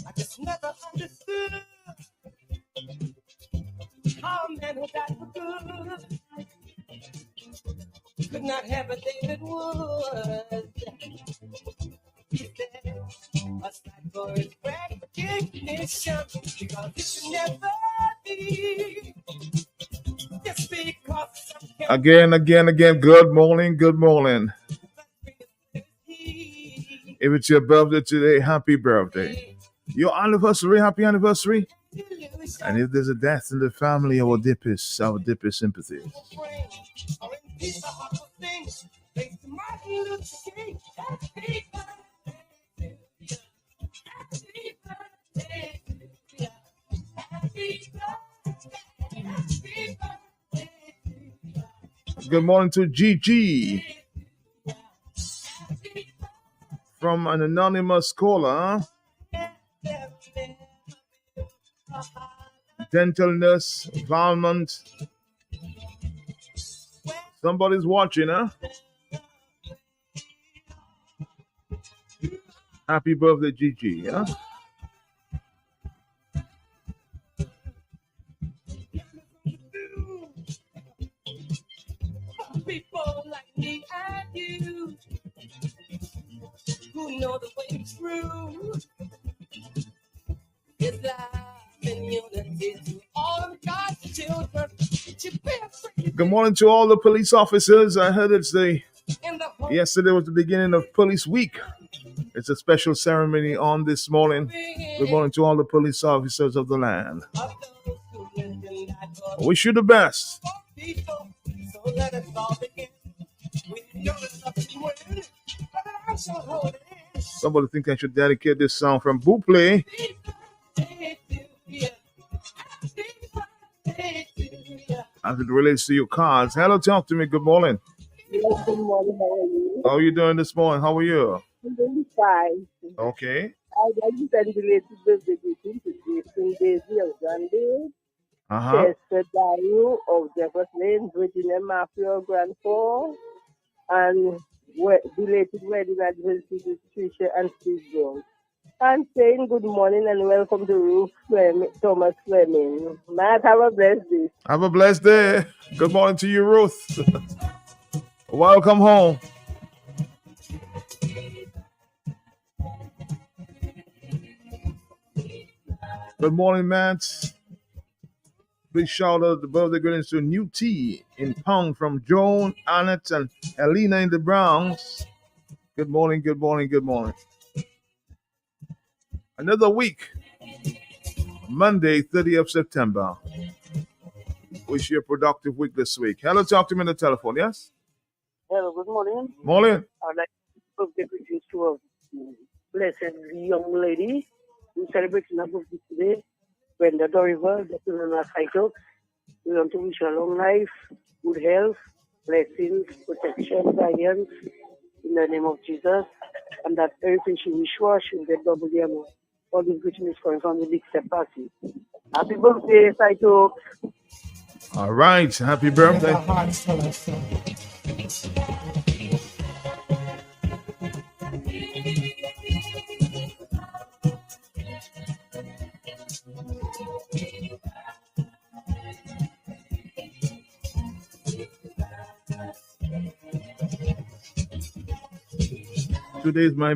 I just never understood how a man who died for good could not have a David Wood. He said, a sight for his recognition, because it should never be. Just because some Again. Good morning. If it's your birthday today, happy birthday. Your anniversary, happy anniversary. And if there's a death in the family, our deepest sympathy. Good morning to Gigi from an anonymous caller. Dental nurse, Valmont. Somebody's watching, huh? Happy birthday, Gigi, huh? People like me and you who know the way through. It's life and unity to all of God's children. Good morning to all the police officers. I heard yesterday was the beginning of Police Week. It's a special ceremony on this morning. Good morning to all the police officers of the land. I wish you the best. Somebody think I should dedicate this song from Buple as it relates to your cards. Hello, talk to me. Good morning. Yes, good morning. How are you? How are you doing this morning? How are you? I'm doing fine. Okay. I'd like to send related birthday greetings to Jason Daisy of Grande, Chester Daru of Jefferson Lane, Virginia Matthew of Grand Four, and belated wedding anniversary to Tricia and Steve Jones. I'm saying good morning and welcome to Ruth Thomas Fleming. Matt, have a blessed day. Have a blessed day. Good morning to you, Ruth. Welcome home. Good morning, Matt. Big shout out the birthday greetings to New T in Pound from Joan, Annette, and Elena in the Bronx. Good morning. Another week. Monday, 30th September. Wish you a productive week this week. Hello, talk to me on the telephone, yes? Hello, good morning. Morning. I'd like to birthday greetings to a blessed young lady who's celebrating her birthday today, Brenda Dorival, that's on our title. We want to wish her long life, good health, blessings, protection, guidance, in the name of Jesus, and that everything she wish for, she'll get double the amount. All this greetings coming from the Big Step Party. Happy birthday, Saito. All right, happy birthday. Today is my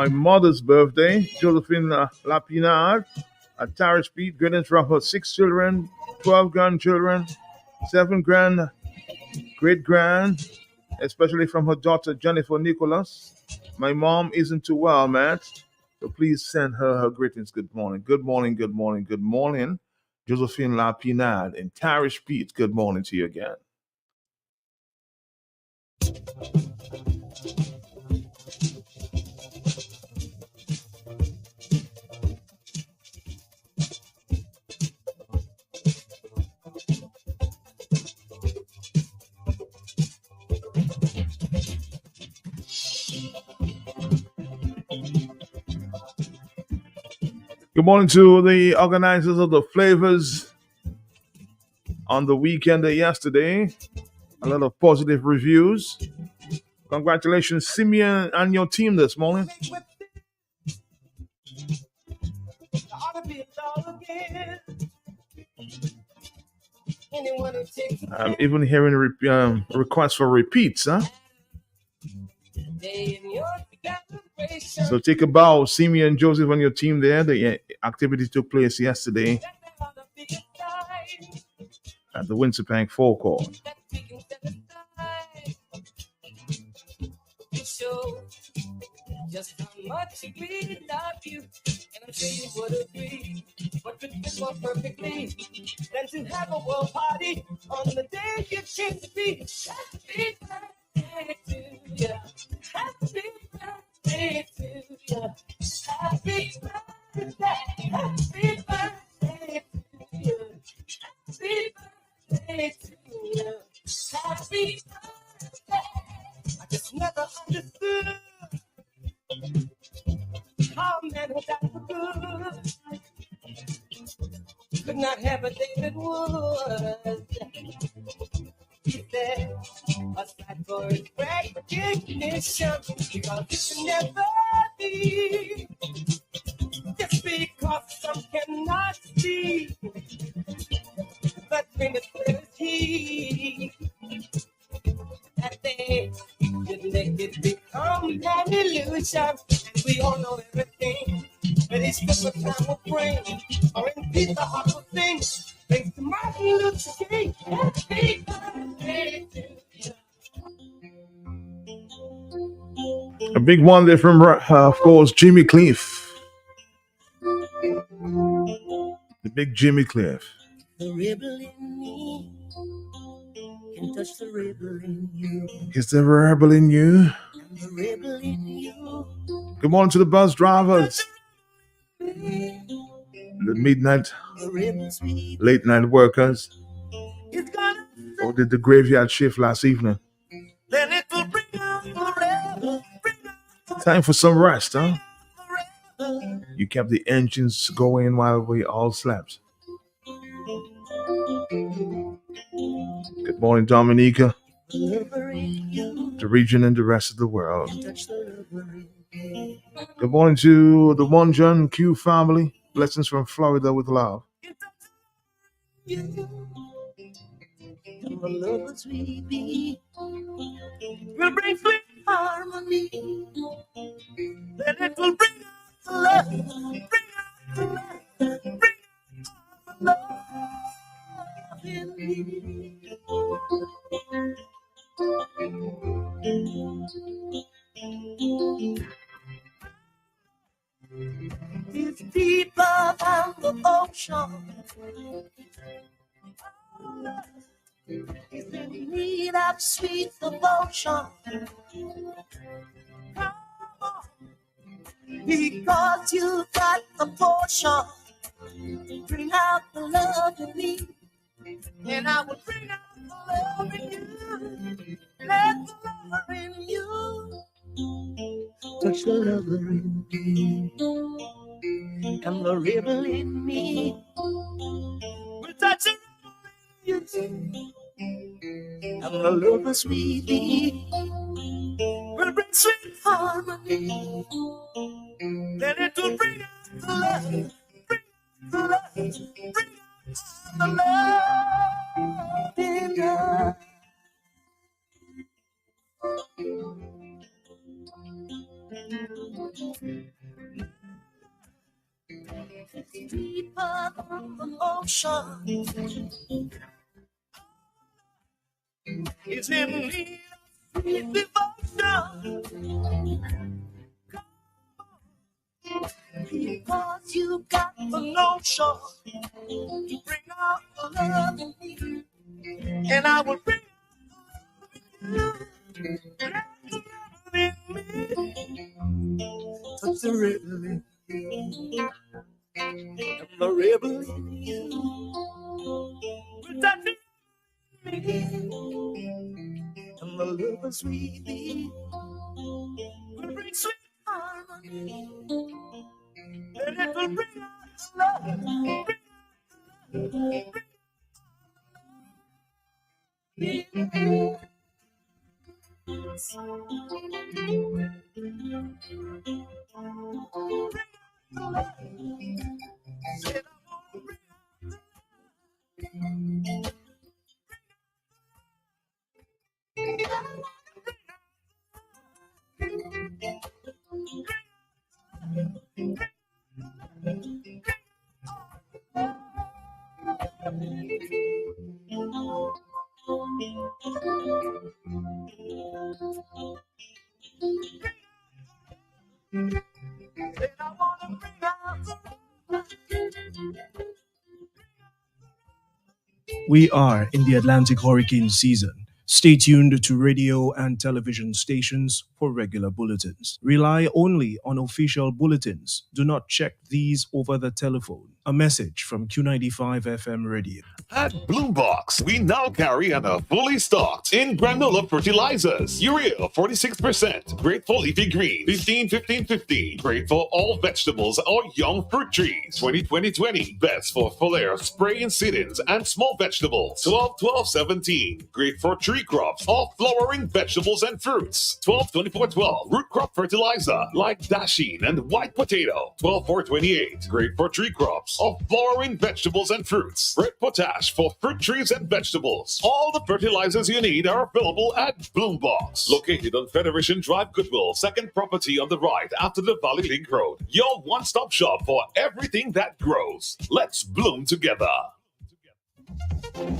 mother's birthday, Josephine Lapinard at Tarish Beat. Greetings from her 6 children, 12 grandchildren, 7 great-grand, especially from her daughter Jennifer Nicholas. My mom isn't too well, Matt, so please send her greetings. Good morning. Josephine Lapinard in Tarish Beat. Good morning to you again. Good morning to the organizers of the Flavors on the weekend yesterday. A lot of positive reviews. Congratulations, Simeon, and your team this morning. ought to be a dog again. Anyone who takes I'm even hearing requests for repeats, huh? So take a bow. Simeon and Joseph on your team there. The activity took place yesterday at the Windsor Bank Forecourt. Just how much we love you, and I'm sure you would agree. What could fit more perfectly than to have a world party on the day you came to be? Happy birthday to you. Happy birthday to you. Happy birthday. Happy birthday to you. Happy birthday to you. Happy birthday. I just never understood how a man who died for good could not have a David Wood. He said, aside for his recognition, because it can never be. Just because some cannot see, but when it's clear as he, that they didn't make it become an illusion. And we all know everything that is just a time will bring. Or in peace the heart will sing. Thanks to Martin Luther King. Happy birthday to you. A big one there from, of course, Jimmy Cliff. The big Jimmy Cliff. The rebel in me can touch the rebel in you. Is there a rebel in you? The rebel in you. Good morning to the bus drivers. The midnight, late night workers who did the graveyard shift last evening. Then it will bring out the rebel. Time for some rest, huh? You kept the engines going while we all slept. Good morning, Dominica, the region and the rest of the world. Good morning to the One John Q family. Blessings from Florida with love. Will bring sweet harmony. Then it will bring us love. Bring us love. Bring us love in me. It's deeper than the ocean. It's in need of sweet devotion. Come on, because you got the portion. Bring out the love in me, and I will bring out the love in you. Let the love in you touch the lover in me, and the rebel in me will touch the rebel in you, and the lover sweet me will bring sweet harmony. Then it will bring out the love, bring the love, bring out the love in us. Deeper than the ocean, it's in need of sweet devotion. Because you got the notion to bring out the love in me, and I will bring out the love in me. Touch the rebel in you, and the rebel in you will touch me, and the lover sweetly will bring sweet harmony. And it will bring us love, We are in the Atlantic hurricane season. Stay tuned to radio and television stations for regular bulletins. Rely only on official bulletins. Do not check these over the telephone. A message from Q95 FM Radio. At Bloombox, we now carry and are fully stocked in granular fertilizers. Urea 46%, great for leafy green, 15-15-15, great for all vegetables or young fruit trees. 20-20-20, best for foliar, spray incidents and small vegetables. 12-12-17, great for tree crops or flowering vegetables and fruits. 12-24-12, root crop fertilizer like dasheen and white potato. 12-4-28, great for tree crops or flowering vegetables and fruits. Red potash for fruit trees and vegetables. All the fertilizers you need are available at Bloombox, located on Federation Drive, Goodwill, second property on the right after the Valley Link Road. Your one-stop shop for everything that grows. Let's bloom together.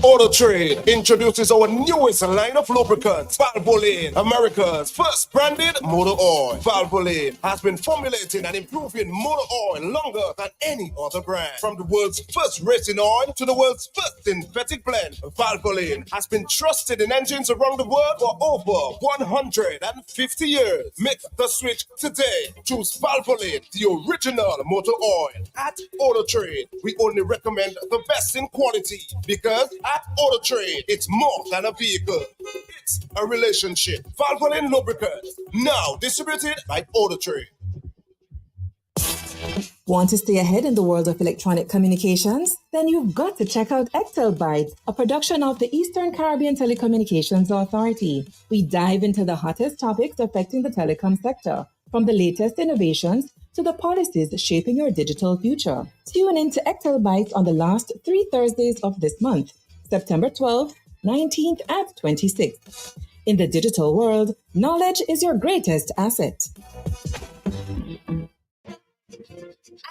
Auto Trade introduces our newest line of lubricants, Valvoline, America's first branded motor oil. Valvoline has been formulating and improving motor oil longer than any other brand. From the world's first racing oil to the world's first synthetic blend, Valvoline has been trusted in engines around the world for over 150 years. Make the switch today. Choose Valvoline, the original motor oil. At Auto Trade, we only recommend the best in quality because at Auto Trade, it's more than a vehicle. It's a relationship. Valvoline Lubricants, now distributed by Auto Trade. Want to stay ahead in the world of electronic communications? Then you've got to check out Excel Bytes, a production of the Eastern Caribbean Telecommunications Authority. We dive into the hottest topics affecting the telecom sector, from the latest innovations to the policies shaping your digital future. Tune in to Excel Bytes on the last 3 Thursdays of this month, September 12th, 19th, and 26th. In the digital world, knowledge is your greatest asset.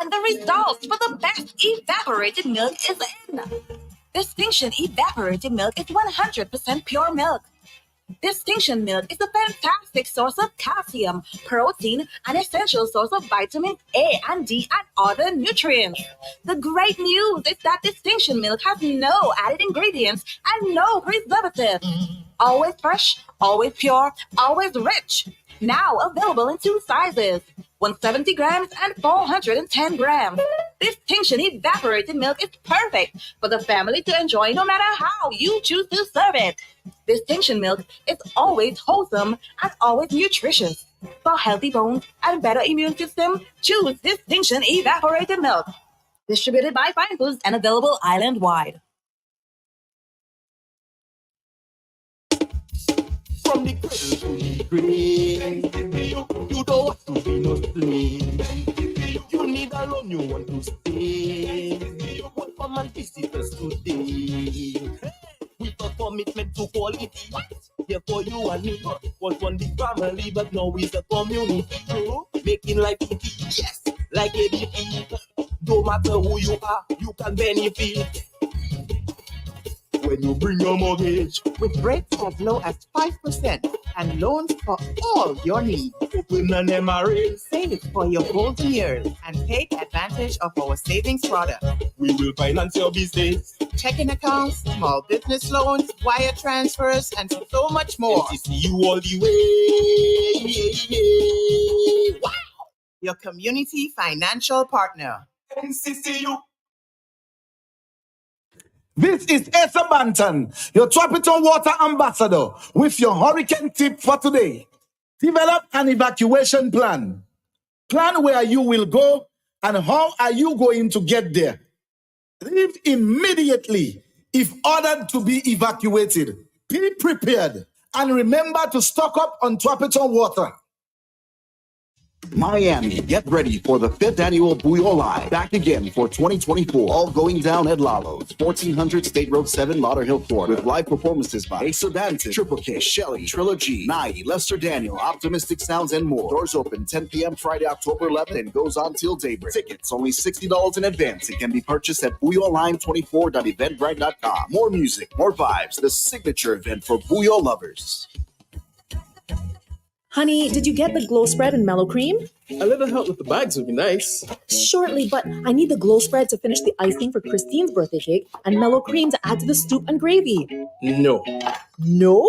And the results for the best evaporated milk is in. Distinction Evaporated Milk is 100% pure milk. Distinction Milk is a fantastic source of calcium, protein, and essential source of vitamin A and D and other nutrients. The great news is that Distinction Milk has no added ingredients and no preservatives. Always fresh, always pure, always rich. Now available in 2 sizes, 170 grams and 410 grams. Distinction Evaporated Milk is perfect for the family to enjoy no matter how you choose to serve it. Distinction Milk is always wholesome and always nutritious. For healthy bones and better immune system, choose Distinction Evaporated Milk. Distributed by Fine Foods and available island-wide. From the cradle to the grave, you don't want to be no slave. You need a loan, you want to stay. Welcome and visitors today. With a commitment to quality, here for you and me. Was one big family, but now it's a community. Making life easy, yes, like ABP. Don't matter who you are, you can benefit. When you bring your mortgage with rates as low as 5% and loans for all your needs. Open an MRA, Save for your golden years and take advantage of our savings product. we will finance your business. Checking accounts, small business loans, wire transfers, and so much more. MCC you all the way. Wow! Your community financial partner. MCCU. This is Asa Banton, your Tropical Water Ambassador, with your hurricane tip for today. Develop an evacuation plan. Plan where you will go and how are you going to get there. Leave immediately if ordered to be evacuated. Be prepared and remember to stock up on Tropical Water. Miami, get ready for the 5th annual Bouillon Live. Back again for 2024. All going down at Lalo's, 1400 State Road 7, Lauderhill, Florida. With live performances by Asa Banton, Triple K, Shelly, Trilogy, Nai, Lester Daniel, Optimistic Sounds, and more. Doors open 10 p.m. Friday, October 11th and goes on till daybreak. Tickets only $60 in advance and can be purchased at bouillonline24.eventbrite.com. More music, more vibes. The signature event for Bouillon lovers. Honey, did you get the Glow Spread and Mellow Cream? A little help with the bags would be nice. Shortly, but I need the glow spread to finish the icing for Christine's birthday cake and mellow cream to add to the soup and gravy. No. No?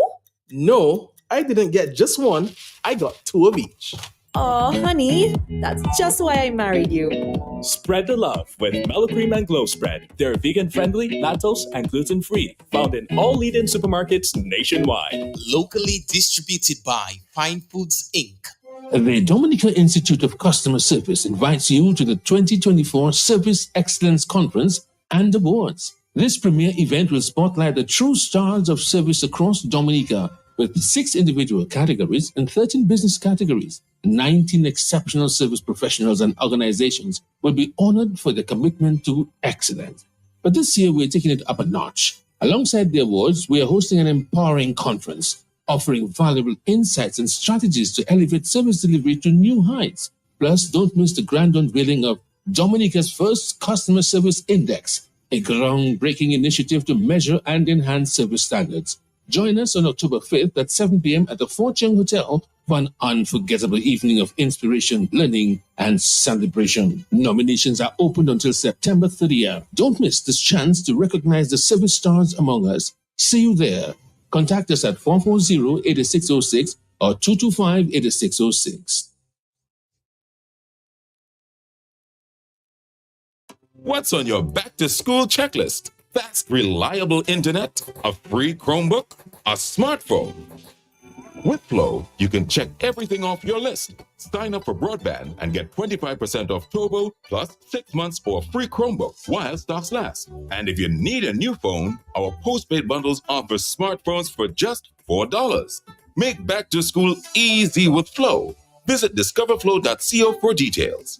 No, I didn't get just one. I got 2 of each. Oh, honey, that's just why I married you. Spread the love with Mellow Cream and Glow Spread. They're vegan-friendly, lactose, and gluten-free. Found in all leading supermarkets nationwide. Locally distributed by Fine Foods, Inc. The Dominica Institute of Customer Service invites you to the 2024 Service Excellence Conference and Awards. This premier event will spotlight the true stars of service across Dominica, with 6 individual categories and 13 business categories. 19 exceptional service professionals and organizations will be honored for their commitment to excellence. But this year, we're taking it up a notch. Alongside the awards, we are hosting an empowering conference, offering valuable insights and strategies to elevate service delivery to new heights. Plus, don't miss the grand unveiling of Dominica's first Customer Service Index, a groundbreaking initiative to measure and enhance service standards. Join us on October 5th at 7 p.m. at the Fortune Hotel for an unforgettable evening of inspiration, learning, and celebration. Nominations are open until September 30th. Don't miss this chance to recognize the service stars among us. See you there. Contact us at 440-8606 or 225-8606. What's on your back-to-school checklist? Fast, reliable internet, a free Chromebook, a smartphone. With Flow, you can check everything off your list. Sign up for broadband and get 25% off Turbo plus 6 months for a free Chromebook while stocks last. And if you need a new phone, our postpaid bundles offer smartphones for just $4. Make back to school easy with Flow. Visit discoverflow.co for details.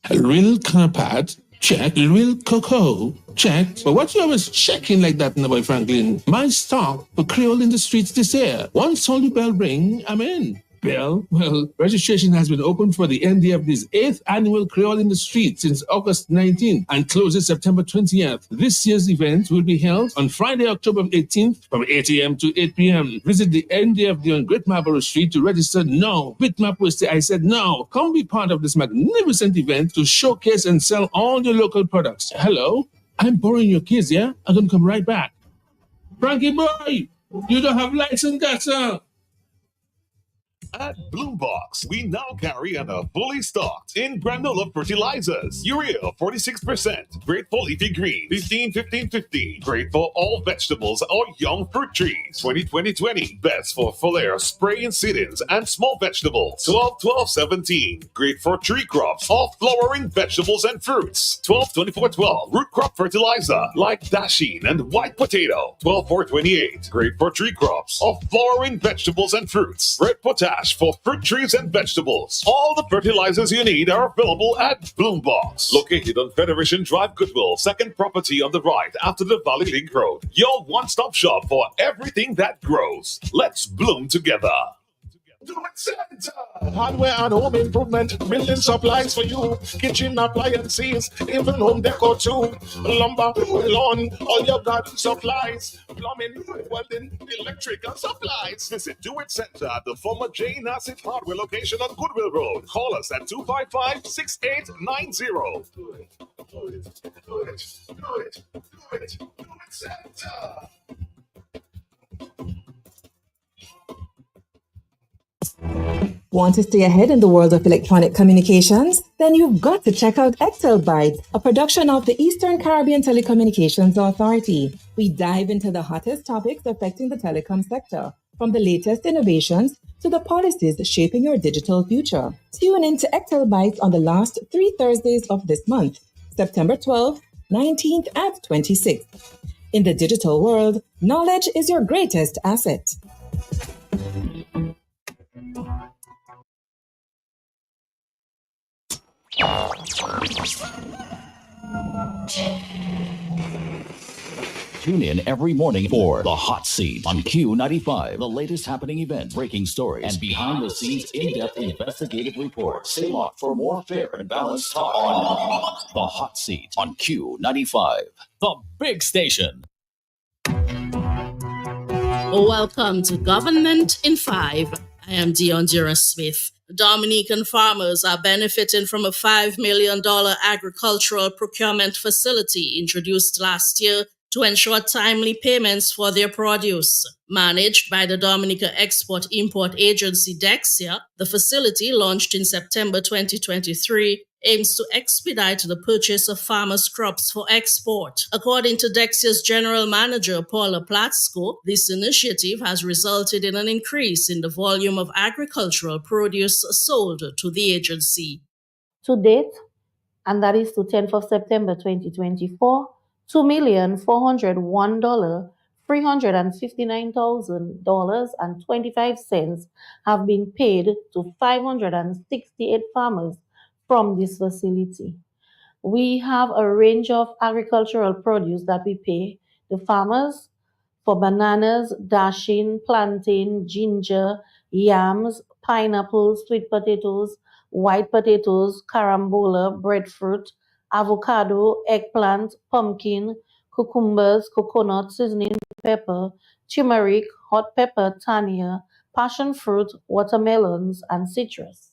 Real carpet, check. Real cocoa, check. But what you always checking like that, boy Franklin? My stock for Creole in the streets this year. Once only bell ring, I'm in. Bell? Well, registration has been open for the NDFD's 8th annual Creole in the Street since August 19th and closes September 20th. This year's event will be held on Friday, October 18th from 8 a.m. to 8 p.m. Visit the NDFD on Great Marlborough Street to register now. Bitmap will say, I said no. Come be part of this magnificent event to showcase and sell all your local products. Hello? I'm borrowing your kids, yeah? I'm going to come right back. Frankie boy, you don't have lights and gas, huh? At Bloombox, we now carry and are fully stocked in granola fertilizers. Urea 46%, great for leafy green 15-15-15, great for all vegetables or young fruit trees 20-20-20, best for foliar spray and seedings and small vegetables 12-12-17, great for tree crops or flowering vegetables and fruits 12-24-12, root crop fertilizer like dasheen and white potato 12-4-28, great for tree crops or flowering vegetables and fruits. Red potash for fruit trees and vegetables. All the fertilizers you need are available at Bloombox, located on Federation Drive, Goodwill, second property on the right after the Valley Link Road. Your one-stop shop for everything that grows. Let's bloom together. Do it Center. Hardware and home improvement, building supplies for you, kitchen appliances, even home decor too. Lumber, lawn, all your garden supplies, plumbing, welding, electrical supplies. Visit Do It Center at the former J. Nassif Hardware location on Goodwill Road. Call us at 255-6890. Do it, do it, do it, do it, do it, do it Center. Want to stay ahead in the world of electronic communications? Then you've got to check out Extelbyte, a production of the Eastern Caribbean Telecommunications Authority. We dive into the hottest topics affecting the telecom sector, from the latest innovations to the policies shaping your digital future. Tune in to Extelbyte on the last 3 Thursdays of this month, September 12th, 19th, and 26th. In the digital world, knowledge is your greatest asset. Tune in every morning for The Hot Seat on Q95. The latest happening events, breaking stories, and behind-the-scenes in-depth investigative reports. Stay locked for more fair and balanced talk on The Hot Seat on Q95. The big station. Welcome to Government in 5. I am Deondra Smith. Dominican farmers are benefiting from a $5 million agricultural procurement facility introduced last year to ensure timely payments for their produce. Managed by the Dominica Export-Import Agency Dexia, the facility, launched in September 2023, aims to expedite the purchase of farmers' crops for export. According to Dexia's General Manager, Paula Platsko, this initiative has resulted in an increase in the volume of agricultural produce sold to the agency. To date, and that is to 10th of September 2024, $2,401,359,025 have been paid to 568 farmers from this facility. We have a range of agricultural produce that we pay the farmers for: bananas, dasheen, plantain, ginger, yams, pineapples, sweet potatoes, white potatoes, carambola, breadfruit, avocado, eggplant, pumpkin, cucumbers, coconut, seasoning pepper, turmeric, hot pepper, tania, passion fruit, watermelons, and citrus.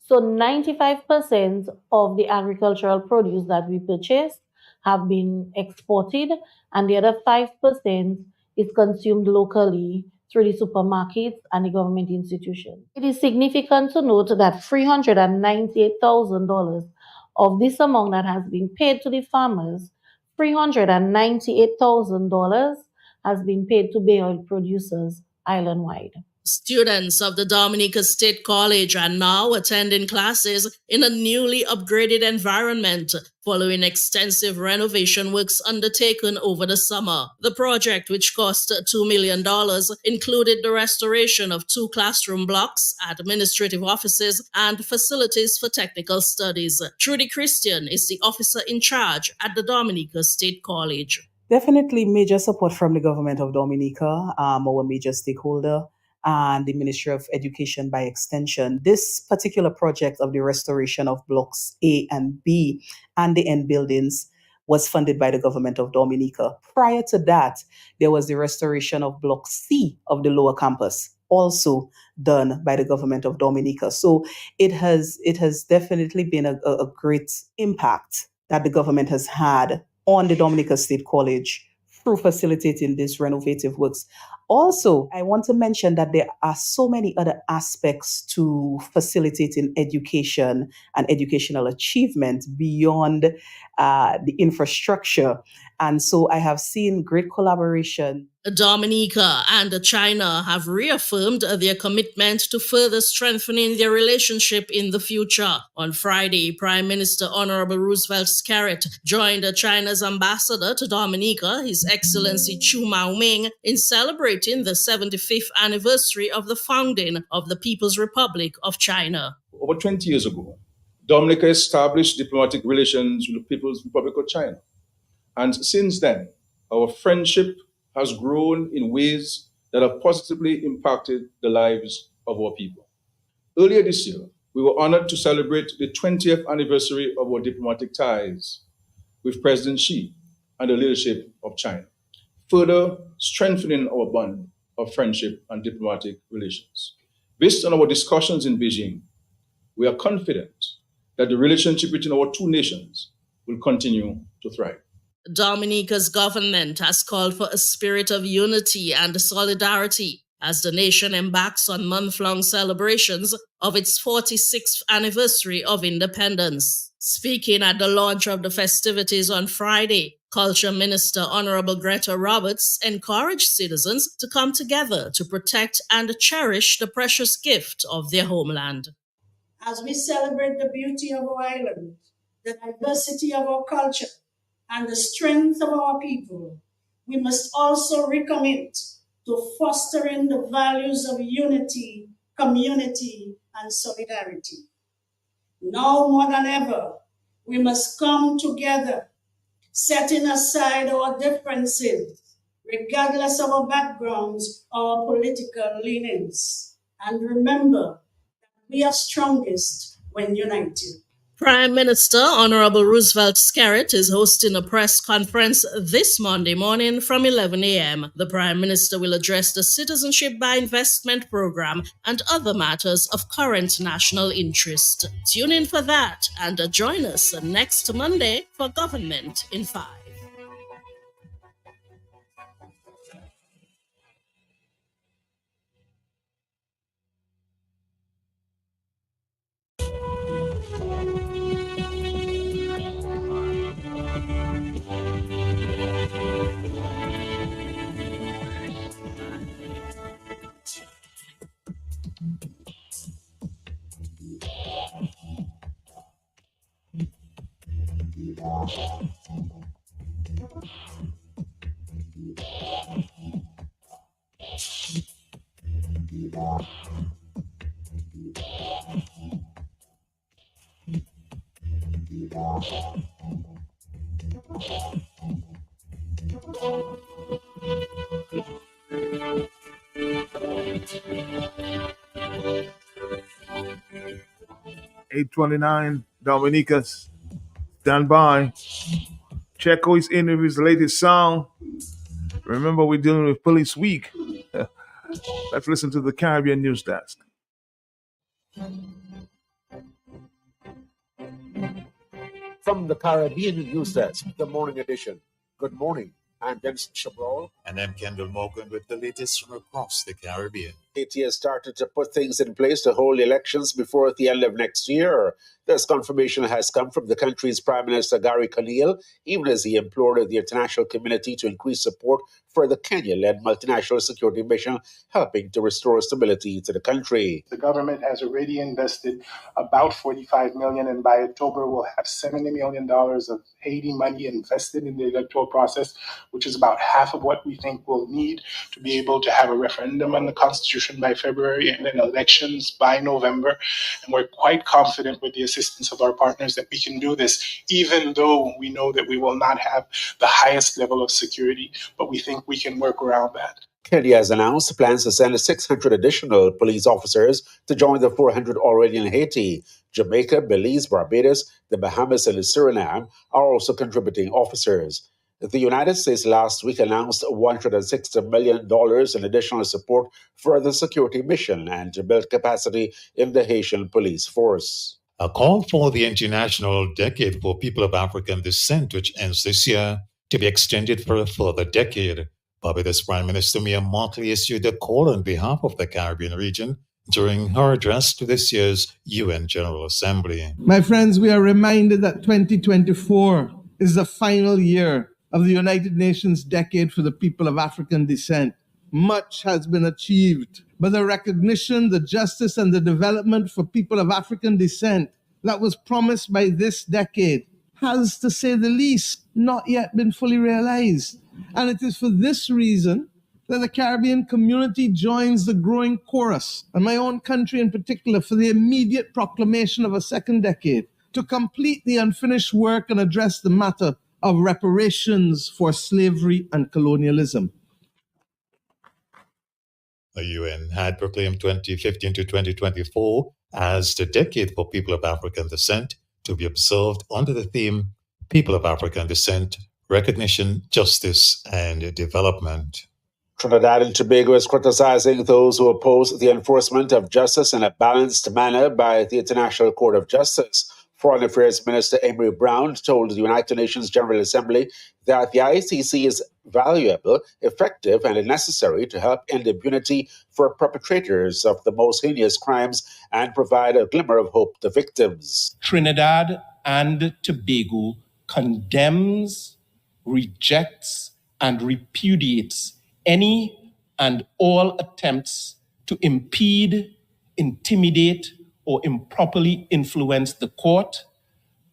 So 95% of the agricultural produce that we purchase have been exported, and the other 5% is consumed locally through the supermarkets and the government institutions. It is significant to note that $398,000 of this amount that has been paid to the farmers, $398,000 has been paid to bay oil producers island-wide. Students of the Dominica State College are now attending classes in a newly upgraded environment following extensive renovation works undertaken over the summer. The project, which cost $2 million, included the restoration of 2 classroom blocks, administrative offices, and facilities for technical studies. Trudy Christian is the officer in charge at the Dominica State College. Definitely major support from the government of Dominica, our major stakeholder, and the Ministry of Education by extension. This particular project of the restoration of blocks A and B and the end buildings was funded by the government of Dominica. Prior to that, there was the restoration of block C of the lower campus, also done by the government of Dominica. So it has definitely been a great impact that the government has had on the Dominica State College through facilitating these renovative works. Also, I want to mention that there are so many other aspects to facilitating education and educational achievement beyond the infrastructure. And so I have seen great collaboration. Dominica and China have reaffirmed their commitment to further strengthening their relationship in the future. On Friday, Prime Minister Honorable Roosevelt Scarrett joined China's ambassador to Dominica, His Excellency Chu Maoming, in celebrating the 75th anniversary of the founding of the People's Republic of China. Over 20 years ago, Dominica established diplomatic relations with the People's Republic of China. And since then, our friendship has grown in ways that have positively impacted the lives of our people. Earlier this year, we were honored to celebrate the 20th anniversary of our diplomatic ties with President Xi and the leadership of China, further strengthening our bond of friendship and diplomatic relations. Based on our discussions in Beijing, we are confident that the relationship between our two nations will continue to thrive. Dominica's government has called for a spirit of unity and solidarity as the nation embarks on month-long celebrations of its 46th anniversary of independence. Speaking at the launch of the festivities on Friday, Culture Minister Honorable Greta Roberts encouraged citizens to come together to protect and cherish the precious gift of their homeland. As we celebrate the beauty of our island, the diversity of our culture, and the strength of our people, we must also recommit to fostering the values of unity, community, and solidarity. Now more than ever, we must come together, setting aside our differences, regardless of our backgrounds or political leanings. And remember that we are strongest when united. Prime Minister Honorable Roosevelt Skerrit is hosting a press conference this Monday morning from 11 a.m. The Prime Minister will address the Citizenship by Investment Program and other matters of current national interest. Tune in for that and join us next Monday for Government in 5. $8.29, Dominicus, stand by. Checo is in with his latest song. Remember, we're dealing with Police Week. Let's listen to the Caribbean News Desk. From the Caribbean News Desk, the morning edition. Good morning. I'm Dennis Chabrol. And I'm Kendall Morgan with the latest from across the Caribbean. Haiti has started to put things in place to hold elections before the end of next year. This confirmation has come from the country's Prime Minister Gary Conille, even as he implored the international community to increase support for the Kenya-led multinational security mission helping to restore stability to the country. The government has already invested about $45 million, and by October we'll have $70 million of Haiti money invested in the electoral process, which is about half of what we think we'll need to be able to have a referendum on the Constitution by February and then elections by November. And we're quite confident with the assistance of our partners that we can do this, even though we know that we will not have the highest level of security, but we think we can work around that. Kenya has announced plans to send 600 additional police officers to join the 400 already in Haiti. Jamaica, Belize, Barbados, the Bahamas, and Suriname are also contributing officers. The United States last week announced $160 million in additional support for the security mission and to build capacity in the Haitian police force. A call for the International Decade for People of African Descent, which ends this year, to be extended for a further decade. Barbados Prime Minister Mia Mottley issued a call on behalf of the Caribbean region during her address to this year's UN General Assembly. My friends, we are reminded that 2024 is the final year of the United Nations Decade for the People of African Descent. Much has been achieved, but the recognition, the justice, and the development for people of African descent that was promised by this decade has, to say the least, not yet been fully realized. And it is for this reason that the Caribbean community joins the growing chorus, and my own country in particular, for the immediate proclamation of a second decade to complete the unfinished work and address the matter of reparations for slavery and colonialism. The UN had proclaimed 2015 to 2024 as the decade for people of African descent to be observed under the theme People of African Descent, Recognition, Justice, and Development. Trinidad and Tobago is criticizing those who oppose the enforcement of justice in a balanced manner by the International Court of Justice. Foreign Affairs Minister Emery Brown told the United Nations General Assembly that the ICC is valuable, effective, and necessary to help end impunity for perpetrators of the most heinous crimes and provide a glimmer of hope to victims. Trinidad and Tobago condemns, rejects, and repudiates any and all attempts to impede, intimidate, or improperly influence the court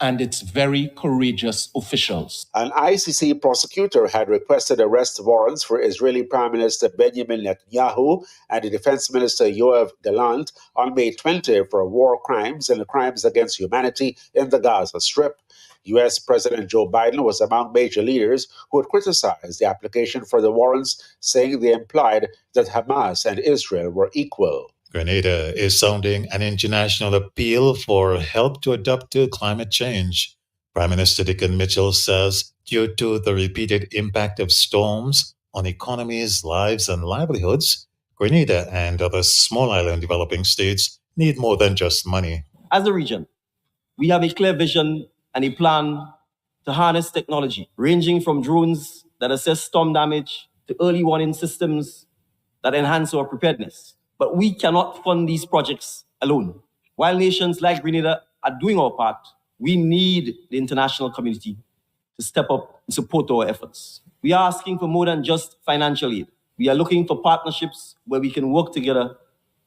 and its very courageous officials. An ICC prosecutor had requested arrest warrants for Israeli Prime Minister Benjamin Netanyahu and the Defense Minister Yoav Gallant on May 20 for war crimes and crimes against humanity in the Gaza Strip. U.S. President Joe Biden was among major leaders who had criticized the application for the warrants, saying they implied that Hamas and Israel were equal. Grenada is sounding an international appeal for help to adapt to climate change. Prime Minister Dickon Mitchell says due to the repeated impact of storms on economies, lives, and livelihoods, Grenada and other small island developing states need more than just money. As a region, we have a clear vision and a plan to harness technology, ranging from drones that assess storm damage to early warning systems that enhance our preparedness. But we cannot fund these projects alone. While nations like Grenada are doing our part, we need the international community to step up and support our efforts. We are asking for more than just financial aid. We are looking for partnerships where we can work together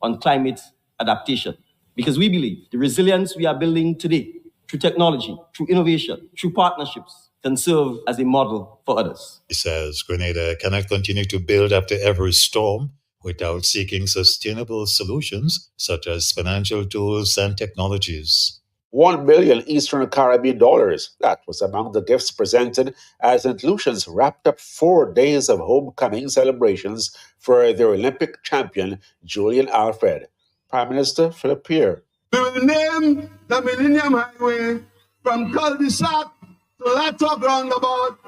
on climate adaptation. Because we believe the resilience we are building today through technology, through innovation, through partnerships, can serve as a model for others. He says Grenada cannot continue to build after every storm without seeking sustainable solutions such as financial tools and technologies. 1 million Eastern Caribbean dollars. That was among the gifts presented as St. Lucians wrapped up 4 days of homecoming celebrations for their Olympic champion, Julian Alfred. Prime Minister Philip Pierre. We will name the Millennium Highway from cul-de-sac to Latop roundabout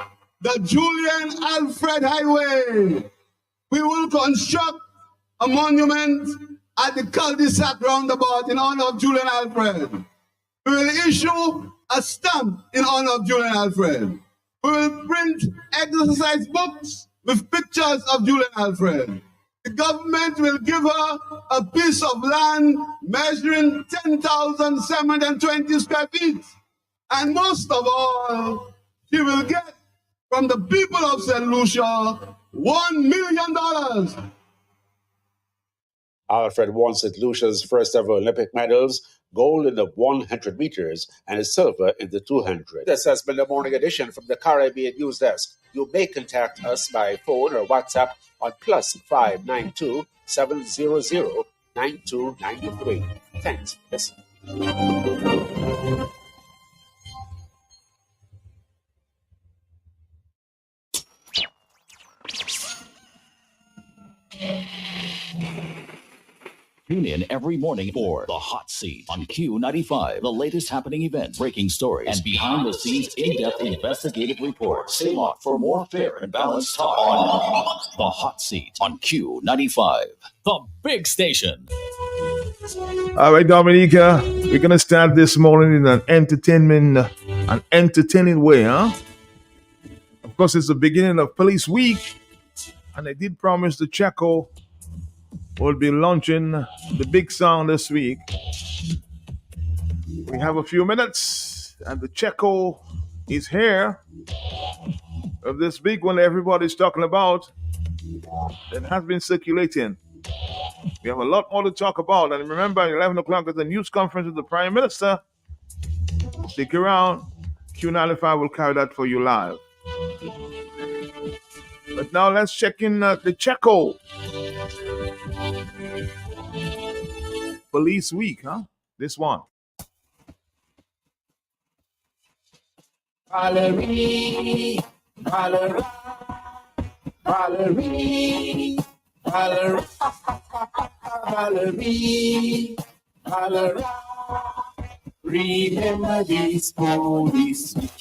the Julian Alfred Highway. We will construct a monument at the cul-de-sac roundabout in honor of Julian Alfred. We will issue a stamp in honor of Julian Alfred. We will print exercise books with pictures of Julian Alfred. The government will give her a piece of land measuring 10,720 square feet. And most of all, she will get from the people of St. Lucia $1 million. Alfred won St. Lucia's first ever Olympic medals, gold in the 100 meters and a silver in the 200. This has been the morning edition from the Caribbean News Desk. You may contact us by phone or WhatsApp on +592 700 9293. Thanks for listening. Tune in every morning for The Hot Seat on Q95. The latest happening events, breaking stories, and behind-the-scenes in-depth investigative reports. Stay locked for more fair and balanced talk on The Hot Seat on Q95. The big station. All right, Dominica, we're going to start this morning in an entertaining way, huh? Of course, it's the beginning of Police Week, and I did promise the Checo will be launching the big song this week. We have a few minutes, and the Checo is here of this big one everybody's talking about that has been circulating. We have a lot more to talk about, and remember, at 11 o'clock is the news conference with the Prime Minister. Stick around. Q95 will carry that for you live. But now let's check in the Checo. Police Week, huh? This one. Valerie, Valerie, Valerie, Valerie, Valerie, Valerie. Remember this Police Week.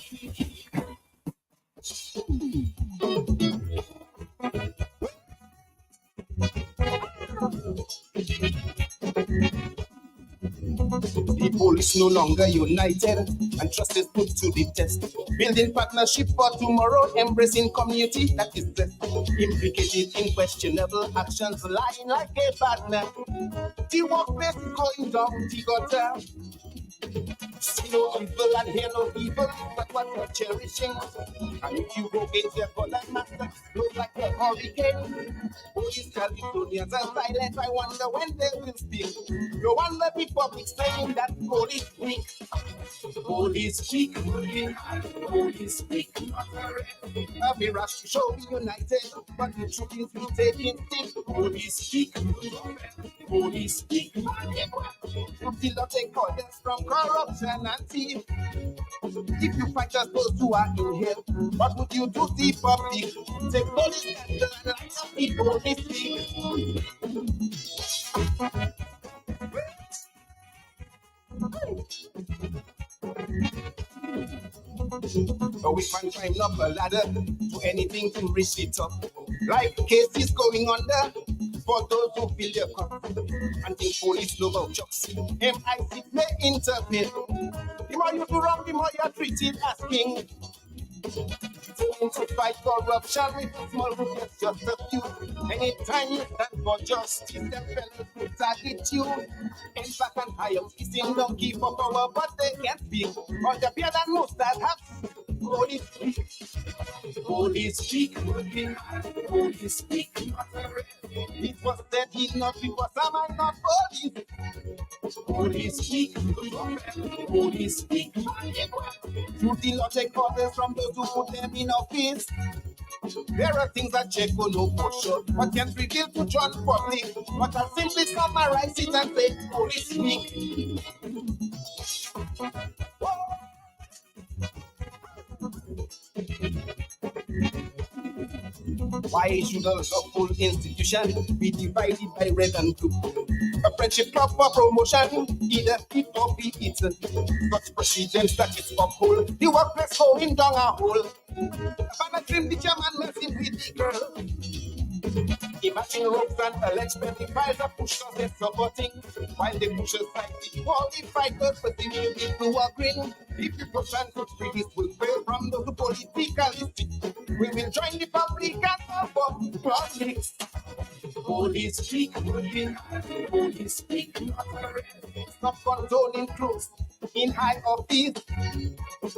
The police no longer united, and trust is put to the test. Building partnership for tomorrow, embracing community that is blessed. Implicated in questionable actions, lying like a partner. The workplace is going down the gutter. See no evil and hear no evil, but what you're cherishing. And if you go against your God and master, look like a hurricane. Police Caledonians are silent, I wonder when they will speak. No wonder the public saying that police weak. Police week, police week, not a rest. A be rush to show we united, but the truth is we taking stick. Police week, police week. Till not take orders from corruption and thief. If you fight us those who are in hell, what would you do the public? Take police and light up the police week. So we can climb up a ladder to anything to reach it up. Like cases going under for those who feel their cup. And think police know about jokes. MI6 may intervene. The more you do wrong, the more you're treated as king. To fight corruption with a small group, it's just a few. Anytime you stand for justice, them fellas will target you. In back and high up, kissing donkey for power, but they can't speak. On the beard and most that have police speak. Police speak, police speak, not a rest. It was said enough, it was am I not police? Police speak, police speak. Through the law take orders from those who put them in office. There are things that check will know for sure, but can't reveal to John public. But I'll simply summarize it and say, police speak. Why should a full institution be divided by red and blue? A friendship club for promotion, either it or be eaten. Such precedents that is uphold, the workplace going down a hole. But I dream the chairman messing with the girl. Imagine ropes and alleged pedophiles are pushed on their supporting, while the pushers fight the qualified purpose in you people are grin. If you push and put free, this will fail from those politically. We will join the public and support politics. Police speak, police speak, not a rest. Stop condoning close in high office.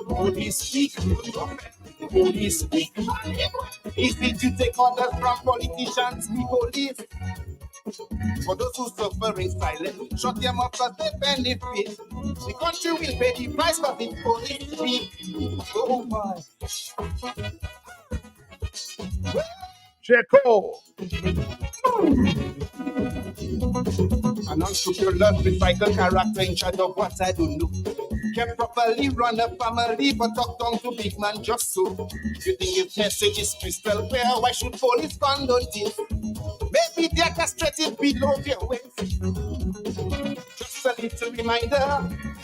Police speak, police speak. Easy to take orders from politicians, the police. For those who suffer in silence, shut them up as they benefit. The country will pay the price for the police speak. Oh my. Checo. An unscrupulous recycled character in charge of what I don't know. Can properly run a family, but talk down to big man just so. You think his message is crystal clear? Why should police condone this? Maybe they're castrated below their waist. Just a little reminder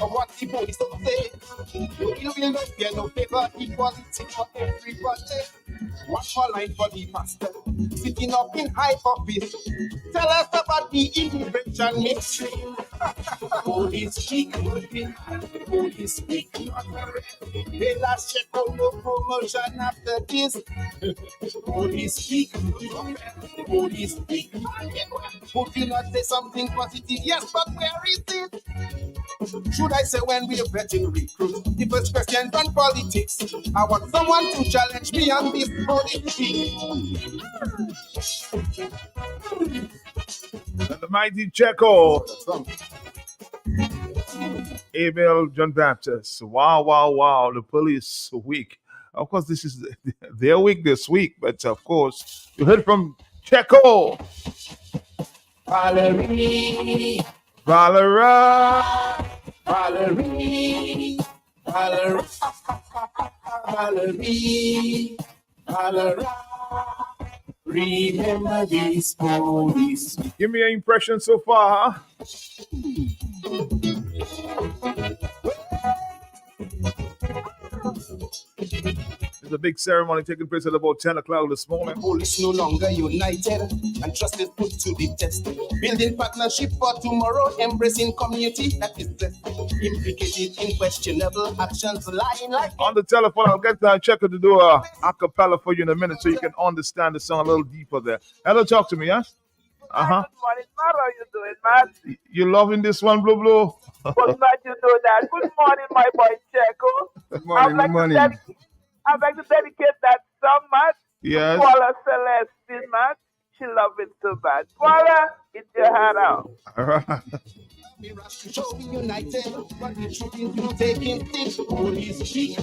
of what the police don't say. You will not get no favor, equality for everybody. One more line for the pastor, sitting up in high office. Tell us about the immigration history. Police speak, police speak, not a rest. They last check on no promotion after this. Police speak, police speak. Would you not say something positive? Yes, but where is it? Should I say when we're vetting recruits? The first question on politics. I want someone to challenge me on this politics. And the mighty Checo. Abel John Baptist. Wow, wow, wow. The police week. Of course, this is their week this week, but of course, you heard from Checo. Valerie. Valerie. Valerie. Valerie. Valerie. Valerie. Remember this police. Give me an impression so far, huh? There's a big ceremony taking place at about 10 o'clock this morning. Police no longer united and trust is put to the test. Building partnership for tomorrow, embracing community that is blessed. Implicated in questionable actions, lying like... On the telephone, I'll get Checo to do a cappella for you in a minute so you can understand the song a little deeper there. Hello, talk to me, yes? Uh-huh. Good morning, Matt. How you doing, Matt? You loving this one, Blue Blue? But Matt, you know that. Good morning, my boy Checo. Good morning, good morning. I'd like to dedicate that song, Matt. Yes. To Paula Celestine, Matt. She loves it so bad. Paula, get your hand out. All right. Show we united, but the truth is you taking it. Police speak,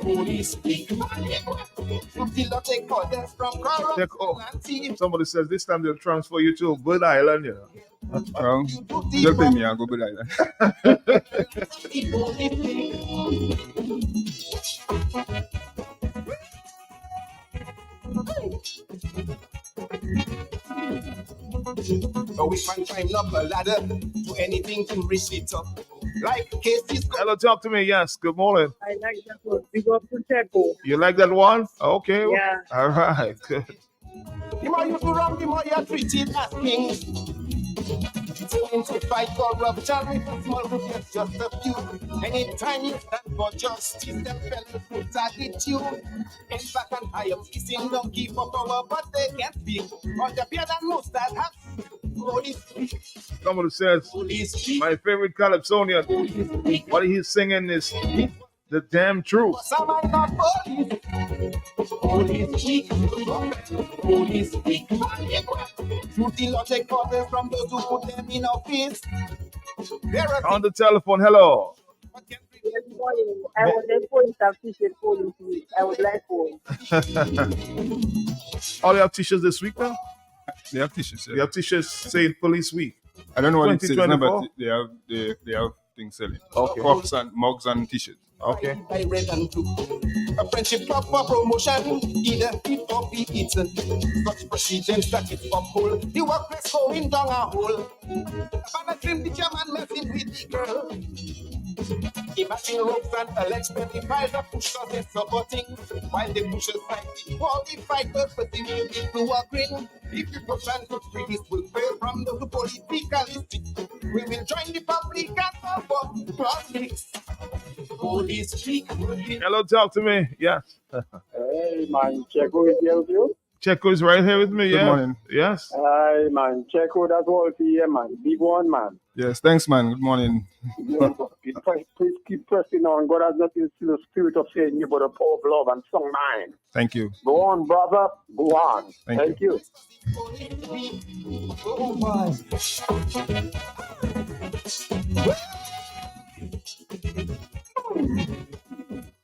police speak. Until I take orders from corrupt. Somebody says this time they'll transfer you to Bird Island, you know. Well, they'll pay me, I'll go Bird Island. So we can climb up a ladder to anything to reach it up. Like cases. Hello, talk to me. Yes, good morning. I like that one. Big up to Checo. You like that one? Okay. Yeah. All right, good. The more you do wrong, the more you're treated as kings. To fight corruption, small group is just a few. Anytime you stand for justice, them fellas will target you. In fact, and high up, kissing don't keep up power, but they can't speak. On the beard and most that have police. Somebody says, my favorite Calypsonian, what he's singing is the damn truth. Some are not police. Police weak. Police weak. Truth the logic orders from those who put them in office. On the telephone, hello. Good morning. I was the police official police week. I would like one. Oh, they have t-shirts this week now? They have t-shirts. They have t-shirts saying Police Week. I don't know what it says, no, 2024? but they have things selling. Okay. Cups and mugs and t-shirts. Okay. By red and blue. A friendship cup for promotion, either it or be eaten. Such precedents that it uphold. The workplace going down a hole. But dream the chairman messing with the girl. Imagine ropes and alleged pedophiles that push us in supporting. While the pushers fight the fighters, but the new people are green. If you push and put freeze will fail from the politicalistic. We will join the public and for politics. Police speak. Hello, talk to me. Yes. Hey, man. Checo is here with you? Checo is right here with me. Good yeah. morning. Yes. Hi, man. Checo, that's all for you, man. Big one, man. Yes, thanks, man. Good morning. Please keep pressing on. God has nothing to the spirit of saying you but a power of love and strong mind. Thank you. Go on, brother. Go on. Thank you.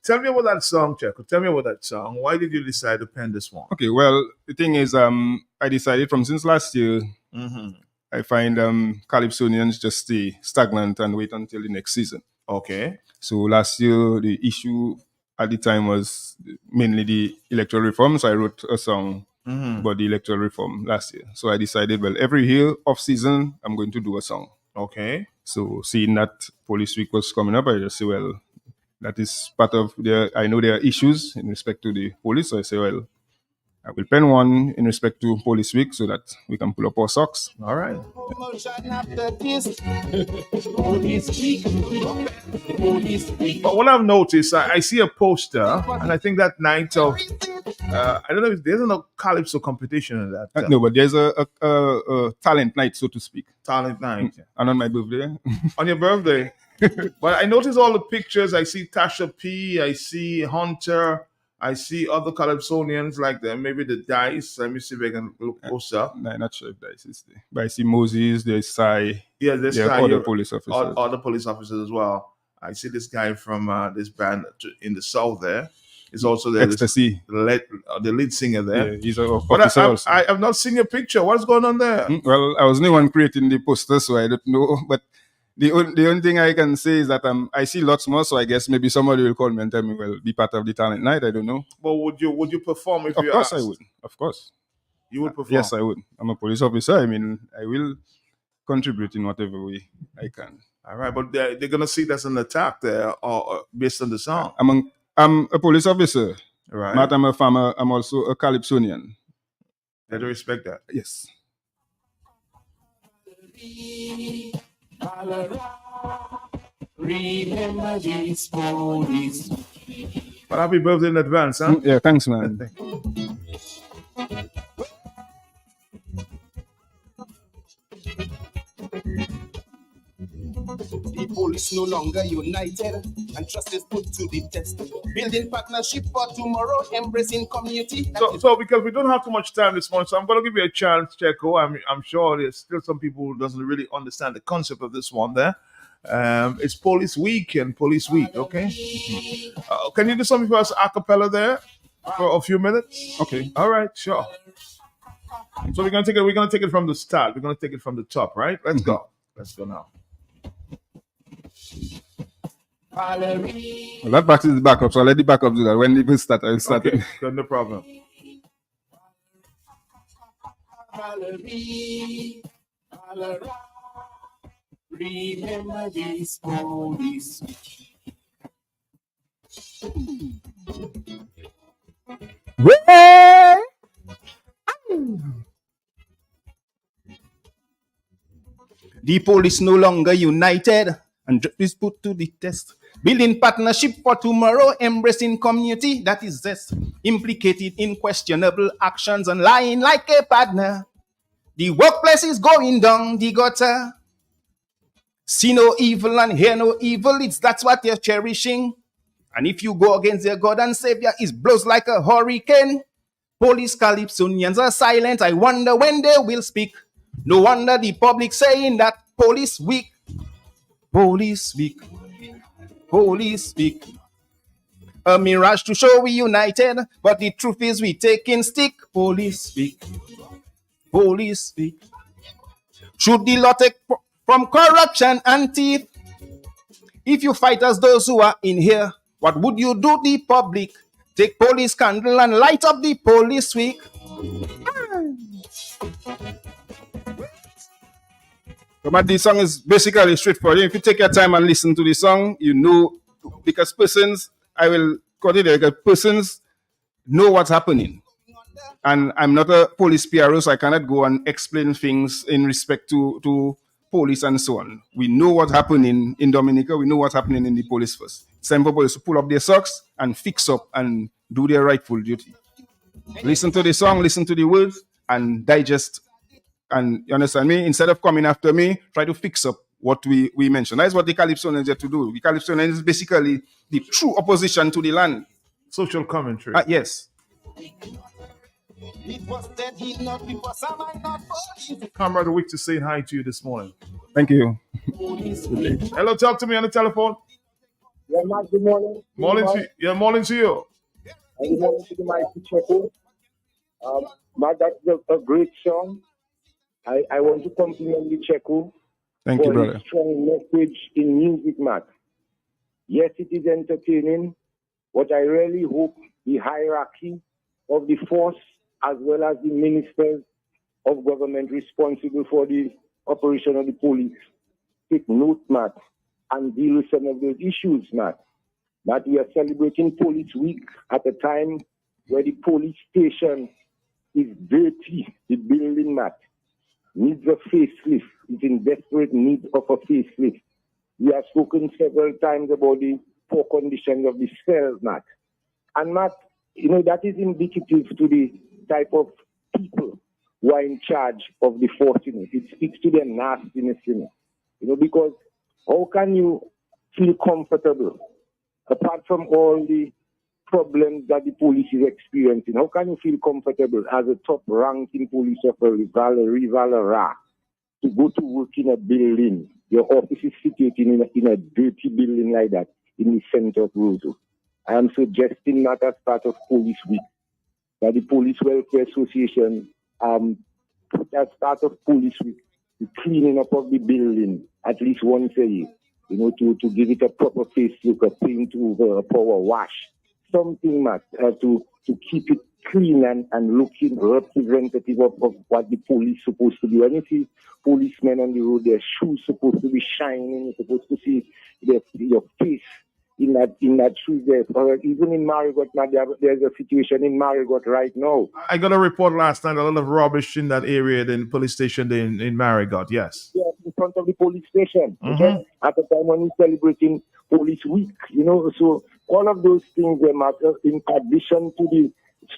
Tell me about that song, Checo. Tell me about that song. Why did you decide to pen this one? Okay, well, the thing is, I decided from since last year, I find Calypsonians just stay stagnant and wait until the next season. Okay. So last year, the issue at the time was mainly the electoral reform. So I wrote a song about the electoral reform last year. So I decided, well, every year off season, I'm going to do a song. Okay. So seeing that Police Week was coming up, I just say, well, that is part of I know there are issues in respect to the police. So I say, well, I will pen one in respect to Police Week so that we can pull up our socks. All right. But what I've noticed, I see a poster, and I think that night of, I don't know if there's no Calypso competition in that. No, but there's a talent night, so to speak. Talent night. And on my birthday. On your birthday. But I notice all the pictures. I see Tasha P. I see Hunter. I see other Calypsonians like them. Maybe the Dice. Let me see if I can look closer. No, not sure if Dice is there. But I see Moses. There's Sai. Yeah, there's there are other police officers. Other police officers as well. I see this guy from this band in the south there. He's also there. Ecstasy. The lead singer there. Yeah, he's a but officer also. I have not seen your picture. What's going on there? Well, I was the one creating the poster, so I don't know. But the only thing I can say is that I see lots more, so I guess maybe somebody will call me and tell me, well, be part of the talent night. I don't know. But would you perform if you Of course asked? I would. Of course. You would perform? Yes, I would. I'm a police officer. I mean, I will contribute in whatever way I can. All right, but they're going to see that's an attack there or based on the song. I'm a police officer. Right. But I'm a farmer. I'm also a Calypsonian. They don't respect that. Yes. Remember these police. But happy birthday in advance, huh? Yeah, thanks, man. The police police no longer united, and trust is put to the test. Building partnership for tomorrow, embracing community. So because we don't have too much time this morning, so I'm going to give you a chance, Checo. I'm sure there's still some people who doesn't really understand the concept of this one there. It's Police Week and Police Week, okay? Can you do something for us a cappella there for a few minutes? Okay. All right, sure. So we're gonna take it from the start. We're gonna take it from the top, right? Let's go. Let's go now. Well, that back is the backup, so I'll let the backup do that. When people start, I'll start Okay, it. good, no problem. Remember this police. The police no longer united, and is put to the test. Building partnership for tomorrow, embracing community that is zest. Implicated in questionable actions and lying like a partner. The workplace is going down the gutter. See no evil and hear no evil, that's what you're cherishing. And if you go against your God and Savior, it blows like a hurricane. Police Calypsonians are silent, I wonder when they will speak. No wonder the public saying that police weak. Police weak. Police weak. A mirage to show we united, but the truth is we taking stick. Police weak. Police weak. Should the law take from corruption and thief? If you fight as those who are in here, what would you do the public? Take police candle and light up the police week. But this song is basically straightforward. If you take your time and listen to the song, you know, because persons, I will call it because persons know what's happening. And I'm not a police PRO, so I cannot go and explain things in respect to police and so on. We know what's happening in Dominica. We know what's happening in the police force. It's time for police to pull up their socks and fix up and do their rightful duty. Listen to the song, listen to the words, and digest. And you understand me? Instead of coming after me, try to fix up what we mentioned. That's what the Calypsonians have to do. The Calypsonians is basically the true opposition to the land. Social commentary. Yes. Comrade Victor saying hi to you this morning. Thank you. Hello, talk to me on the telephone. Yeah, Matt, good morning. Morning to you. Morning to you. Good morning to the mighty Checo. Matt, that's a great song. I want to compliment the Checo. Thank you, brother. His strong message in music, Matt. Yes, it is entertaining, but I really hope the hierarchy of the force as well as the ministers of government responsible for the operation of the police take note, Matt, and deal with some of those issues, Matt. That we are celebrating Police Week at a time where the police station is dirty, the building, Matt, needs a facelift. It's in desperate need of a facelift. We have spoken several times about the poor conditions of the cells, Matt. And Matt, you know, that is indicative to the type of people who are in charge of the force, you know. It speaks to their nastiness, you know, because how can you feel comfortable apart from all the problems that the police is experiencing? How can you feel comfortable as a top-ranking police officer, Valerie Valera, to go to work in a building? Your office is situated in a dirty building like that in the center of Roseau. I am suggesting that as part of Police Week, that the Police Welfare Association put as part of Police Week the cleaning up of the building at least once a year, you know, to give it a proper facelift, a paint over, a power wash, something, Matt, to keep it clean and looking representative of what the police supposed to do. And you see policemen on the road, their shoes supposed to be shining, you're supposed to see your face in that shoes there. Or even in Marigot, there's a situation in Marigot right now. I got a report last night, a lot of rubbish in that area, in the police station in Marigot, yes. Yeah, in front of the police station. Okay? At the time when we're celebrating Police Week, you know, so all of those things matter in addition to the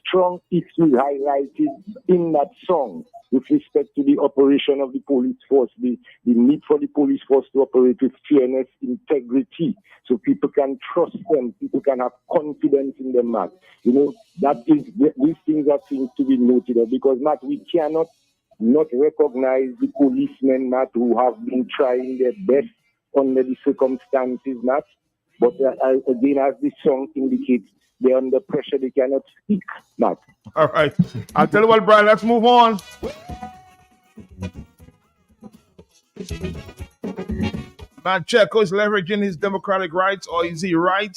strong issues highlighted in that song with respect to the operation of the police force, the need for the police force to operate with fairness, integrity, so people can trust them, people can have confidence in them, Matt. You know, these things are things to be noted of, because, Matt, we cannot not recognize the policemen, Matt, who have been trying their best under the circumstances, Matt. But again, as the song indicates, they're under pressure, they cannot speak, Matt. All right. I'll tell you what, Brian, let's move on. Man, Checo is leveraging his democratic rights, or is he right?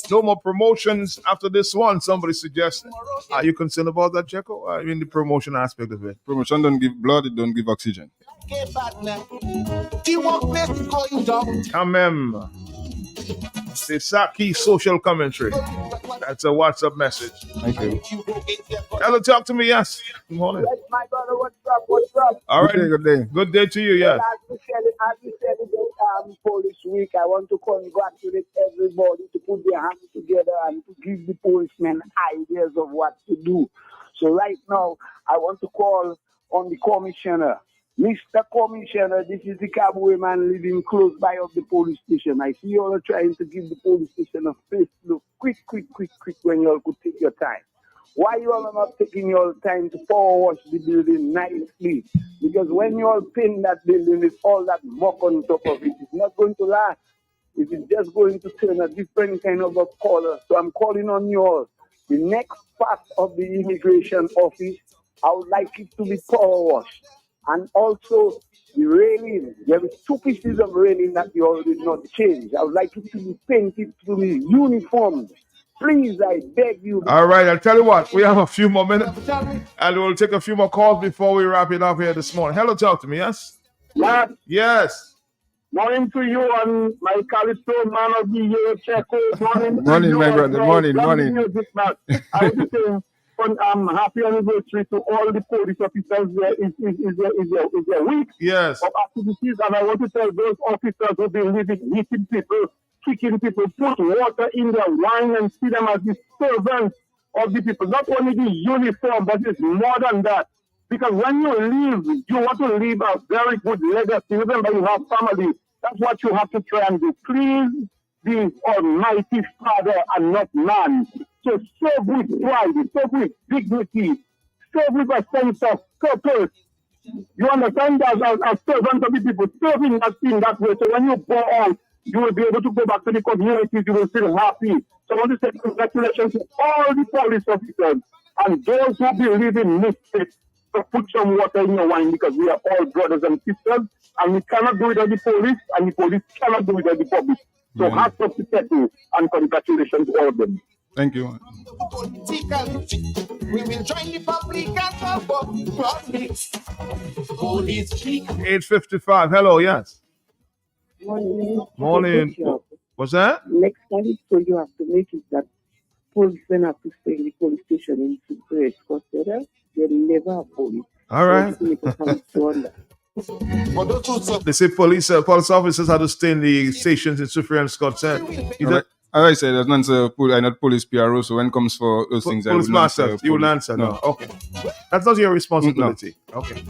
No more promotions after this one, somebody suggested. Are you concerned about that, Checo? I mean, the promotion aspect of it. Promotion don't give blood, it don't give oxygen. Kamem. The Saki social commentary. That's a WhatsApp message. Thank you. Hello, talk to me, yes. Good morning. Yes, my brother, what's up? What's up? All right. Good day. Good day to you, yes. As we celebrate Police Week, I want to congratulate everybody to put their hands together and to give the policemen ideas of what to do. So right now, I want to call on the commissioner. Mr. Commissioner, this is the Kabwe man living close by of the police station. I see you all trying to give the police station a face look quick when you all could take your time. Why you all are not taking your time to power wash the building nicely? Because when you all paint that building with all that muck on top of it, it's not going to last. It is just going to turn a different kind of a color. So I'm calling on you all. The next part of the immigration office, I would like it to be power washed. And also the railing, there is 2 pieces of railing that you all did not change. I would like it to be painted to be uniform. Please, I beg you. All right, I'll tell you what, we have a few more minutes and we'll take a few more calls before we wrap it up here this morning. Hello, talk to me, yes? Matt, Yes. morning to you and my Calypso man of the year, Checo. Morning, my brother. Well. Morning. Music, Matt. I was saying, happy anniversary to all the police officers. There is a week Yes. of activities, and I want to tell those officers who've been living, hitting people, kicking people, put water in their wine and see them as the servants of the people. Not only the uniform, but it's more than that. Because when you leave, you want to leave a very good legacy. Remember, you have family. That's what you have to try and do. Please be Almighty Father and not man. So serve with pride, serve with dignity, serve with a sense of purpose. You understand that as servant of the people, serving that in that way. So when you go out, you will be able to go back to the communities, you will feel happy. So I want to say congratulations to all the police officers and those who believe in mistakes. So put some water in your wine, because we are all brothers and sisters, and we cannot do it at the police, and the police cannot do it at the public. So hats off to people, and congratulations to all of them. Thank you. We will join the public and politics. Police 8:55. Hello, yes. Morning. What's that? Next time, so you have to make it that policemen have to stay in the police station in secret, because they never have police. All right. They say police officers have to stay in the stations in Suffolk and Scott said. As I said, there's none, sir. I'm not police PRO, so when it comes for those things, Police master, you will answer. No. Okay. That's not your responsibility. No. Okay.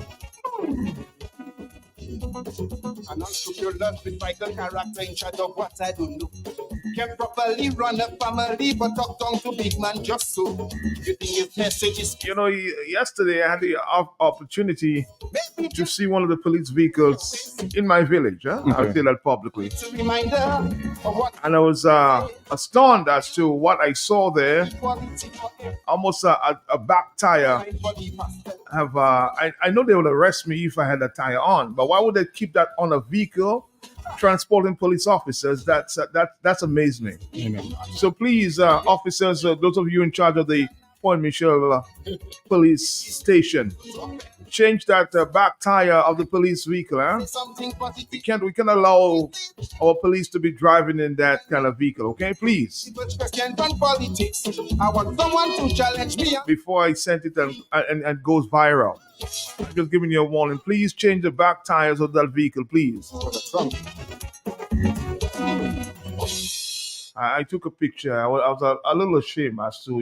And also your love with vital character in charge of what I don't know. Can properly run a family, but talk down to big man just so. You think his message is... You know, yesterday I had the opportunity to see one of the police vehicles in my village. Huh? Okay. I'll say that publicly. It's a reminder of what... And I was astounded as to what I saw there. Almost a back tire. I know they would arrest me if I had a tire on, but why would they keep that on a vehicle transporting police officers? That's amazed me. Amen. So please, officers, those of you in charge of the Point Michelle police station, change that back tire of the police vehicle. Huh? We can't allow our police to be driving in that kind of vehicle. Okay, please. I want someone to challenge me. Before I send it and goes viral. I'm just giving you a warning. Please change the back tires of that vehicle, please. I took a picture. I was a little ashamed as to,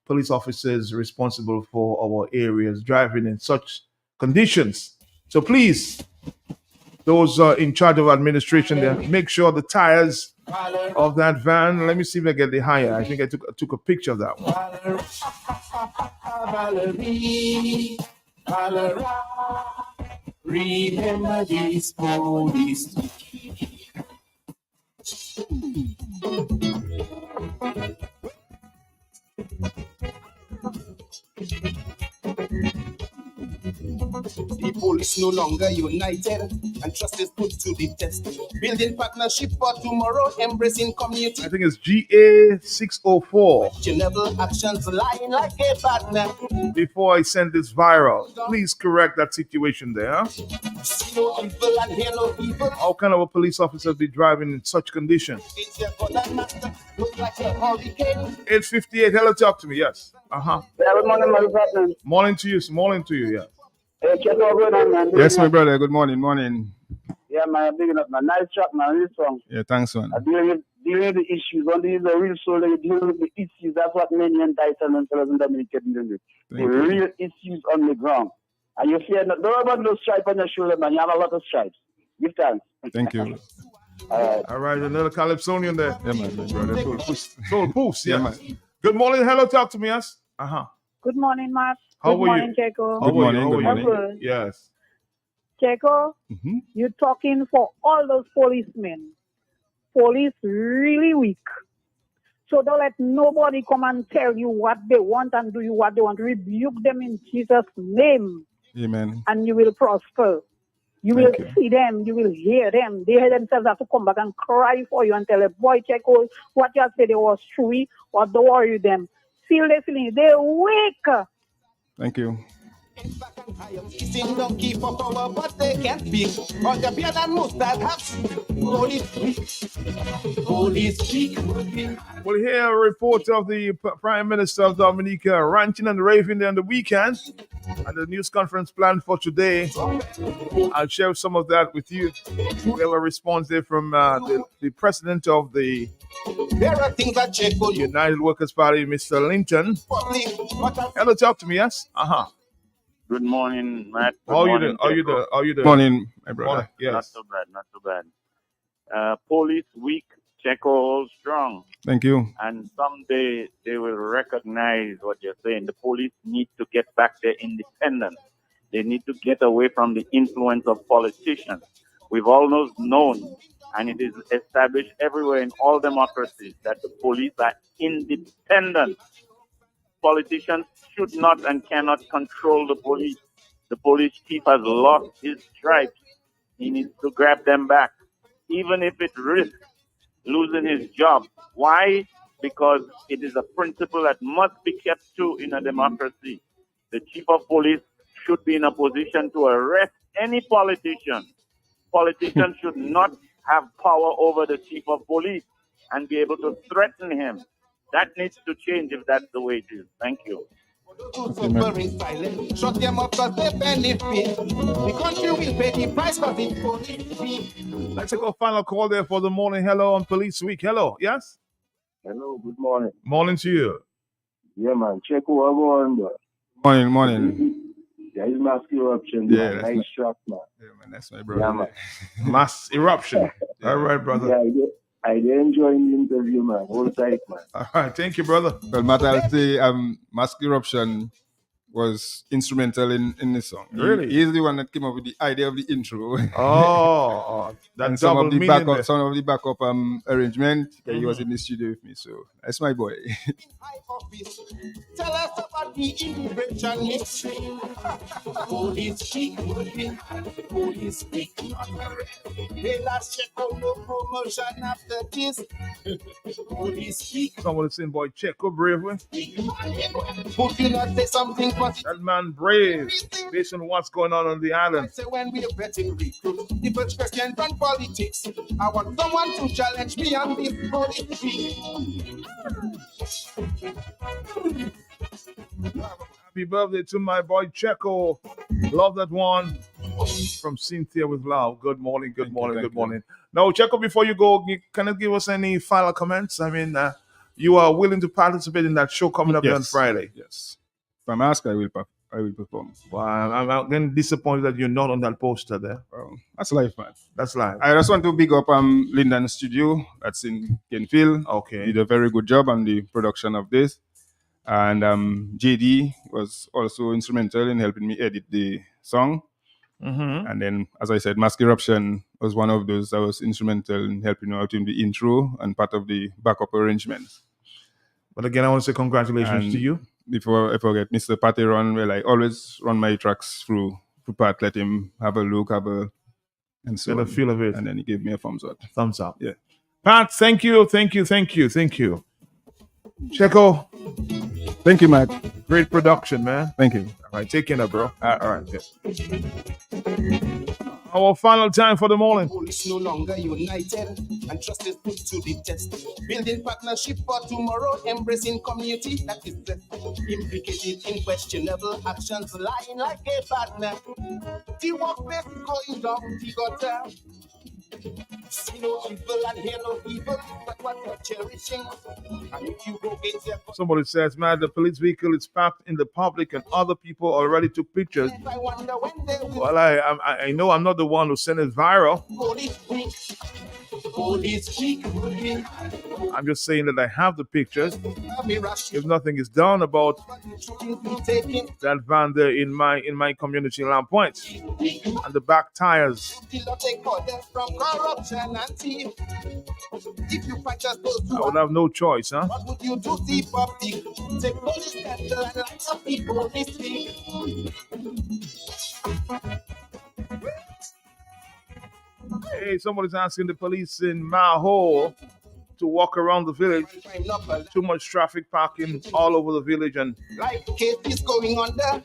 police officers responsible for our areas driving in such conditions. So please, those in charge of administration there, make sure the tires of that van, let me see if I get the higher. I think I took a picture of that one. Valerie, remember this police. The police no longer united and trust is put to the test. Building partnership for tomorrow, embracing community. I think it's GA 604. Questionable actions lying like a partner. Before I send this viral, please correct that situation there. See no evil and hear no evil. How can our police officers be driving in such conditions? It's your God and master. Look like a hurricane. 858, hello, talk to me, yes. Yeah, good morning, my brother. Morning to you, yeah. Hey, check out good on, man. Yes, my brother. Good morning. Yeah, man, big enough, man. Nice track, man. Really strong. Yeah, thanks, man. Dealing with the issues. Only the real soul, you dealing with the issues. That's what many entitled themselves in Dominica dealing with. The real issues on the ground. And you fear not. Don't about those stripes on your shoulder, man. You have a lot of stripes. Give thanks. Thank you. All right, another Calypsonian there. Yeah, man, brother. Soul Poofs, yeah, man. Good morning, hello, talk to me, yes. Good morning, Matt. How Good are morning, you? Checo. Good morning. Good. Yes. Checo, you're talking for all those policemen. Police really weak. So don't let nobody come and tell you what they want and do you what they want. Rebuke them in Jesus' name. Amen. And you will prosper. You will see them. You will hear them. They themselves have to come back and cry for you and tell a boy, Checo, what you said was true, or don't worry them. Feel the feeling. They're weak. Thank you. Sing donkey for power, but they can't be. All the beard and mustard have police speak. We'll hear a report of the Prime Minister of Dominica ranting and raving there on the weekend and the news conference planned for today. I'll share some of that with you. We have a response there from the president of the United Workers Party, Mr. Linton. Hello, talk to me, yes? Good morning, Matt. How are you doing? Morning, my brother. Yes. Not so bad. Police weak, Checo holds strong. Thank you. And someday they will recognize what you're saying. The police need to get back their independence. They need to get away from the influence of politicians. We've always known, and it is established everywhere in all democracies, that the police are independent. Politicians should not and cannot control the police. The police chief has lost his stripes. He needs to grab them back, even if it risks losing his job. Why? Because it is a principle that must be kept to in a democracy. The chief of police should be in a position to arrest any politician. Politicians should not have power over the chief of police and be able to threaten him. That needs to change if that's the way it is. Thank you. Shut them up because they benefit. The country will pay the price for the police. Let's take a final call there for the morning. Hello on Police Week. Hello, yes? Hello, good morning. Morning to you. Yeah, man. Check who I'm on, bro. Morning. There is mass eruption. Yeah, man. Nice shot, man. Yeah, man, that's my brother. Yeah, man. Mass eruption. All right, brother. Yeah, I did enjoy the interview, man. Hold tight, man. All right, thank you, brother. Well, Matt, I'll say Mass Eruption was instrumental in this song. Really? He's the one that came up with the idea of the intro. That and some double of the meaning backup arrangement. Yeah, he was Mhm. in the studio with me, so that's my boy. Tell us about the immigration history. Police speak. Police speak. They last check out no promotion after this. Police speak. Someone saying, boy, Checo bravely. Would you not say something? That man brave, based on what's going on the island. Say when we're betting recruit, the first question from politics. I want someone to challenge me on this policy. Happy birthday to my boy Checo. Love that one. From Cynthia with love. Good morning, good morning. Now, Checo, before you go, can you give us any final comments? I mean, you are willing to participate in that show coming up Yes. on Friday. Yes. If I'm asked, I will perform. Wow, I'm getting disappointed that you're not on that poster there. That's life, man. That's life. I just want to big up Linden Studio. That's in Kenfield. Okay. Did a very good job on the production of this. And JD was also instrumental in helping me edit the song. Mm-hmm. And then, as I said, Mask Eruption was one of those that was instrumental in helping out in the intro and part of the backup arrangements. But again, I want to say congratulations And to you. Before I forget, Mr. Patty Ron, well, I always run my tracks through Pat, let him have a look, and so Get a feel of it. And then he gave me a thumbs up. Thumbs up. Yeah. Pat, thank you. Checo. Thank you, Matt. Great production, man. Thank you. All right, take care now, bro. All right. Yeah. Our final time for the morning. Police no longer united and trust is put to the test. Building partnership for tomorrow, embracing community that is blessed. Implicated in questionable actions, lying like a partner. The workplace going down the gutter. See no evil and hear no evil, but what you're cherishing. And if you go against your Somebody says, man, the police vehicle is parked in the public and other people already took pictures. I wonder when they will. Well, I know I'm not the one who sent it viral. Police week. I'm just saying that I have the pictures. If nothing is done about that van there in my community in Lamp Point and the back tires, I would have no choice, huh? What would you do, see public? Take police scandal and lots of people this week. Hey, somebody's asking the police in Maho to walk around the village. Too much traffic parking all over the village and Like cases going under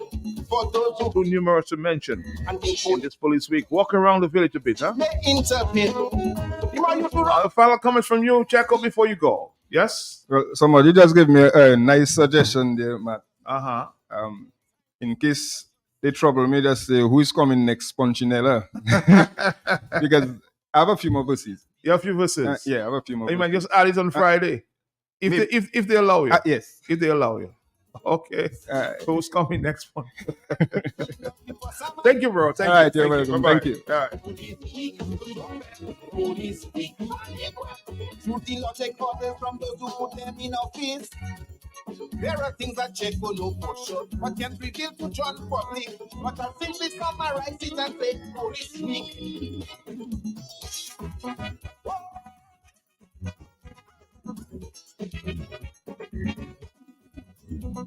for those who too numerous to mention in this police week. Walk around the village a bit, huh? may interpret. A final comment from you, Checo, before you go. Yes? Well, somebody just gave me a nice suggestion there, Matt. Uh-huh. In case they trouble me, just say, who is coming next, Punchinella? Because I have a few more verses. You have a few verses? Yeah, I have a few more You might verses. just add it on Friday. If they allow you. Yes. If they allow you. Okay. So who's coming next one? Thank you, bro. Thank All you. right, you're welcome. Bye-bye. Thank you. All right. Police week. Through the law, take orders from those who put them in office. There are things that check will know for sure, but can reveal to John public. But I'll simply summarize it and say police week.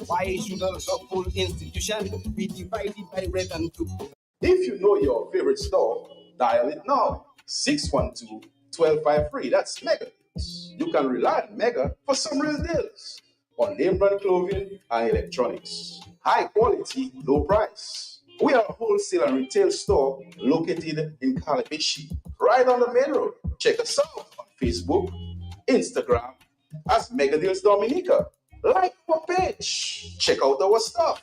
Why should a full institution be divided by red and blue? If you know your favorite store, dial it now. 612-1253. That's Mega. You can rely on Mega for some real deals on name brand clothing and electronics. High quality, low price. We are a wholesale and retail store located in Calabishi, right on the main road. Check us out on Facebook, Instagram as Mega Deals Dominica. Like our page. Check out our stuff.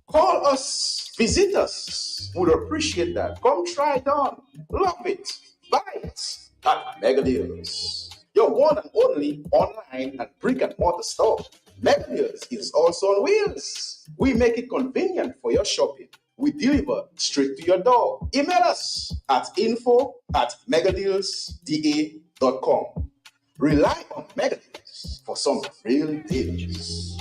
Call us. Visit us. Would appreciate that. Come try it on. Love it. Buy it at Mega Deals. Your one and only online and brick and mortar store. Mega Deals is also on wheels. We make it convenient for your shopping. We deliver straight to your door. Email us at info@megadealsda.com. Rely on Mega Deals for some real deals.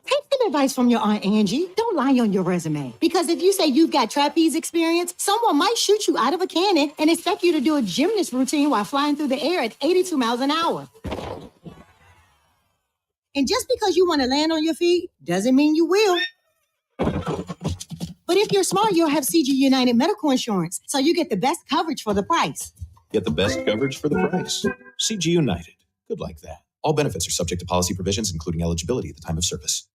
Take some advice from your Aunt Angie. Don't lie on your resume. Because if you say you've got trapeze experience, someone might shoot you out of a cannon and expect you to do a gymnast routine while flying through the air at 82 miles an hour. And just because you want to land on your feet doesn't mean you will. But if you're smart, you'll have CG United Medical Insurance, so you get the best coverage for the price. Get the best coverage for the price. CG United. Good like that. All benefits are subject to policy provisions, including eligibility at the time of service.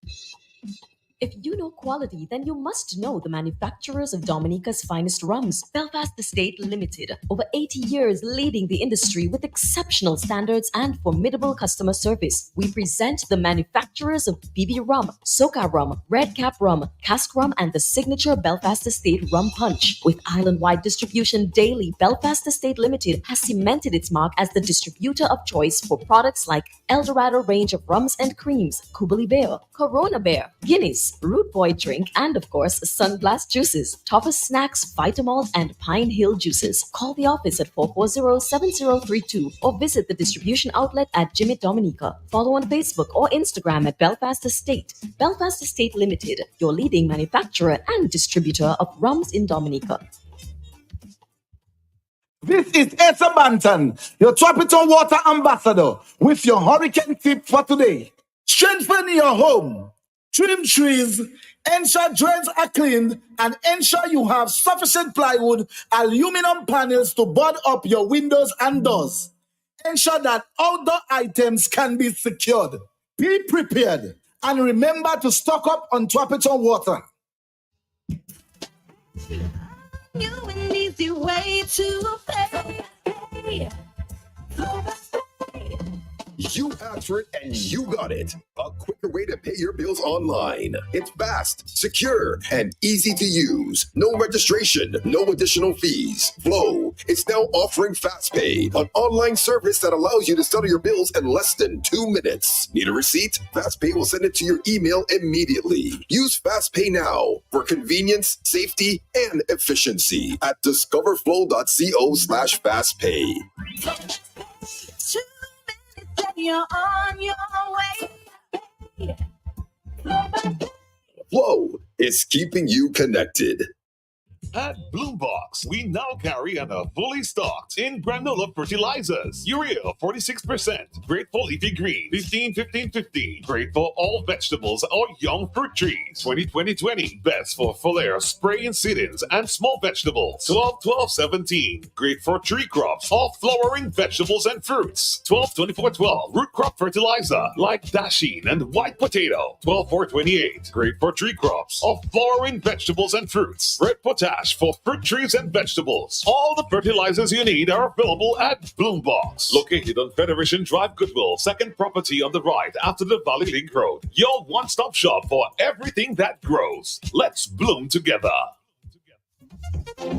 If you know quality, then you must know the manufacturers of Dominica's finest rums. Belfast Estate Limited, over 80 years leading the industry with exceptional standards and formidable customer service. We present the manufacturers of BB Rum, Soca Rum, Red Cap Rum, Cask Rum, and the signature Belfast Estate Rum Punch. With island-wide distribution daily, Belfast Estate Limited has cemented its mark as the distributor of choice for products like Eldorado range of rums and creams, Kubali Bear, Corona Bear, Guinness, Root Boy drink, and of course, Sunblast juices, Toffee snacks, Vitamalt, and Pine Hill juices. Call the office at 440-7032 or visit the distribution outlet at Jimmy Dominica. Follow on Facebook or Instagram at Belfast Estate. Belfast Estate Limited, your leading manufacturer and distributor of rums in Dominica. This is Asa Banton, your Tropical Water Ambassador, with your hurricane tip for today. Strengthen your home. Trim trees, ensure drains are cleaned, and ensure you have sufficient plywood, aluminum panels to board up your windows and doors. Ensure that outdoor items can be secured. Be prepared, and remember to stock up on Tropical Water. You an easy way to pay. You asked for it and you got it. A quicker way to pay your bills online. It's fast, secure, and easy to use. No registration, no additional fees. Flow is now offering FastPay, an online service that allows you to settle your bills in less than 2 minutes. Need a receipt? FastPay will send it to your email immediately. Use FastPay now for convenience, safety, and efficiency at discoverflow.co/fastpay. You're on your way. Flow is keeping you connected. At Bloombox, we now carry and are fully stocked in granola fertilizers. Urea 46%, great for leafy green 15-15-15, great for all vegetables or young fruit trees 20-20-20, best for foliar spray and seedings and small vegetables 12-12-17, great for tree crops or flowering vegetables and fruits 12-24-12, root crop fertilizer like dasheen and white potato 12-4-28, great for tree crops or flowering vegetables and fruits. Red potash for fruit trees and vegetables. All the fertilizers you need are available at Bloombox, located on Federation Drive, Goodwill, second property on the right after the Valley Link Road. Your one-stop shop for everything that grows. Let's bloom together.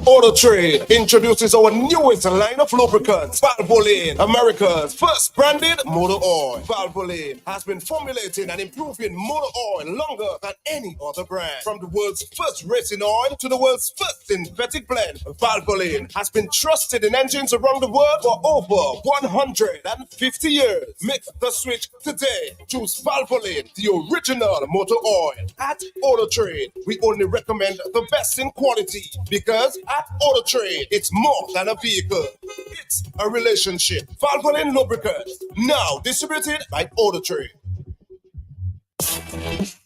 Auto Trade introduces our newest line of lubricants, Valvoline, America's first branded motor oil. Valvoline has been formulating and improving motor oil longer than any other brand. From the world's first racing oil to the world's first synthetic blend, Valvoline has been trusted in engines around the world for over 150 years. Make the switch today. Choose Valvoline, the original motor oil. At Auto Trade, we only recommend the best in quality because at Auto Trade, it's more than a vehicle. It's a relationship. Valvoline Lubricants, now distributed by Auto Trade.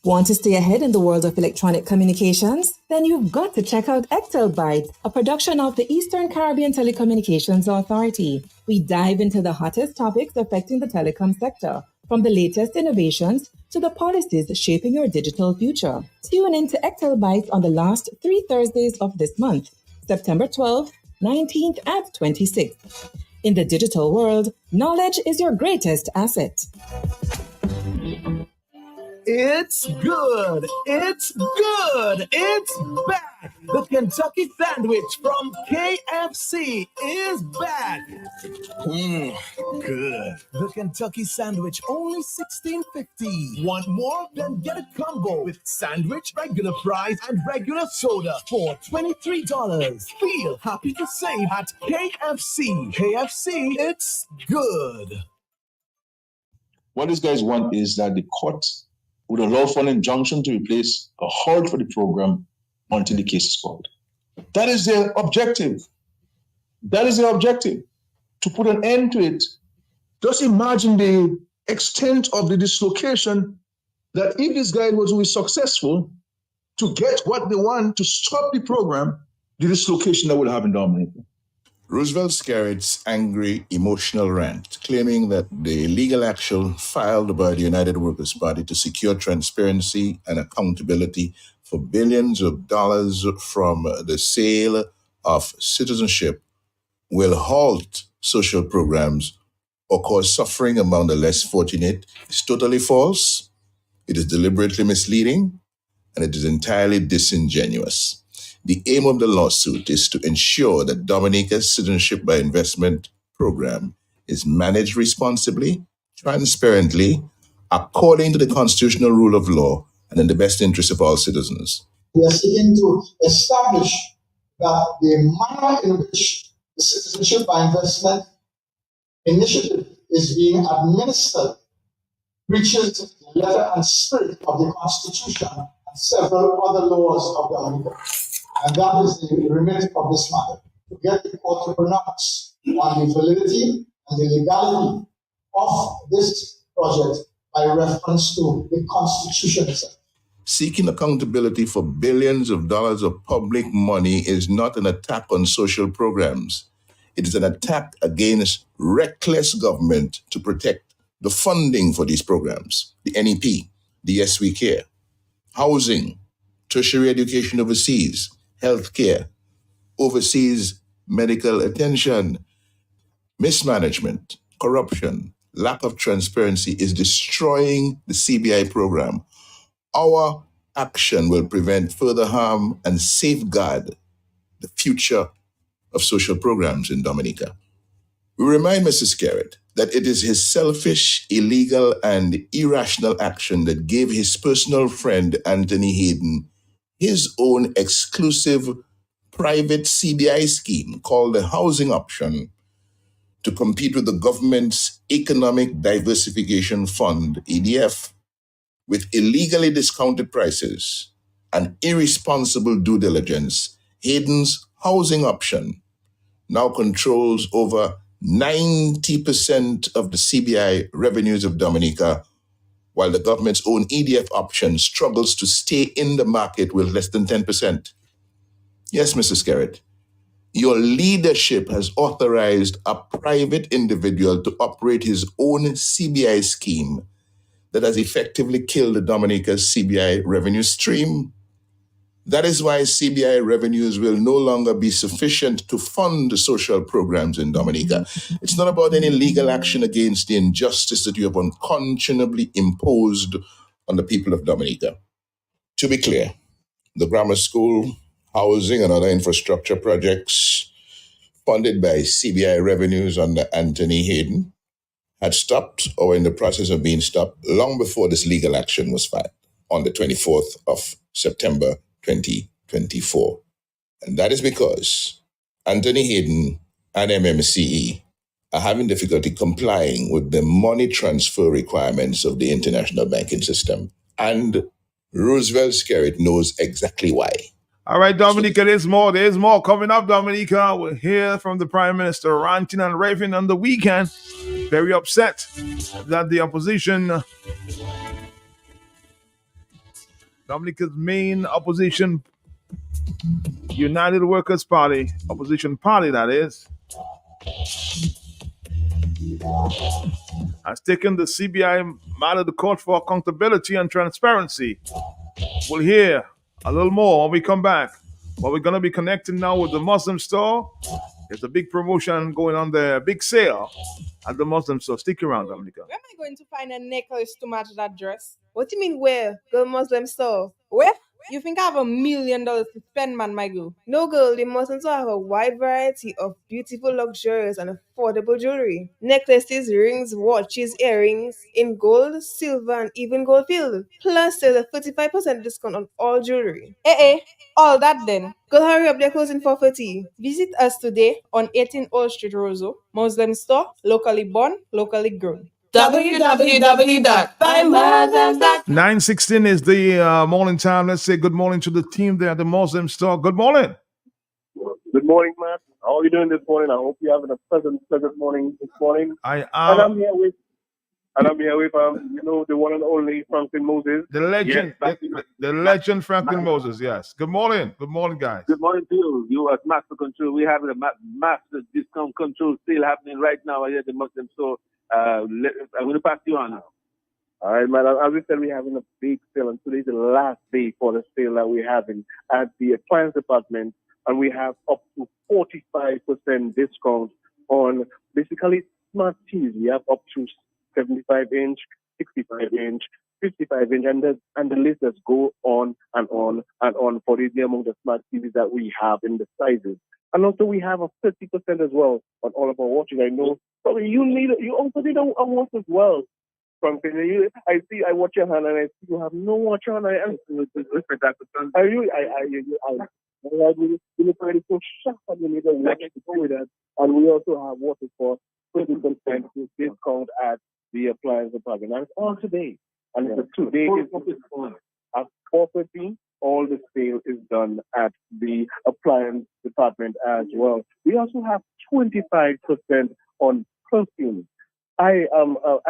Want to stay ahead in the world of electronic communications? Then you've got to check out Extelbytes, a production of the Eastern Caribbean Telecommunications Authority. We dive into the hottest topics affecting the telecom sector, from the latest innovations to the policies shaping your digital future. Tune in to Extelbytes on the last 3 Thursdays of this month, September 12th, 19th, and 26th. In the digital world, knowledge is your greatest asset. It's good. It's good. It's back. The Kentucky Sandwich from KFC is back. Good. The Kentucky Sandwich, only $16.50. Want more? Then get a combo with sandwich, regular fries, and regular soda for $23. Feel happy to save at KFC. KFC, it's good. What these guys want is that the court would allow for an injunction to replace a hold for the program until the case is called. That is their objective. That is their objective, to put an end to it. Just imagine the extent of the dislocation that if this guy was to be successful to get what they want to stop the program, the dislocation that will have in Dominica. Roosevelt Scarrett's angry, emotional rant, claiming that the legal action filed by the United Workers' Party to secure transparency and accountability for billions of dollars from the sale of citizenship will halt social programs or cause suffering among the less fortunate is totally false. It is deliberately misleading, and it is entirely disingenuous. The aim of the lawsuit is to ensure that Dominica's citizenship by investment program is managed responsibly, transparently, according to the constitutional rule of law, and in the best interest of all citizens. We are seeking to establish that the manner in which the citizenship by investment initiative is being administered reaches the letter and spirit of the Constitution and several other laws of Dominica. And that is the remit of this matter, to get the court to pronounce on the validity and the legality of this project by reference to the Constitution itself. Seeking accountability for billions of dollars of public money is not an attack on social programs. It is an attack against reckless government to protect the funding for these programs, the NEP, the Yes We Care, housing, tertiary education overseas, healthcare, overseas medical attention. Mismanagement, corruption, lack of transparency is destroying the CBI program. Our action will prevent further harm and safeguard the future of social programs in Dominica. We remind Mr. Scarrett that it is his selfish, illegal, and irrational action that gave his personal friend Anthony Hayden his own exclusive private CBI scheme called the Housing Option to compete with the government's Economic Diversification Fund, EDF, with illegally discounted prices and irresponsible due diligence. Hayden's Housing Option now controls over 90% of the CBI revenues of Dominica, while the government's own EDF option struggles to stay in the market with less than 10%. Yes, Mr. Scarrett, your leadership has authorized a private individual to operate his own CBI scheme that has effectively killed Dominica's CBI revenue stream. That is why CBI revenues will no longer be sufficient to fund the social programs in Dominica. It's not about any legal action against the injustice that you have unconscionably imposed on the people of Dominica. To be clear, the grammar school, housing, and other infrastructure projects funded by CBI revenues under Anthony Hayden had stopped or were in the process of being stopped long before this legal action was filed on the 24th of September 2024. And that is because Anthony Hayden and MMCE are having difficulty complying with the money transfer requirements of the international banking system. And Roosevelt Scarrett knows exactly why. All right, Dominica, there's more coming up, Dominica. We'll hear from the Prime Minister ranting and raving on the weekend. Very upset that the opposition, Dominica's main opposition, United Workers' Party, opposition party that is, has taken the CBI matter to court for accountability and transparency. We'll hear a little more when we come back. But we're going to be connecting now with the Muslim store. There's a big promotion going on there, big sale at the Muslim store. Stick around, Dominica. Where am I going to find a necklace to match that dress? What do you mean where? Girl, Muslim store. Where? You think I have $1 million to spend, man, my girl? No, girl, the Muslims have a wide variety of beautiful, luxurious, and affordable jewelry. Necklaces, rings, watches, earrings in gold, silver, and even gold filled. Plus, there's a 35% discount on all jewelry. All that then. Girl, hurry up, they're closing for 30. Visit us today on 18 Old Street, Roseau. Muslim store, locally born, locally grown. www.findmuslims.com 9:16 is the morning time. Let's say good morning to the team there at the Muslim store. Good morning. Good morning, Matt. How are you doing this morning? I hope you're having a pleasant morning this morning. I am. And And I'm here with the one and only Franklin Moses. The legend, Yes, the legend Franklin Moses. Yes. Good morning, guys. Good morning to you. You as Master Control. We have the Master Discount Control sale happening right now here at the Muslim store. I'm going to pass you on now. All right, man. As we said, we're having a big sale, and today's the last day for the sale that we're having at the appliance department, and we have up to 45% discount on basically smart TVs. We have up to 75-inch, 65-inch, 55-inch, and the list does go on and on and on for the amount of smart TVs that we have in the sizes. And also we have a 50% as well on all of our watches. I know probably you also need a watch as well. Franklin, I watch your hand and I see you have no watch on. I look very so shocked and you need a watch to go with that. And we also have watches for 20% discount at the appliance department. And it's all today. And today is at 4:30. All the sale is done at the appliance department as well. We also have 25% on perfume. I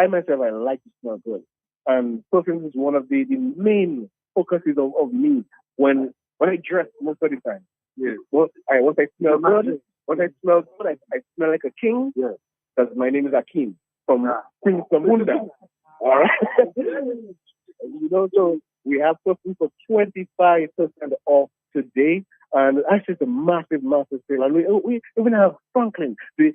myself, I like to smell good. And perfume is one of the main focuses of me when I dress most of the time. Yeah. Once I smell good, I smell like a king. Yeah. Because my name is Akeem from Queen Samunda. All right. So we have perfume for 25% off today. And actually, it's a massive sale. And we even have Franklin, the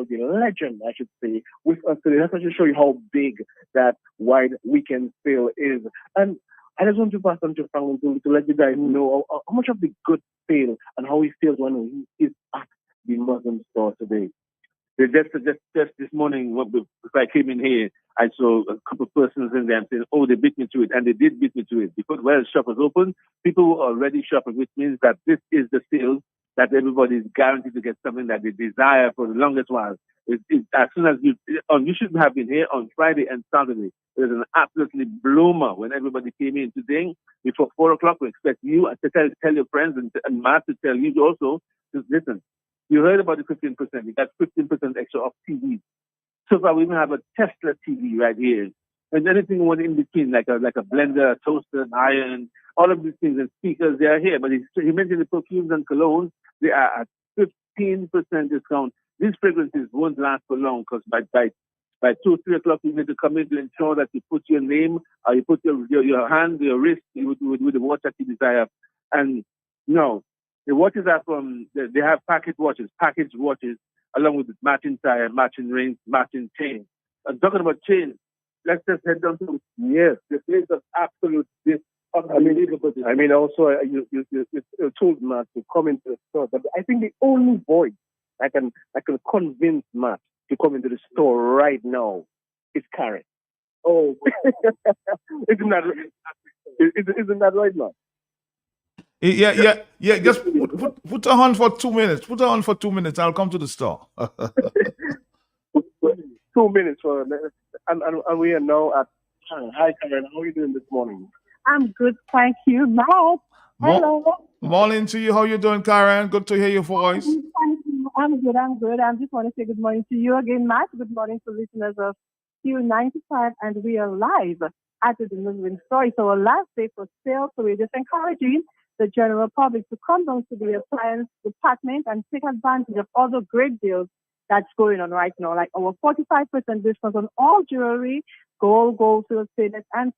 legend, I should say, with us today. That's to show you how big that wide weekend sale is. And I just want to pass on to Franklin to let you guys know how much of the good sale and how he feels when he is at the Muslim store today. Just this morning, when I came in here, I saw a couple of persons in there and saying, "Oh, they beat me to it," and they did beat me to it because the shop was open, people were already shopping, which means that this is the sale that everybody is guaranteed to get something that they desire for the longest while. As soon as you should have been here on Friday and Saturday. It was an absolutely bloomer when everybody came in today. Before 4:00, we expect you to tell your friends and Matt to tell you also to listen. You heard about the 15%. You got 15% extra off TVs. So far, we even have a Tesla TV right here. And anything one in between, like a blender, a toaster, an iron, all of these things and speakers, they are here. But he mentioned the perfumes and colognes. They are at 15% discount. These fragrances won't last for long because by 2, 3 o'clock, you need to come in to ensure that you put your name, or you put your hand, your wrist with the watch that you desire. And no. The watches are they have packaged watches, along with matching tire, matching rings, matching chains. I'm talking about chains. Let's just head down to, the place of absolute unbelievable. I mean, also, you told Matt to come into the store, but I think the only voice I can convince Matt to come into the store right now is Karen. Oh, isn't that right, Matt? Yeah. Just put her on for 2 minutes. Put her on for 2 minutes. I'll come to the store. 2 minutes and we are now at Karen. Hi, Karen. How are you doing this morning? I'm good, thank you, Matt. Hello. Morning to you. How you doing, Karen? Good to hear your voice. Thank you. I'm good. I just want to say good morning to you again, Matt. Good morning to listeners of Q95, and we are live at the Muslim store. It's our last day for sale, so we're just encouraging the general public to come down to the appliance department and take advantage of all the great deals that's going on right now, like our 45% discount on all jewelry, gold, silver, stainless, and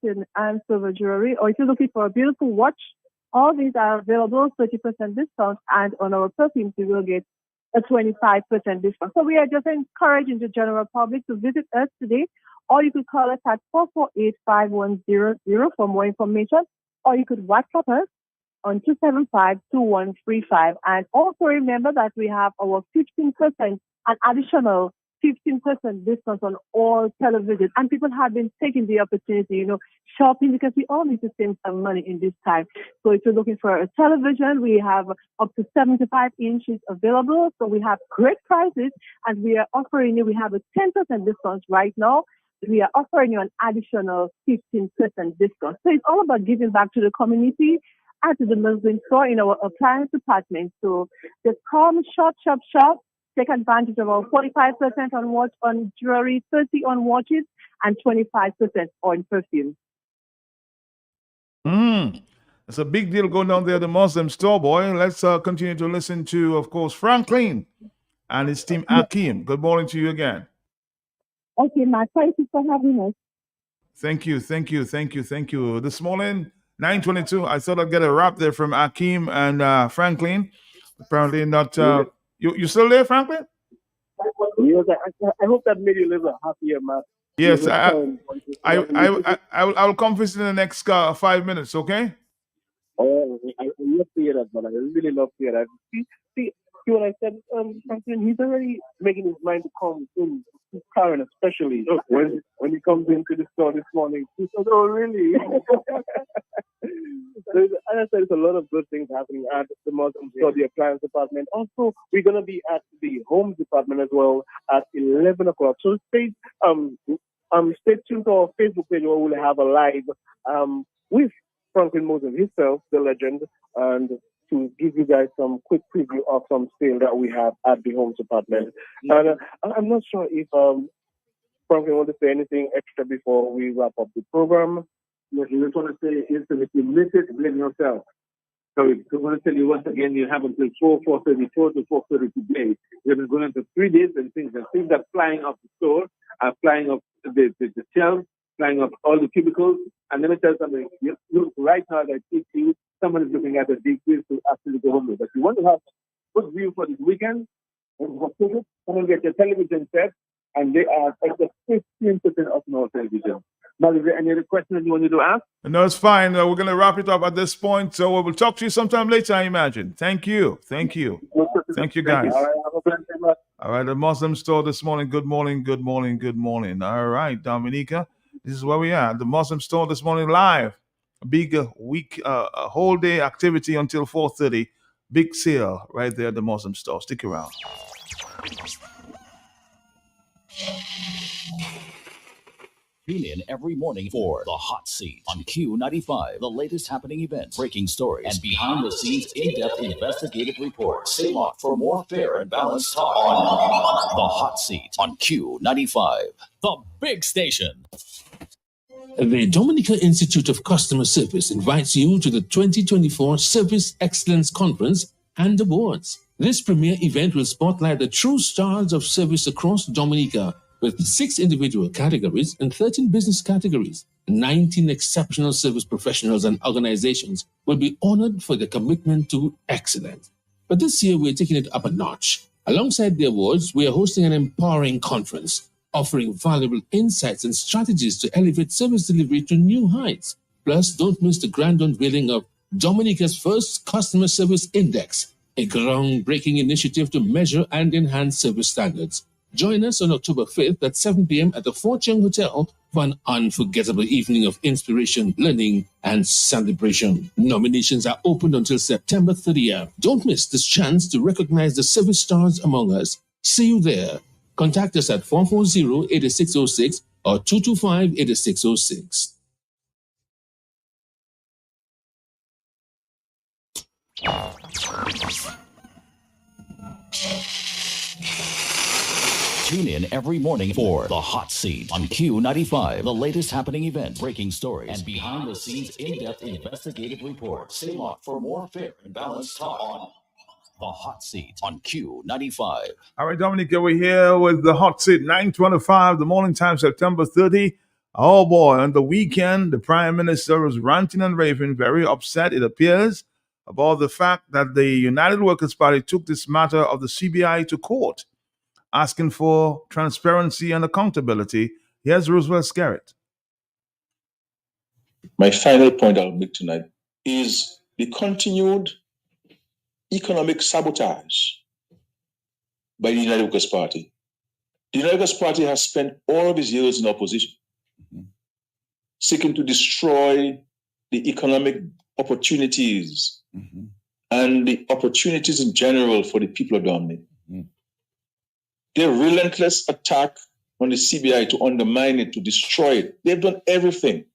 silver jewelry. Or if you're looking for a beautiful watch, all these are available, 30% discount, and on our perfumes you will get a 25% discount. So we are just encouraging the general public to visit us today, or you could call us at 448-5100 for more information, or you could WhatsApp us on 275-2135. And also remember that we have our 15%, an additional 15% discount on all television. And people have been taking the opportunity, shopping, because we all need to save some money in this time. So if you're looking for a television, we have up to 75 inches available. So we have great prices, and we are offering you, we have a 10% discount right now. We are offering you an additional 15% discount. So it's all about giving back to the community at the Muslim store in our appliance department. So just come, shop, take advantage of our 45% on jewelry, 30% on watches, and 25% on perfume. It's a big deal going down there at the Muslim store, boy. Let's continue to listen to, of course, Franklin and his team Akeem. Good morning to you again. Okay, Matt, thank you for having us. Thank you. This morning, 9:22, I thought I'd get a wrap there from Akeem and Franklin. Apparently not. You still there, Franklin? Yes, I hope that made you live a happier, Matt. Yes, I will come visit in the next 5 minutes, okay? Oh, I love to hear that, man. I really love to hear that. See what I said, Franklin? He's already making his mind to come in. Karen, especially when he comes into the store this morning. He said, "Oh, really?" As I said, there's a lot of good things happening at the Muslim store, the appliance department. Also, we're going to be at the home department as well at 11 o'clock. So stay tuned to our Facebook page where we'll have a live with Franklin Moses himself, the legend, and to give you guys some quick preview of some sale that we have at the home department. And I'm not sure if Franklin want to say anything extra before we wrap up the program. Yes, we just want to say is that if you miss it, blame yourself. So we're going to tell you once again, you have until 4:34 to 4:30 today. We've been going into 3 days and things are flying off the store, are flying off the shelves, flying off all the cubicles. And let me tell you something, look, right now that I teach you, someone is looking at a decrease to actually go home with. But if you want to have a good view for this weekend, come and get your television set, and they are at the 15% off no television. Now, is there any other questions you wanted to ask? No, it's fine. We're going to wrap it up at this point. So we'll talk to you sometime later, I imagine. Thank you, guys. All right, the Muslim store this morning. Good morning. All right, Dominica, this is where we are. The Muslim store this morning live. A big week, a whole day activity until 4:30. Big sale right there at the Muslim store. Stick around. Tune in every morning for The Hot Seat on Q95. The latest happening events, breaking stories, and behind-the-scenes in-depth investigative reports. Stay locked for more fair and balanced talk on The Hot Seat on Q95. The big station. The Dominica Institute of Customer Service invites you to the 2024 Service Excellence Conference and Awards. This premier event will spotlight the true stars of service across Dominica, with 6 individual categories and 13 business categories. 19 exceptional service professionals and organizations will be honored for their commitment to excellence. But this year, we're taking it up a notch. Alongside the awards, we are hosting an empowering conference, offering valuable insights and strategies to elevate service delivery to new heights. Plus, don't miss the grand unveiling of Dominica's first Customer Service Index, a groundbreaking initiative to measure and enhance service standards. Join us on October 5th at 7 p.m. at the Fort Young Hotel for an unforgettable evening of inspiration, learning, and celebration. Nominations are open until September 30th. Don't miss this chance to recognize the service stars among us. See you there. Contact us at 440-8606 or 225-8606. Tune in every morning for The Hot Seat on Q95. The latest happening events, breaking stories, and behind-the-scenes in-depth investigative reports. Stay locked for more fair and balanced talk on The Hot Seat on Q95. All right, Dominica, we're here with the Hot Seat, 9:25, the morning time, September 30. Oh boy, on the weekend, the Prime Minister was ranting and raving, very upset, it appears, about the fact that the United Workers' Party took this matter of the CBI to court, asking for transparency and accountability. Here's Roosevelt Scarrett. My final point I'll make tonight is the continued economic sabotage by the United Workers' Party. The United Workers' Party has spent all of its years in opposition, seeking to destroy the economic opportunities and the opportunities in general for the people of Dominica. Their relentless attack on the CBI to undermine it, to destroy it. They've done everything.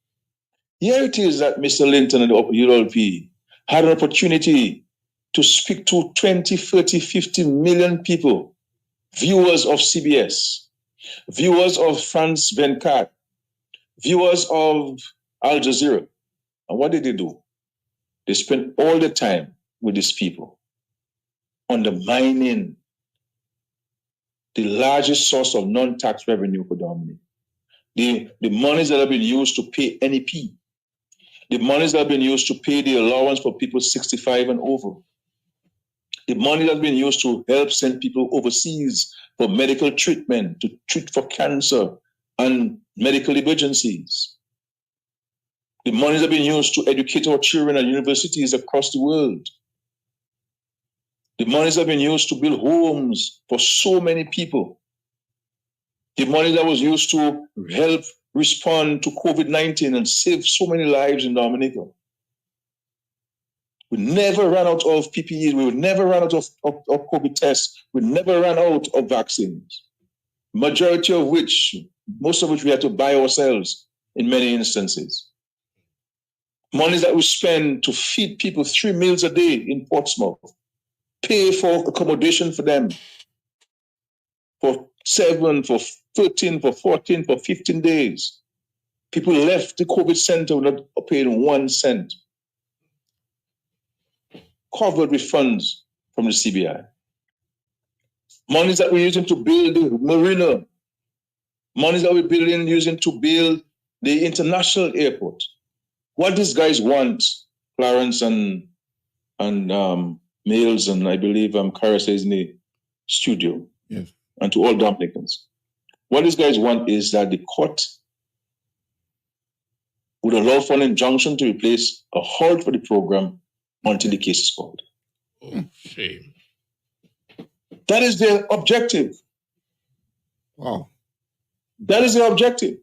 Here it is that Mr. Linton and the ULP had an opportunity to speak to 20, 30, 50 million people viewers of CBS, viewers of France 24, viewers of Al Jazeera. And what did they do? They spent all the time with these people, undermining the largest source of non-tax revenue for Dominic. The monies that have been used to pay NEP, the monies that have been used to pay the allowance for people 65 and over, the money that's been used to help send people overseas for medical treatment, to treat for cancer and medical emergencies. The money that's been used to educate our children at universities across the world. The money that's been used to build homes for so many people. The money that was used to help respond to COVID-19 and save so many lives in Dominica. We never ran out of PPE. We would never run out of COVID tests. We never ran out of vaccines. Majority of which, most of which we had to buy ourselves in many instances. Money that we spend to feed people 3 meals a day in Portsmouth. Pay for accommodation for them. For 7, for 13, for 14, for 15 days. People left the COVID center without paying 1 cent. Covered with funds from the CBI. Monies that we're using to build the marina. Monies that we're using to build the international airport. What these guys want, Clarence and Mills and I believe Karis is in the studio, yes, and to all Dominicans. What these guys want is that the court would allow for an injunction to replace a halt for the program until the case is called. Oh, shame. That is their objective. Wow. That is their objective.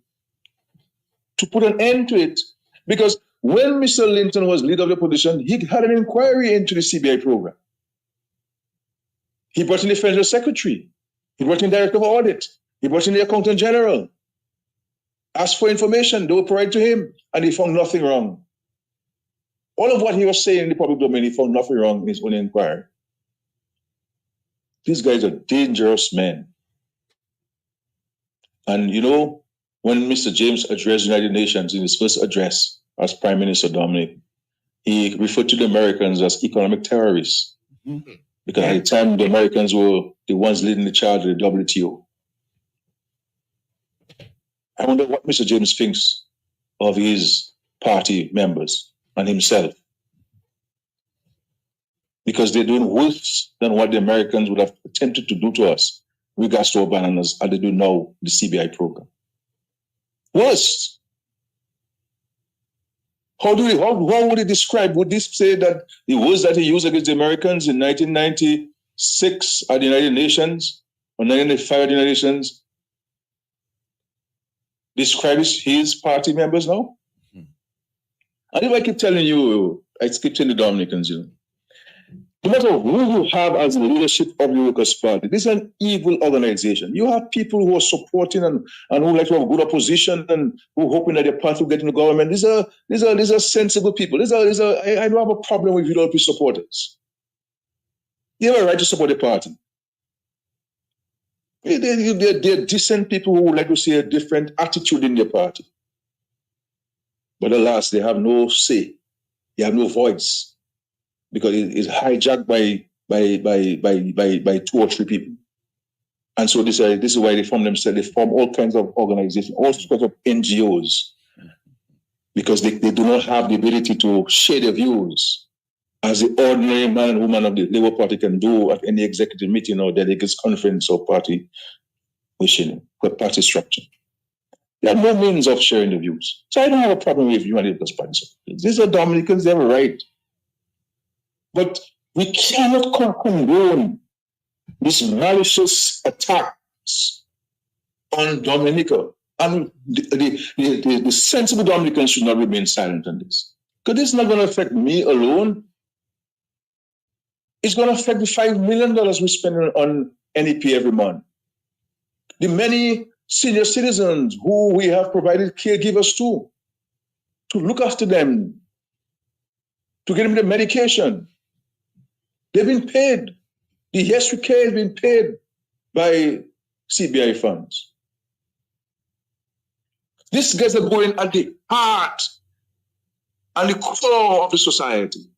To put an end to it. Because when Mr. Linton was leader of the opposition, he had an inquiry into the CBI program. He brought in the Federal Secretary. He brought in the Director of Audit. He brought in the Accountant General. Asked for information. They were provided to him. And he found nothing wrong. All of what he was saying in the public domain, he found nothing wrong in his own inquiry. These guys are dangerous men. And you know, when Mr. James addressed the United Nations in his first address as Prime Minister Dominic, he referred to the Americans as economic terrorists. Mm-hmm. Because at the time, the Americans were the ones leading the charge of the WTO. I wonder what Mr. James thinks of his party members and himself, because they're doing worse than what the Americans would have attempted to do to us with regards to our bananas, as they do now, the CBI program. Worse. How would he describe, would this say that the words that he used against the Americans in 1996 at the United Nations, or 1995 at the United Nations, describes his party members now? And if I keep telling you, I keep telling the Dominicans, you know, no matter who you have as the leadership of the Workers' Party, this is an evil organization. You have people who are supporting and who like to have good opposition and who are hoping that their party will get in the government. These are sensible people. I don't have a problem with VLP supporters. You have a right to support the party. They're decent people who would like to see a different attitude in their party. But alas, they have no say. They have no voice because it's hijacked by 2 or 3 people. And so this is why they form themselves. They form all kinds of organizations, all sorts of NGOs, because they do not have the ability to share their views as the ordinary man and woman of the Labour Party can do at any executive meeting or delegates conference or party wishing, or party structure. They have no means of sharing the views. So I don't have a problem with you and the Workers' Party. These are Dominicans, they have a right. But we cannot condone these malicious attacks on Dominica. And the sensible Dominicans should not remain silent on this. Because this is not going to affect me alone. It's going to affect the $5 million we spend on NEP every month. The many senior citizens who we have provided caregivers to look after them, to get them the medication. They've been paid. The history care has been paid by CBI funds. These guys are going at the heart and the core of the society.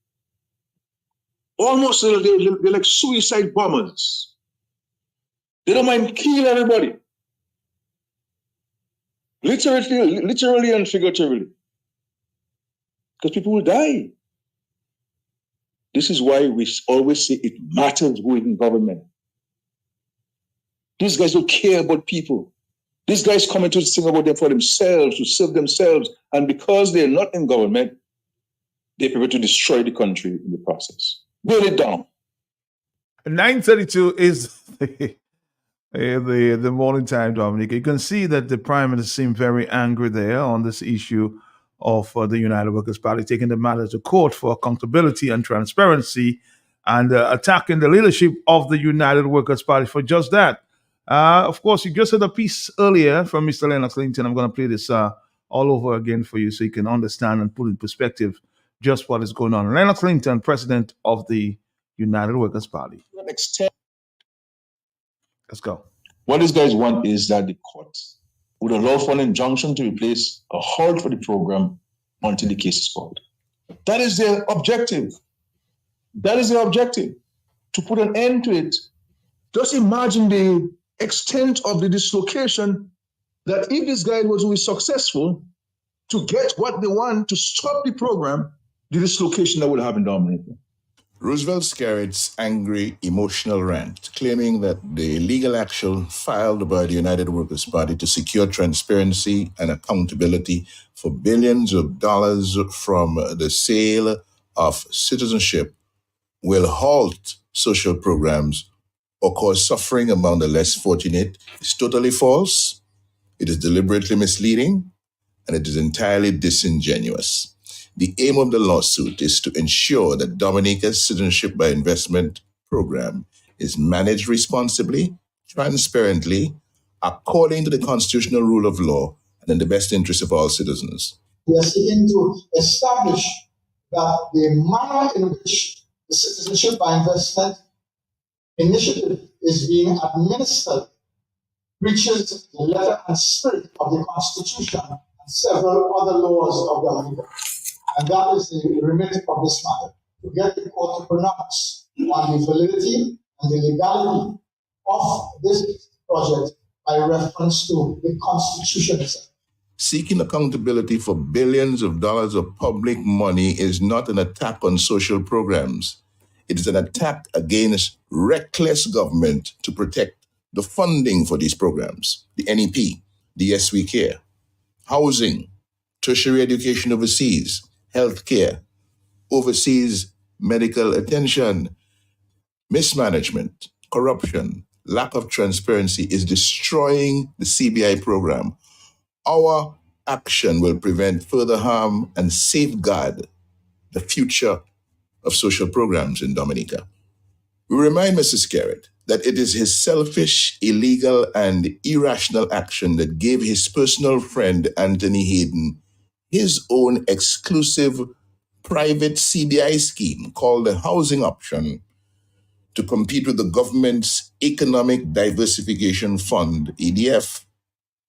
Almost they're like suicide bombers. They don't mind killing everybody. Literally and figuratively. Because people will die. This is why we always say it matters who is in government. These guys don't care about people. These guys come into think about them for themselves, to serve themselves. And because they're not in government, they prefer to destroy the country in the process. Burn it down. 9:32 is the morning time, Dominic. You can see that the Prime Minister seemed very angry there on this issue of the United Workers' Party taking the matter to court for accountability and transparency and attacking the leadership of the United Workers' Party for just that. Of course, you just heard a piece earlier from Mr. Lennox Linton. I'm going to play this all over again for you so you can understand and put in perspective just what is going on. Lennox Linton, president of the United Workers' Party. Let's go. What these guys want is that the court would allow for an injunction to replace a hold for the program until the case is called. That is their objective. That is their objective, to put an end to it. Just imagine the extent of the dislocation that if this guy was really successful to get what they want to stop the program, the dislocation that would have in Dominica. Roosevelt Scarrett's angry, emotional rant, claiming that the legal action filed by the United Workers' Party to secure transparency and accountability for billions of dollars from the sale of citizenship will halt social programs or cause suffering among the less fortunate is totally false. It is deliberately misleading, and it is entirely disingenuous. The aim of the lawsuit is to ensure that Dominica's Citizenship by Investment program is managed responsibly, transparently, according to the constitutional rule of law, and in the best interest of all citizens. We are seeking to establish that the manner in which the Citizenship by Investment initiative is being administered breaches the letter and spirit of the Constitution and several other laws of Dominica. And that is the remit of this matter, to get the court to pronounce on the validity and the legality of this project by reference to the Constitution itself. Seeking accountability for billions of dollars of public money is not an attack on social programs. It is an attack against reckless government to protect the funding for these programs, the NEP, the Yes We Care, housing, tertiary education overseas, healthcare, overseas medical attention. Mismanagement, corruption, lack of transparency is destroying the CBI program. Our action will prevent further harm and safeguard the future of social programs in Dominica. We remind Mr. Scarrett that it is his selfish, illegal, and irrational action that gave his personal friend Anthony Hayden his own exclusive private CBI scheme called the Housing Option to compete with the government's Economic Diversification Fund, EDF,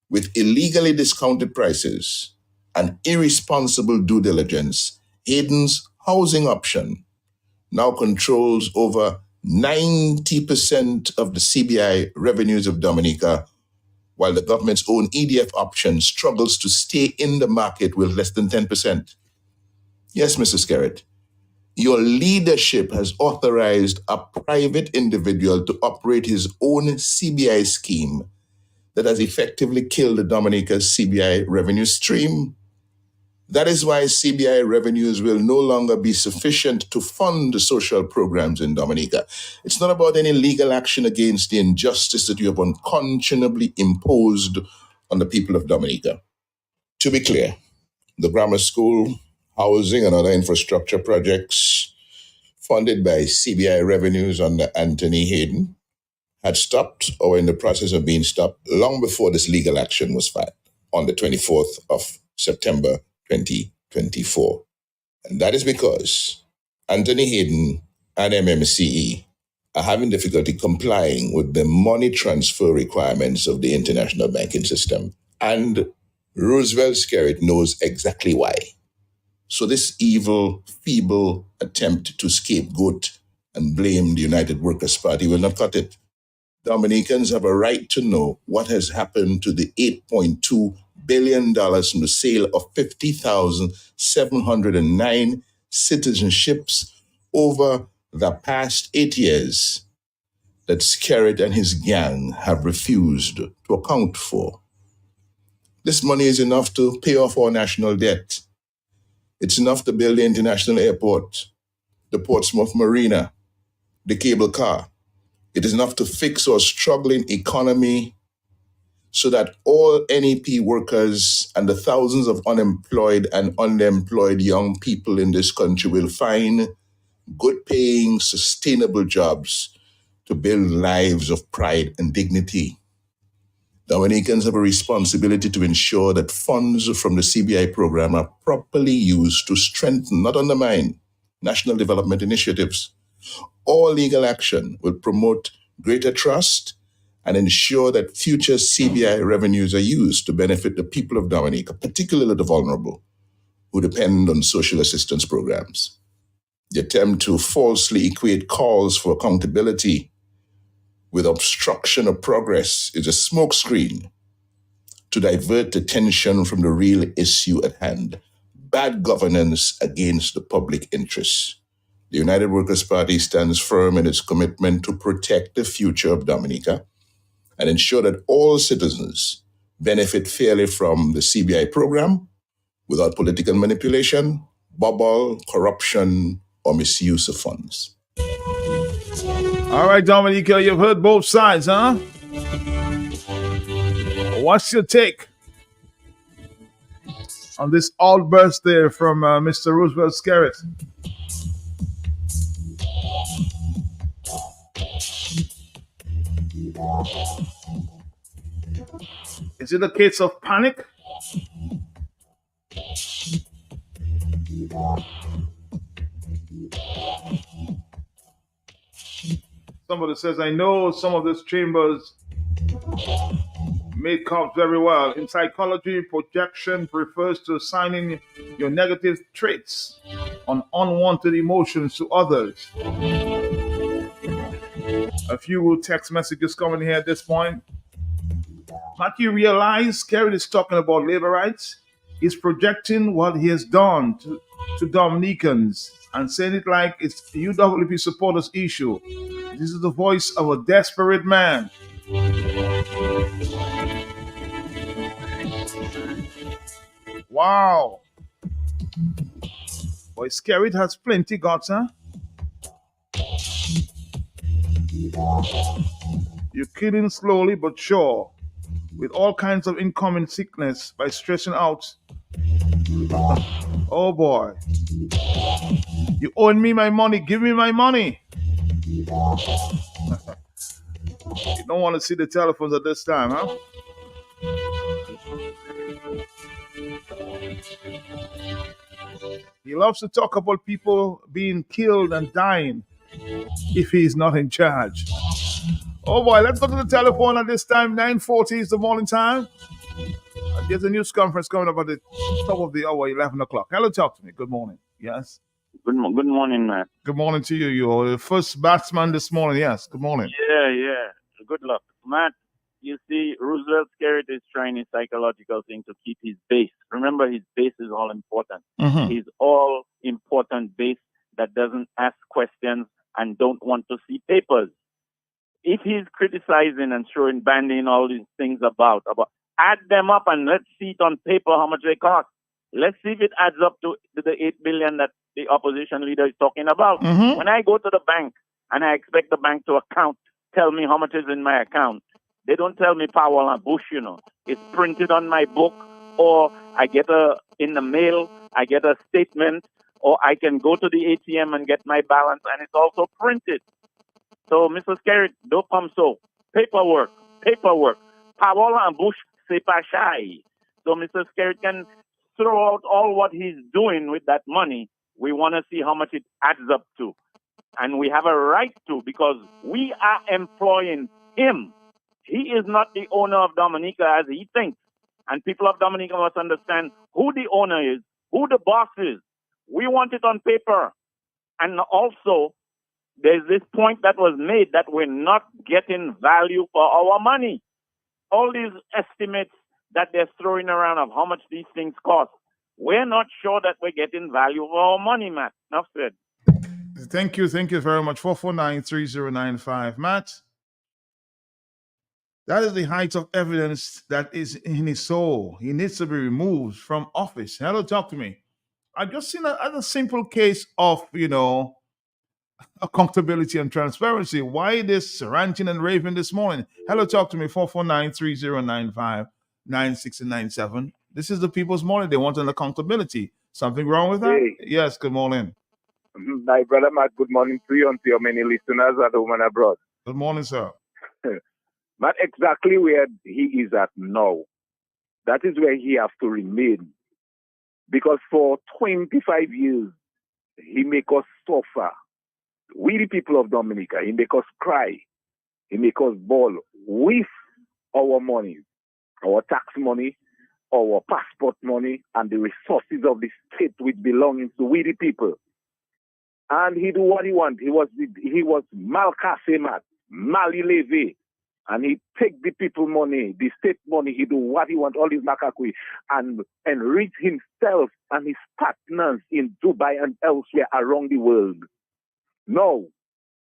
with illegally discounted prices and irresponsible due diligence. Hayden's Housing Option now controls over 90% of the CBI revenues of Dominica, while the government's own EDF option struggles to stay in the market with less than 10%. Yes, Mr. Scarrett, your leadership has authorized a private individual to operate his own CBI scheme that has effectively killed the Dominica's CBI revenue stream. That is why CBI revenues will no longer be sufficient to fund the social programs in Dominica. It's not about any legal action against the injustice that you have unconscionably imposed on the people of Dominica. To be clear, the grammar school, housing, and other infrastructure projects funded by CBI revenues under Anthony Hayden had stopped or were in the process of being stopped long before this legal action was filed on the 24th of September 2024. And that is because Anthony Hayden and MMCE are having difficulty complying with the money transfer requirements of the international banking system. And Roosevelt Skerrit knows exactly why. So this evil, feeble attempt to scapegoat and blame the United Workers' Party will not cut it. Dominicans have a right to know what has happened to the $8.2 billion from the sale of 50,709 citizenships over the past 8 years that Skerrit and his gang have refused to account for. This money is enough to pay off our national debt. It's enough to build the international airport, the Portsmouth Marina, the cable car. It is enough to fix our struggling economy so that all NEP workers and the thousands of unemployed and underemployed young people in this country will find good-paying, sustainable jobs to build lives of pride and dignity. Dominicans have a responsibility to ensure that funds from the CBI program are properly used to strengthen, not undermine, national development initiatives. All legal action will promote greater trust and ensure that future CBI revenues are used to benefit the people of Dominica, particularly the vulnerable, who depend on social assistance programs. The attempt to falsely equate calls for accountability with obstruction of progress is a smokescreen to divert attention from the real issue at hand: bad governance against the public interest. The United Workers' Party stands firm in its commitment to protect the future of Dominica and ensure that all citizens benefit fairly from the CBI program without political manipulation, bubble, corruption, or misuse of funds. All right, Dominica, you've heard both sides, huh? What's your take on this outburst there from Mr. Roosevelt Skerrit? Is it a case of panic? Somebody says, I know some of these chambers made cops very well. In psychology, projection refers to assigning your negative traits on unwanted emotions to others. A few text messages coming here at this point. Matthew realize Skerrit is talking about labor rights. He's projecting what he has done to Dominicans and saying it like it's the UWP supporters issue. This is the voice of a desperate man. Wow. Boy, Skerrit has plenty guts, huh? You're killing slowly but sure, with all kinds of incoming sickness by stressing out. Oh boy. You owe me my money, give me my money. You don't want to see the telephones at this time, huh? He loves to talk about people being killed and dying if he's not in charge. Oh boy, let's go to the telephone at this time. 9:40 is the morning time. There's a news conference coming up at the top of the hour, 11 o'clock. Hello, talk to me. Good morning. Yes. Good morning, Matt. Good morning to you. You're the first batsman this morning. Yes. Good morning. Yeah. Good luck. Matt, you see, Roosevelt Skerrit is trying his psychological thing to keep his base. Remember, his base is all important. Mhm. His all important base that doesn't ask questions and don't want to see papers. If he's criticizing and throwing banning all these things about, add them up and let's see it on paper how much they cost. Let's see if it adds up to the 8 billion that the opposition leader is talking about. Mhm. When I go to the bank and I expect the bank to tell me how much is in my account, they don't tell me Powell and Bush, It's printed on my book, or I get in the mail, I get a statement, or I can go to the ATM and get my balance, and it's also printed. So, Mr. Skerrit, don't come so. Paperwork. Powell and Bush, c'est pas shy. So, Mr. Skerrit can throw out all what he's doing with that money. We want to see how much it adds up to. And we have a right to, because we are employing him. He is not the owner of Dominica as he thinks. And people of Dominica must understand who the owner is, who the boss is. We want it on paper. And also, there's this point that was made that we're not getting value for our money. All these estimates that they're throwing around of how much these things cost, we're not sure that we're getting value for our money, Matt. Enough said. Thank you very much. 449-3095. Matt, that is the height of evidence that is in his soul. He needs to be removed from office. Hello, talk to me. I just seen a simple case of, accountability and transparency. Why this ranting and raving this morning? Hello, talk to me. 449-3095-9697. This is the people's morning. They want an accountability. Something wrong with that? Hey. Yes, good morning. My brother Matt, good morning to you and to your many listeners at home and abroad. Good morning, sir. Matt, exactly where he is at now, that is where he has to remain. Because for 25 years, he make us suffer. We, the people of Dominica, he make us cry. He make us bawl with our money, our tax money, our passport money, and the resources of the state which belonging to we, the people. And he do what he want. He was Malkasemat, Mali Leve, and he take the people money, the state money. He do what he want, all his makakui, and enrich himself and his partners in Dubai and elsewhere around the world. No,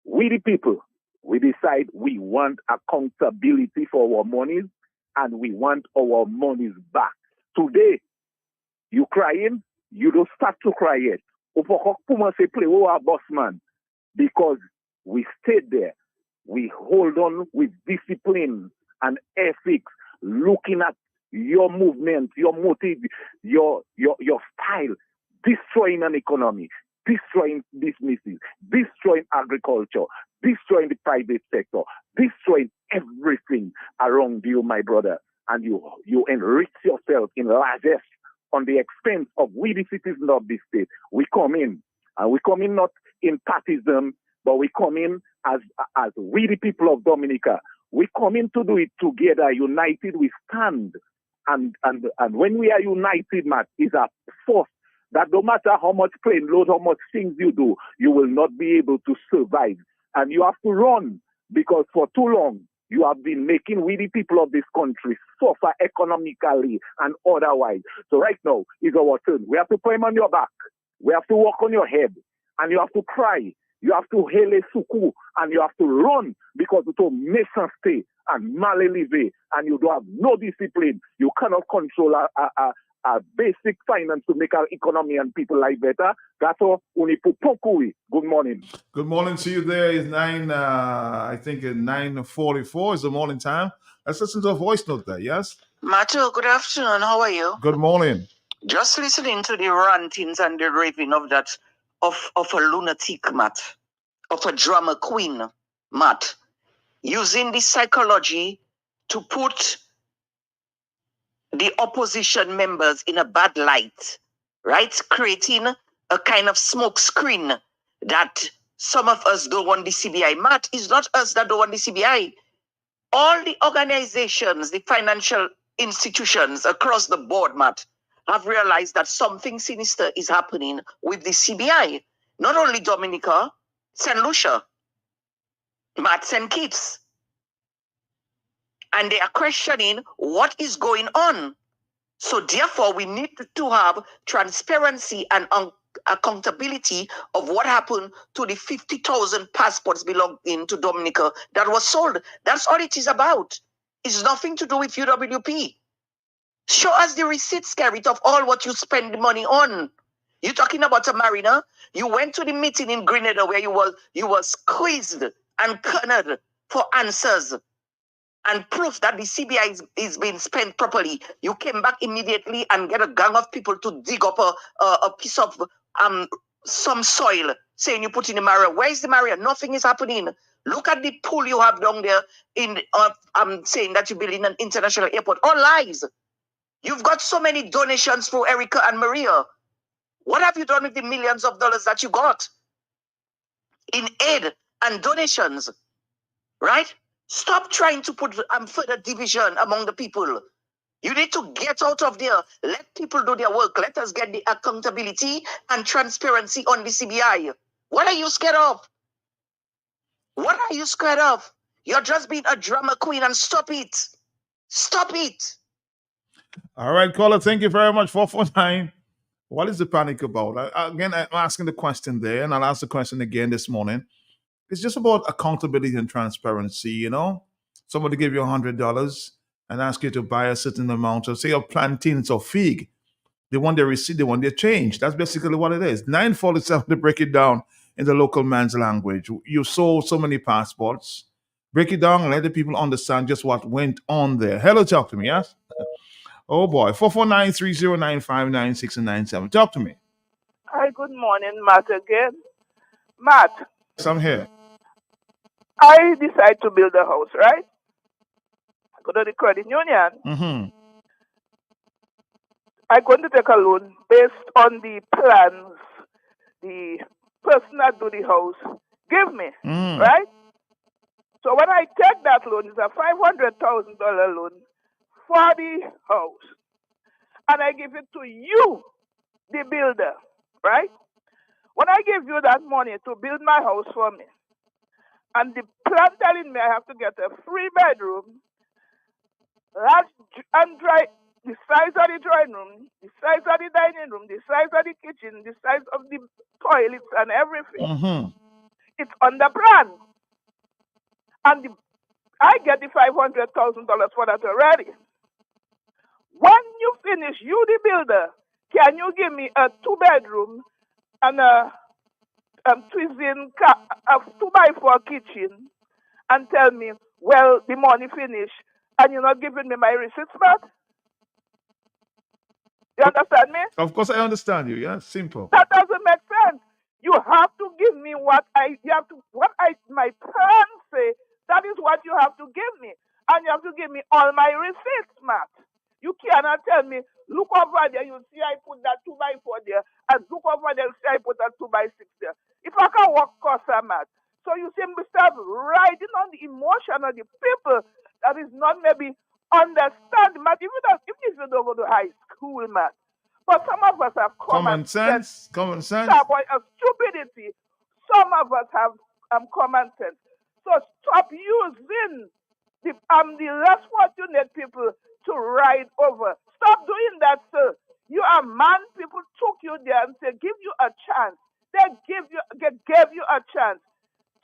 we the people, we decide we want accountability for our monies, and we want our monies back. Today, you crying, you don't start to cry yet. Play our boss man, because we stayed there. We hold on with discipline and ethics, looking at your movement, your motive, your style, destroying an economy, destroying businesses, destroying agriculture, destroying the private sector, destroying everything around you, my brother. And you enrich yourself in largesse on the expense of we, the citizens of this state. We come in, and we come in not in partism, but we come in as we, the people of Dominica. We come in to do it together, united we stand. And when we are united, Matt, is a force that no matter how much plane load, how much things you do, you will not be able to survive. And you have to run, because for too long, you have been making we, the people of this country, suffer economically and otherwise. So right now is our turn. We have to put him on your back. We have to walk on your head. And you have to cry. You have to hele suku. And you have to run, because it's a nation state and malelive. And you don't have no discipline. You cannot control a basic finance to make our economy and people life better. That's all. Good morning. Good morning to you. There is 9:44 is the morning time. Let's listen to a voice note there. Yes. Matthew, good afternoon. How are you? Good morning. Just listening to the rantings and the raving of a lunatic, Matt, of a drama queen, Matt, using the psychology to put the opposition members in a bad light, right? Creating a kind of smoke screen that some of us don't want the CBI. Matt, it's not us that don't want the CBI. All the organizations, the financial institutions across the board, Matt, have realized that something sinister is happening with the CBI. Not only Dominica, St. Lucia, Matt, St. Kitts. And they are questioning what is going on. So therefore, we need to have transparency and accountability of what happened to the 50,000 passports belonging to Dominica that was sold. That's all it is about. It's nothing to do with UWP. Show us the receipts, Garrett, of all what you spend the money on. You're talking about a mariner. You went to the meeting in Grenada where you were squeezed and cornered for answers and proof that the CBI is being spent properly. You came back immediately and get a gang of people to dig up a piece of some soil, saying you put in the Maria. Where is the Maria? Nothing is happening. Look at the pool you have down there saying that you're building an international airport. All lies. You've got so many donations for Erica and Maria. What have you done with the millions of dollars that you got? in aid and donations, right? Stop trying to put further division among the people. You need to get out of there. Let people do their work. Let us get the accountability and transparency on the CBI. What are you scared of? What are you scared of? You're just being a drama queen, and stop it. Stop it. All right, caller, thank you very much. 449. What is the panic about? Again, I'm asking the question there, and I'll ask the question again this morning. It's just about accountability and transparency, you know? Somebody give you $100 and ask you to buy a certain amount of, say, of plantains or fig. They want their receipt, they want their change. That's basically what it is. 947 to break it down in the local man's language. You sold so many passports. Break it down and let the people understand just what went on there. Hello, talk to me, yes? Oh boy, 449-309-5996 and 97. Talk to me. Hi, good morning, Matt again. Matt, Yes, I'm here. I decide to build a house, right? I go to the credit union. Mm-hmm. I'm going to take a loan based on the plans the person that do the house give me, right? So when I take that loan, it's a $500,000 loan for the house, and I give it to you, the builder, right? When I give you that money to build my house for me, and the plan telling me I have to get a 3-bedroom, large and dry, the size of the drawing room, the size of the dining room, the size of the kitchen, the size of the toilets and everything. Mm-hmm. It's on the plan. And I get the $500,000 for that already. When you finish, you the builder, can you give me a 2-bedroom and a twin a 2x4 kitchen and tell me, well, the money finished and you're not giving me my receipts back? You understand me? Of course, I understand you. Yeah, simple. That doesn't make sense. You have to give me my plans say. That is what you have to give me, and you have to give me all my receipts, Matt. You cannot tell me, look over there, you see I put that 2x4 there, and look over there, you see I put that 2x6 there. If I can work cost, Matt. So you seem to start riding on the emotion of the people that is not maybe understand, Matt. Even if you don't go to high school, Matt. But some of us have Common sense. Common sense. Stupidity. Some of us have common sense. So stop using the less fortunate people to ride over. Stop doing that, sir. You are man. People took you there and said, give you a chance. They gave you a chance.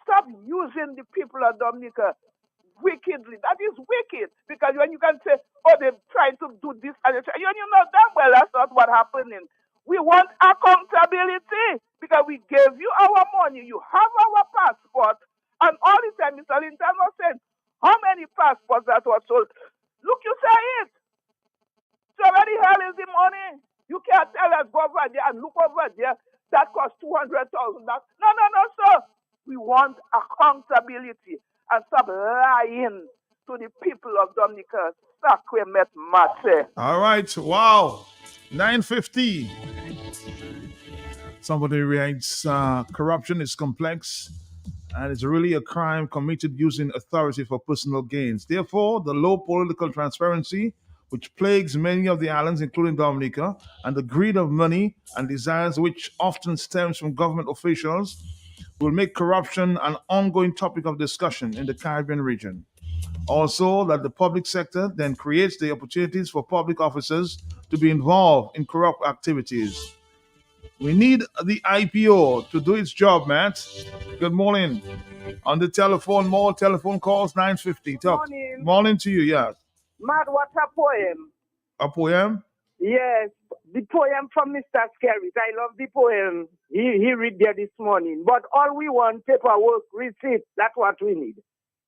Stop using the people of Dominica wickedly. That is wicked. Because when you can say, oh, they're trying to do this and you know damn well that's not what happening. We want accountability because we gave you our money. You have our passport. And all the time, Mr. Linton was saying, how many passports that was sold? Look, you say it. So where the hell is the money? You can't tell us go over there and look over there. That costs $200,000. No, sir. We want accountability and stop lying to the people of Dominica. All right. Wow. 950. Somebody writes, corruption is complex and it's really a crime committed using authority for personal gains. Therefore, the low political transparency which plagues many of the islands, including Dominica, and the greed of money and desires which often stems from government officials will make corruption an ongoing topic of discussion in the Caribbean region. Also, that the public sector then creates the opportunities for public officers to be involved in corrupt activities. We need the IPO to do its job, Matt. Good morning. On the telephone, more telephone calls, 950. Talk. Morning to you, yes. Matt, what's a poem? A poem? Yes, the poem from Mr. Skerrit. I love the poem. He read there this morning. But all we want, paperwork, receipts. That's what we need.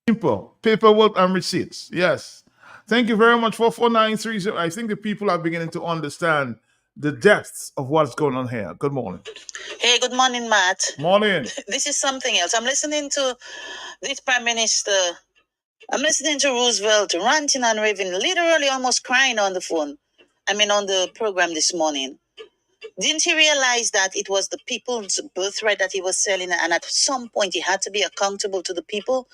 Simple. Paperwork and receipts. Yes. Thank you very much for 4930. I think the people are beginning to understand the depths of what's going on here. Good morning. Hey, good morning, Matt. Morning. This is something else. I'm listening to this Prime Minister. I'm listening to Roosevelt ranting and raving, literally almost crying on the phone. On the program this morning. Didn't he realize that it was the people's birthright that he was selling, and at some point he had to be accountable to the people?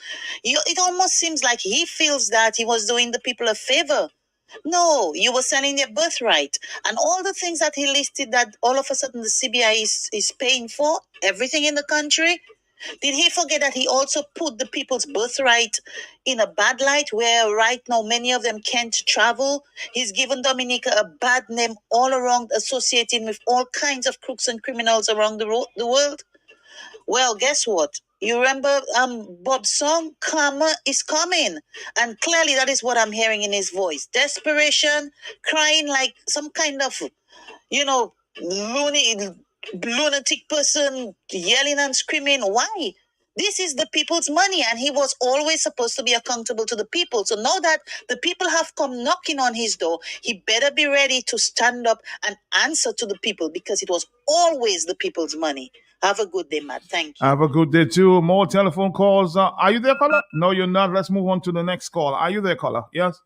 It almost seems like he feels that he was doing the people a favor. No, you were selling their birthright. And all the things that he listed that all of a sudden the CBI is paying for, everything in the country. Did he forget that he also put the people's birthright in a bad light where right now many of them can't travel? He's given Dominica a bad name all around, associating with all kinds of crooks and criminals around the world. Well, guess what? You remember Bob's song, Karma is Coming. And clearly that is what I'm hearing in his voice. Desperation, crying like some kind of, lunatic person, yelling and screaming. Why? This is the people's money, and he was always supposed to be accountable to the people. So now that the people have come knocking on his door, he better be ready to stand up and answer to the people, because it was always the people's money. Have a good day, Matt. Thank you. Have a good day too. More telephone calls. Are you there, caller? No, you're not. Let's move on to the next call. Are you there, caller? Yes?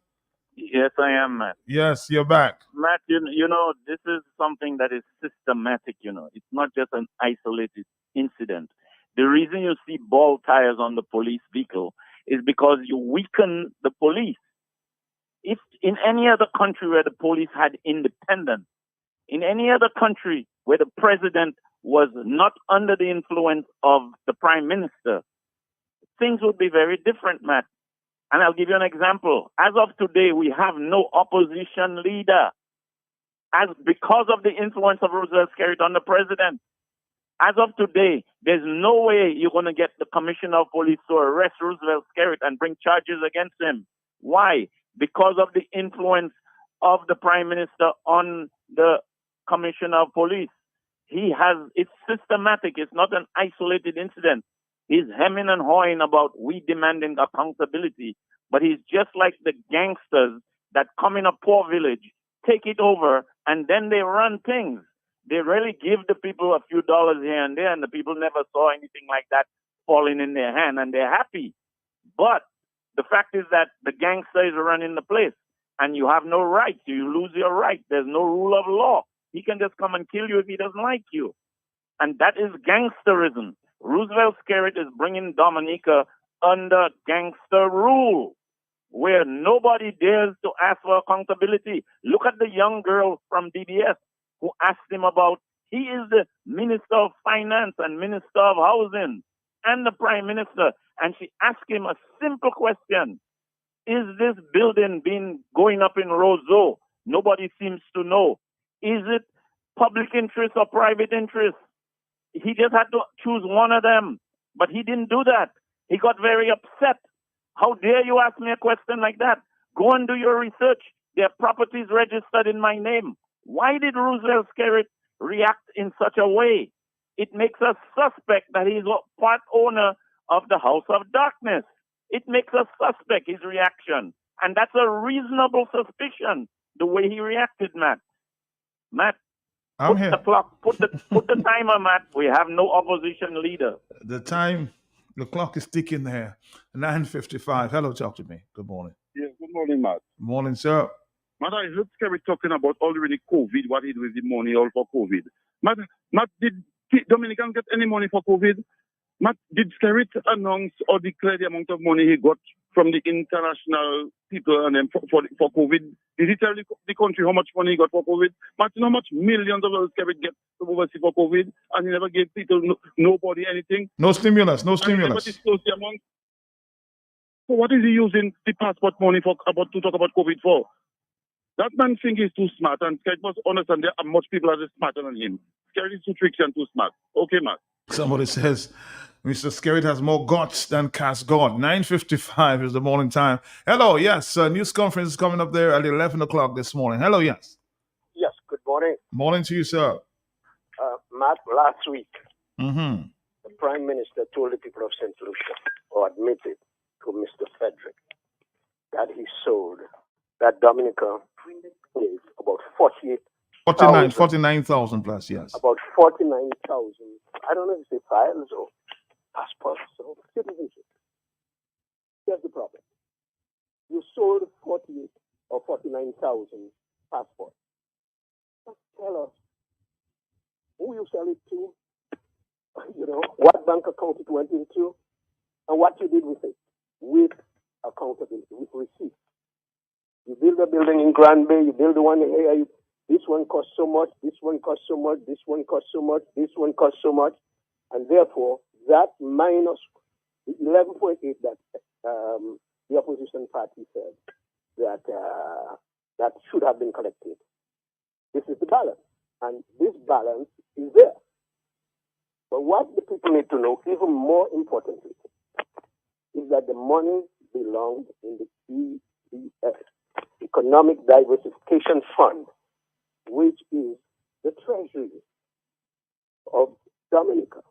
Yes, I am, Matt. Yes, you're back. Matt, you know, this is something that is systematic, It's not just an isolated incident. The reason you see ball tires on the police vehicle is because you weaken the police. If in any other country where the police had independence, in any other country where the president was not under the influence of the prime minister, things would be very different, Matt. And I'll give you an example. As of today, we have no opposition leader because of the influence of Roosevelt Skerrit on the president. As of today, there's no way you're going to get the commissioner of police to arrest Roosevelt Skerrit and bring charges against him. Why? Because of the influence of the prime minister on the commissioner of police. It's systematic. It's not an isolated incident. He's hemming and hawing about we demanding accountability, but he's just like the gangsters that come in a poor village, take it over, and then they run things. They really give the people a few dollars here and there, and the people never saw anything like that falling in their hand, and they're happy. But the fact is that the gangster is running the place, and you have no right. You lose your right. There's no rule of law. He can just come and kill you if he doesn't like you. And that is gangsterism. Roosevelt Skerrit is bringing Dominica under gangster rule, where nobody dares to ask for accountability. Look at the young girl from DBS who asked him about, he is the Minister of Finance and Minister of Housing and the Prime Minister. And she asked him a simple question. Is this building going up in Roseau? Nobody seems to know. Is it public interest or private interest? He just had to choose one of them, but he didn't do that. He got very upset. How dare you ask me a question like that? Go and do your research. There are properties registered in my name. Why did Roosevelt Skerrit react in such a way? It makes us suspect that he's a part owner of the House of Darkness. It makes us suspect his reaction. And that's a reasonable suspicion, the way he reacted, Matt. Matt, I'm put here. the clock, put the timer, Matt. We have no opposition leader. The clock is ticking there. 9:55. Hello, talk to me. Good morning. Yeah, good morning, Matt. Morning, sir. Matt, I heard Skerrit talking about already COVID, what he did with the money all for COVID. Matt, did Dominican get any money for COVID? Matt, did Skerrit announce or declare the amount of money he got from the international people and then for COVID? Did he tell the country how much money he got for COVID? Matt, you know how much millions of dollars Skerrit get from overseas for COVID, and he never gave people, nobody anything? No stimulus, no And he never stimulus. disclosed the amount. So what is he using the passport money to talk about COVID for? That man thinks he's too smart, and Skerrit must understand there are much people that are smarter than him. Skerrit is too tricky and too smart. Okay, Matt. Somebody says Mr. Skerrit has more guts than Cass God. 9:55 is the morning time. Hello, yes. News conference is coming up there at 11 o'clock this morning. Hello, yes. Yes, good morning. Morning to you, sir. Matt, last week, Mm-hmm. the Prime Minister told the people of St. Lucia, or admitted to Mr. Frederick, that he sold, that Dominica is about 49,000 plus, yes. about 49,000, I don't know if it's files or passports or citizenship. Here's the problem. You sold 48 or 49,000 passports. Just tell us who you sell it to, what bank account it went into, and what you did with it, with accountability, with receipts. You build a building in Grand Bay, you build the one here, this one costs so much, this one costs so much, this one costs so much, this one costs so much, and therefore that minus the 11.8 that the opposition party said that should have been collected. This is the balance, and this balance is there. But what the people need to know, even more importantly, is that the money belongs in the EDF, Economic Diversification Fund, which is the treasury of Dominica.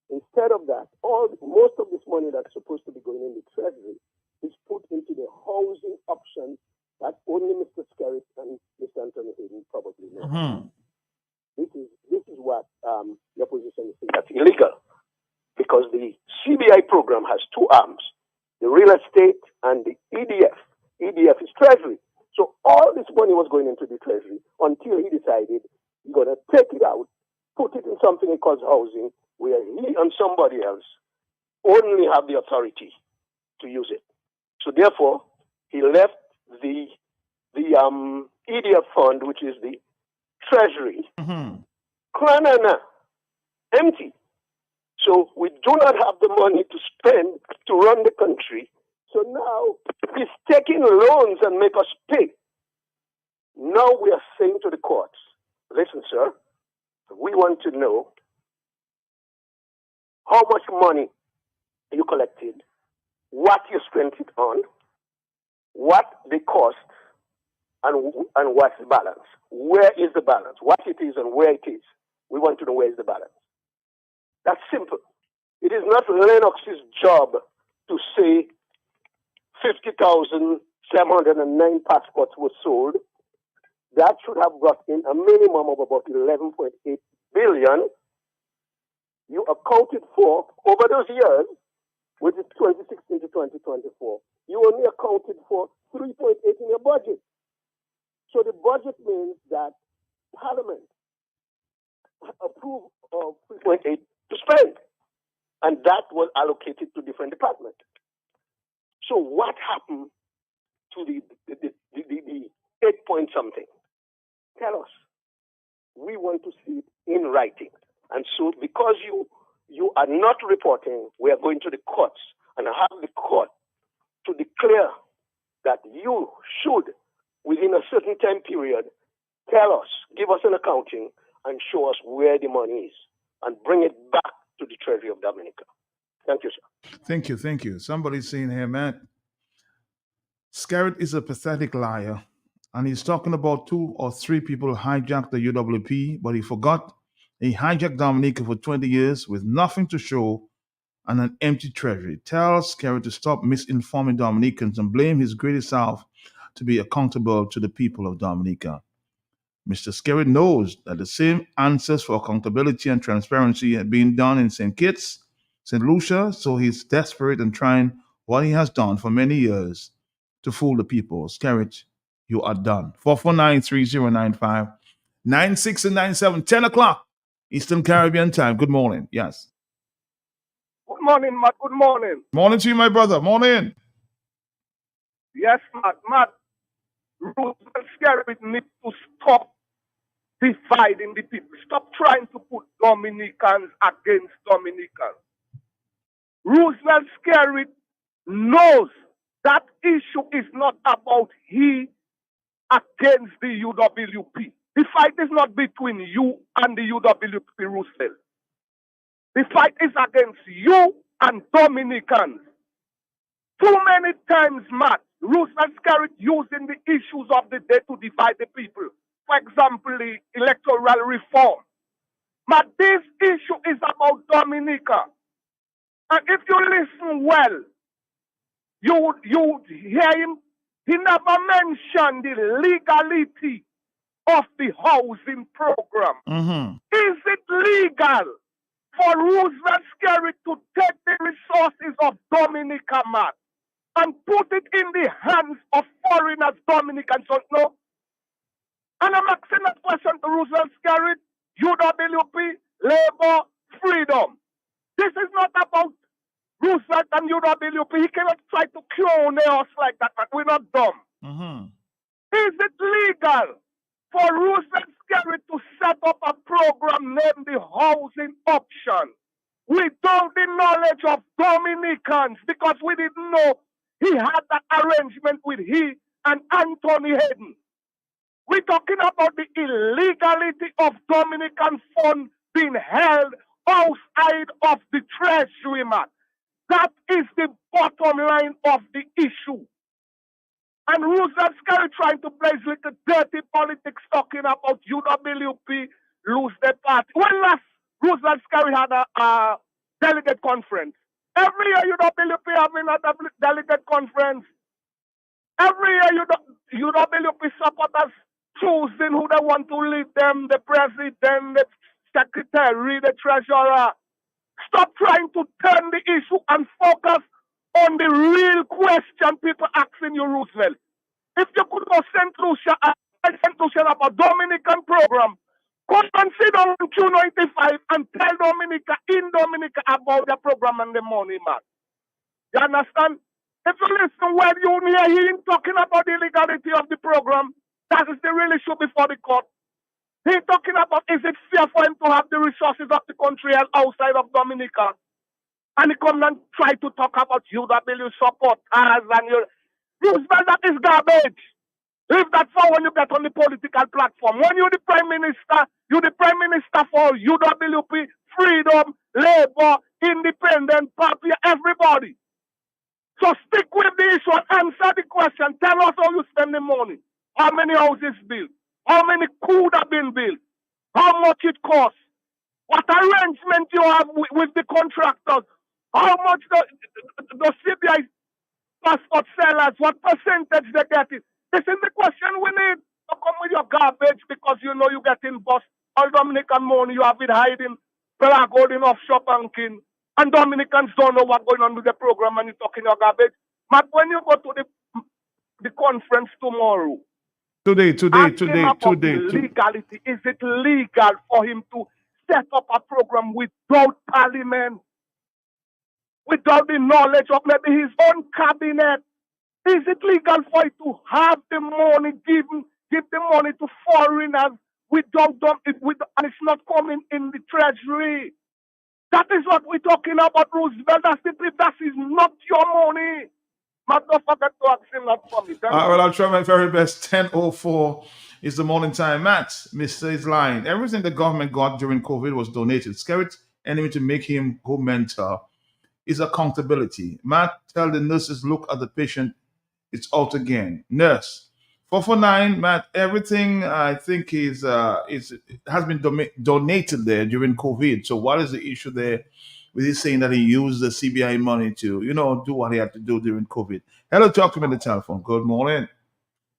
Instead of that, most of this money that's supposed to be going in the treasury is put into the housing option that only Mr. Skerritt and Mr. Anthony Hayden probably know. This is what the opposition is saying. That's illegal, because the CBI program has two arms, the real estate and the EDF. EDF is treasury. So all this money was going into the treasury until he decided he's going to take it out, put it in something he calls housing, where he and somebody else only have the authority to use it. So therefore, he left the EDF fund, which is the treasury, empty. So we do not have the money to spend to run the country. So now he's taking loans and make us pay. Now we are saying to the courts, listen, sir, we want to know how much money you collected, what you spent it on, what the cost, and what's the balance. Where is the balance? What it is and where it is. We want to know where is the balance. That's simple. It is not Lennox's job to say 50,709 passports were sold. That should have brought in a minimum of about 11.8 billion. You accounted for, over those years, which is 2016 to 2024, you only accounted for 3.8 in your budget. So the budget means that Parliament approved of 3.8 to spend, and that was allocated to different departments. So what happened to the 8 point something? Tell us. We want to see it in writing. And so because you are not reporting, we are going to the courts and have the court to declare that you should, within a certain time period, tell us, give us an accounting, and show us where the money is, and bring it back to the Treasury of Dominica. Thank you, sir. Thank you. Somebody's saying here, man, Skerritt is a pathetic liar, and he's talking about 2 or 3 people hijacked the UWP, but he forgot he hijacked Dominica for 20 years with nothing to show and an empty treasury. Tell Skerritt to stop misinforming Dominicans and blame his greedy self to be accountable to the people of Dominica. Mr. Skerritt knows that the same answers for accountability and transparency had been done in St. Kitts, St. Lucia, so he's desperate and trying what he has done for many years to fool the people. Skerritt, you are done. 449-3095, 96 and 97, 10 o'clock Eastern Caribbean time. Good morning. Yes. Good morning, Matt. Good morning. Morning to you, my brother. Morning. Yes, Matt. Roosevelt Skerritt needs to stop dividing the people. Stop trying to put Dominicans against Dominicans. Roosevelt Skerritt knows that issue is not about he against the UWP. The fight is not between you and the UWP, Roosevelt. The fight is against you and Dominicans. Too many times, Matt, Roosevelt Skerritt using the issues of the day to divide the people. For example, the electoral reform. But this issue is about Dominica. And if you listen well, you hear him. He never mentioned the legality of the housing program. Is it legal for Roosevelt Skerritt to take the resources of Dominica, Matt, and put it in the hands of foreigners Dominicans don't know? And I'm asking that question to Roosevelt Skerritt. UWP, labor, freedom. This is not about Roosevelt and UWP. He cannot try to clone us like that, but we're not dumb. Is it legal for Roosevelt Scary to set up a program named the Housing Option without the knowledge of Dominicans, because we didn't know he had that arrangement with he and Anthony Hayden? We're talking about the illegality of Dominican funds being held outside of the treasury, man. That is the bottom line of the issue. And Roosevelt Scary trying to play little dirty politics, talking about UWP lose their party. When last Roosevelt Scary had a delegate conference? Every year UWP having a delegate conference. Every year UWP supporters choosing who they want to lead them, the president, the secretary, the treasurer. Stop trying to turn the issue and focus on the real question people asking you, Roosevelt. If you could go St. Lucia about Dominican program, come and sit down on Q95 and tell Dominica about the program and the money, man. You understand? If you listen when you hear him talking about the legality of the program, that is the real issue before the court. He's talking about, is it fair for him to have the resources of the country outside of Dominica? And he come and try to talk about UW support and your Roosevelt, that is garbage. Leave that for when you get on the political platform. When you're the prime minister for UWP, freedom, labor, independent, party, everybody. So stick with the issue and answer the question. Tell us how you spend the money. How many houses built? How many could have been built? How much it costs? What arrangement you have with the contractors? How much the CBI passport sellers, what percentage they get it? This is the question we need. Don't come with your garbage because you know you're getting bust. All Dominican money, you have it hiding, holding offshore banking. And Dominicans don't know what's going on with the program and you're talking your garbage. But when you go to the conference tomorrow, Today. Legality. Is it legal for him to set up a program without parliament? Without the knowledge of maybe his own cabinet? Is it legal for him to have the money, give the money to foreigners without them, and it's not coming in the treasury? That is what we're talking about, Roosevelt. That is not your money. But don't forget to ask him that for me. Well, I'll try my very best. 10:04 is the morning time. Matt, Mr. is lying. Everything the government got during COVID was donated. Scared enemy to make him go mentor is accountability. Matt, tell the nurses, look at the patient. It's out again. Nurse, 449, Matt, everything I think has been donated there during COVID. So what is the issue there with his saying that he used the CBI money to, do what he had to do during COVID? Hello, talk to me on the telephone. Good morning.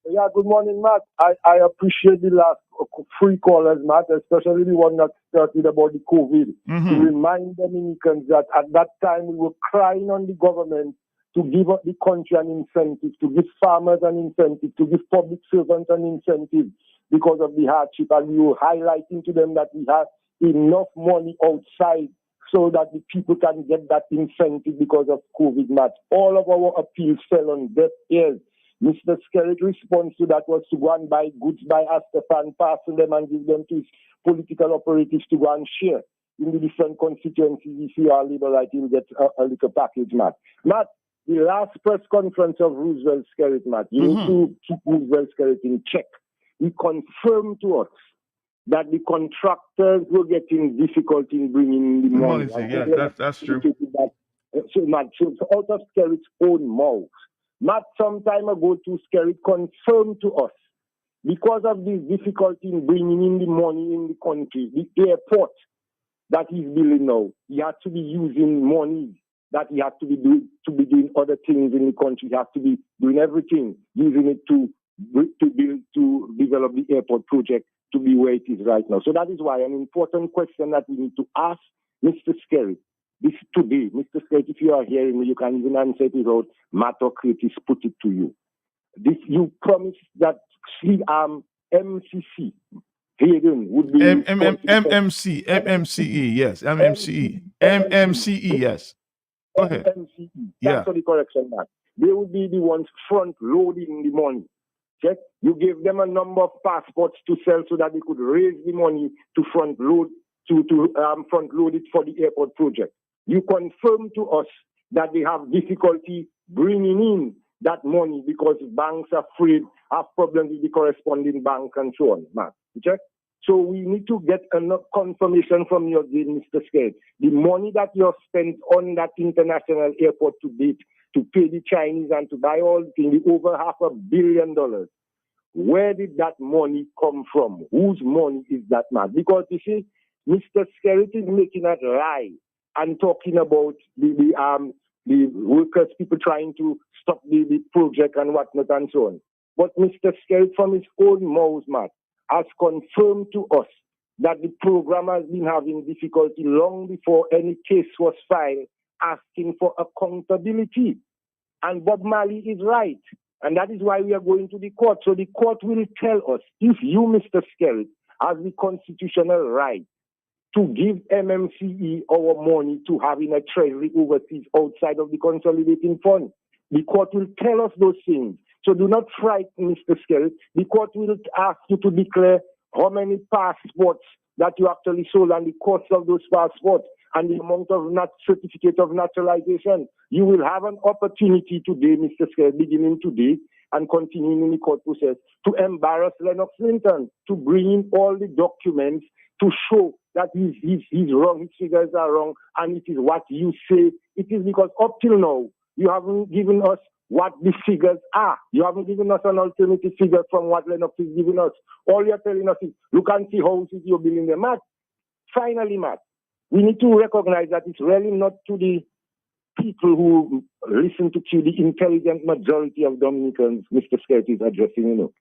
Yeah, good morning, Matt. I appreciate the last three callers, Matt, especially the one that started about the COVID. To remind Dominicans that at that time we were crying on the government to give up the country an incentive, to give farmers an incentive, to give public servants an incentive because of the hardship. And we were highlighting to them that we have enough money outside so that the people can get that incentive because of COVID, Matt. All of our appeals fell on deaf ears. Mr. Skerritt's response to that was to go and buy goods by Astefan, passing them and give them to his political operatives to go and share in the different constituencies. If you are liberal, you'll get a little package, Matt. Matt, the last press conference of Roosevelt Skerritt, Matt, you need to keep Roosevelt Skerritt in check. He confirmed to us that the contractors were getting difficulty in bringing the money. Yeah, that's true. So, Matt, so out of Skerritt's own mouth, Matt, some time ago, Skerritt confirmed to us, because of this difficulty in bringing in the money in the country, the airport that he's building now, he has to be using money that he has to be doing other things in the country. He has to be doing everything, using it to develop the airport project to be where it is right now. So that is why an important question that we need to ask Mr. Skerritt this today. Mr. Skerritt, if you are hearing me, you can even answer it without Matt or Curtis put it to you. You promised that MCC, Hayden would be MMCE, yes, MMCE, yes. Go ahead. MMCE. That's for the correction, man. They would be the ones front loading the money. Check. You gave them a number of passports to sell so that they could raise the money to front load it for the airport project. You confirmed to us that they have difficulty bringing in that money because banks are afraid, have problems with the corresponding bank and so on, man. Check. So we need to get enough confirmation from you again, Mr. Scared. The money that you have spent on that international airport to date to pay the Chinese and to buy all the things, over $500 million. Where did that money come from? Whose money is that, man? Because you see, Mr. Skerrit is making that lie and talking about the workers, people trying to stop the project and whatnot and so on. But Mr. Skerrit, from his own mouth, man, has confirmed to us that the program has been having difficulty long before any case was filed, asking for accountability. And Bob Marley is right. And that is why we are going to the court. So the court will tell us if you, Mr. Skerrit, have the constitutional right to give MMCE our money to have in a treasury overseas outside of the consolidating fund. The court will tell us those things. So do not frighten, Mr. Skerrit. The court will ask you to declare how many passports that you actually sold and the cost of those passports and the amount of certificate of naturalization. You will have an opportunity today, Mr. Skerrit, beginning today and continuing in the court process, to embarrass Lennox Linton, to bring in all the documents to show that he's wrong, his figures are wrong, and it is what you say. It is because up till now, you haven't given us what the figures are. You haven't given us an alternative figure from what Lennox is giving us. All you're telling us is, look and see houses you're building them at. Finally, Matt, we need to recognize that it's really not to the people who listen to Q, the intelligent majority of Dominicans Mr. Skerrit is addressing, you know.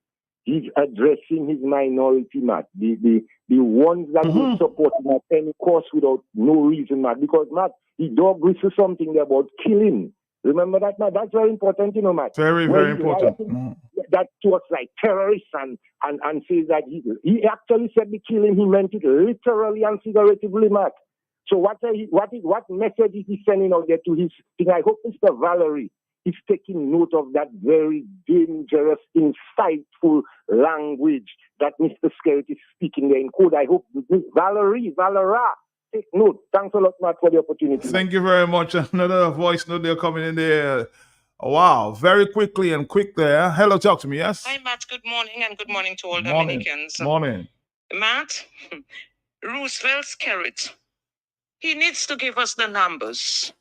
He's addressing his minority, Matt. The ones that will support him at any cost without no reason, Matt. Because, Matt, the dog whistles something about killing. Remember that, Matt? That's very important, you know, Matt. Very, very important. That to us like terrorists and says that he actually said the killing, he meant it literally and figuratively, Matt. So what message is he sending out there to his thing? I hope Mr. Valerie is taking note of that very dangerous, insightful language that Mr. Skerrit is speaking there in code. I hope Valera, take note. Thanks a lot, Matt, for the opportunity. Thank you very much. Another voice note there coming in there. Wow, very quickly and quick there. Hello, talk to me, yes? Hi, Matt. Good morning, and good morning to all Morning. Dominicans. Morning. Matt, Roosevelt Skerrit, he needs to give us the numbers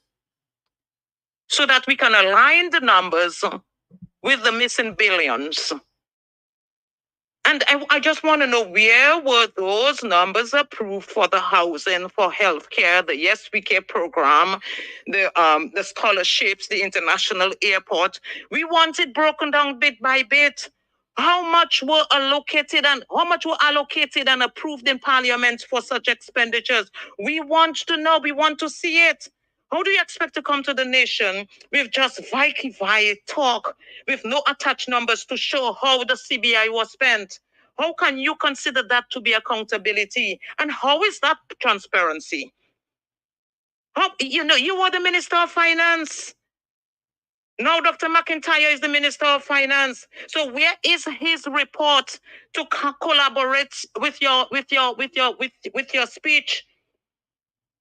so that we can align the numbers with the missing billions. And I just want to know, where were those numbers approved for the housing, for healthcare, the Yes We Care program, the scholarships, the international airport? We want it broken down bit by bit. How much were allocated and approved in Parliament for such expenditures? We want to know. We want to see it. How do you expect to come to the nation with just vague talk, with no attached numbers to show how the CBI was spent? How can you consider that to be accountability? And how is that transparency? You were the Minister of Finance. Now Dr. McIntyre is the Minister of Finance. So where is his report to collaborate with your speech?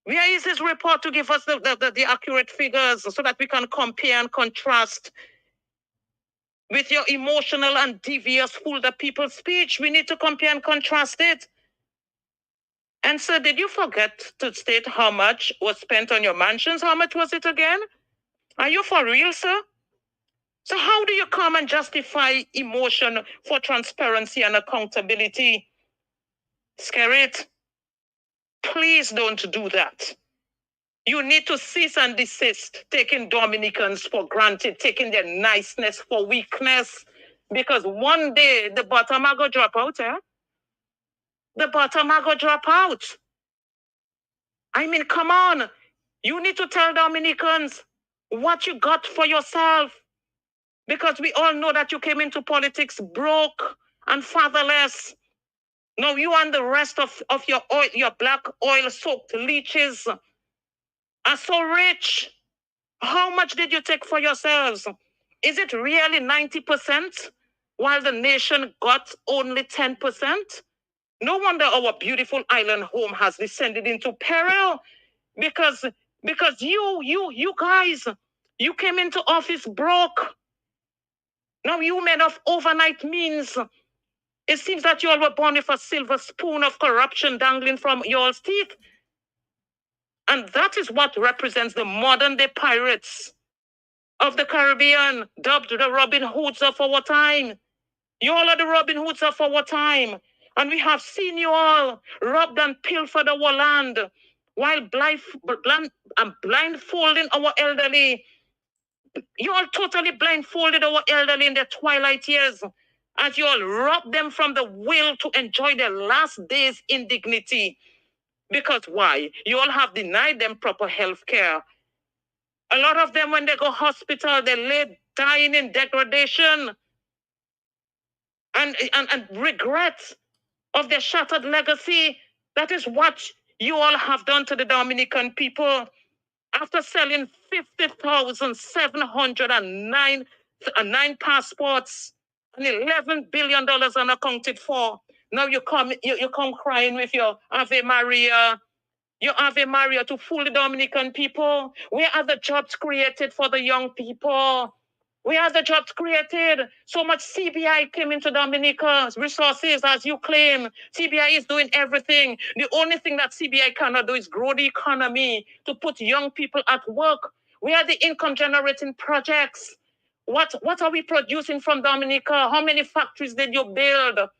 Where is his report to give us the accurate figures so that we can compare and contrast with your emotional and devious fool the people's speech? We need to compare and contrast it. And sir, did you forget to state how much was spent on your mansions? How much was it again? Are you for real, sir? So how do you come and justify emotion for transparency and accountability? Skerrit, please don't do that. You need to cease and desist taking Dominicans for granted, taking their niceness for weakness, because one day the bottom are going to drop out, eh? The bottom are going to drop out. I mean, come on. You need to tell Dominicans what you got for yourself, because we all know that you came into politics broke and fatherless. Now you and the rest of your oil, your black oil-soaked leeches are so rich. How much did you take for yourselves? Is it really 90%, while the nation got only 10%? No wonder our beautiful island home has descended into peril, because you guys, you came into office broke. Now you men of overnight means. It seems that you all were born with a silver spoon of corruption dangling from y'all's teeth. And that is what represents the modern day pirates of the Caribbean, dubbed the Robin Hoods of our time. You all are the Robin Hoods of our time. And we have seen you all robbed and pilfered our land while blindfolding our elderly. You all totally blindfolded our elderly in their twilight years as you all robbed them from the will to enjoy their last days in dignity. Because why? You all have denied them proper health care. A lot of them, when they go hospital, they lay dying in degradation and regret of their shattered legacy. That is what you all have done to the Dominican people. After selling 50,709 passports and $11 billion unaccounted for, now you come crying with your Ave Maria. Your Ave Maria to fool the Dominican people. Where are the jobs created for the young people? Where are the jobs created? So much CBI came into Dominica's resources, as you claim. CBI is doing everything. The only thing that CBI cannot do is grow the economy to put young people at work. Where are the income generating projects? What are we producing from Dominica? How many factories did you build?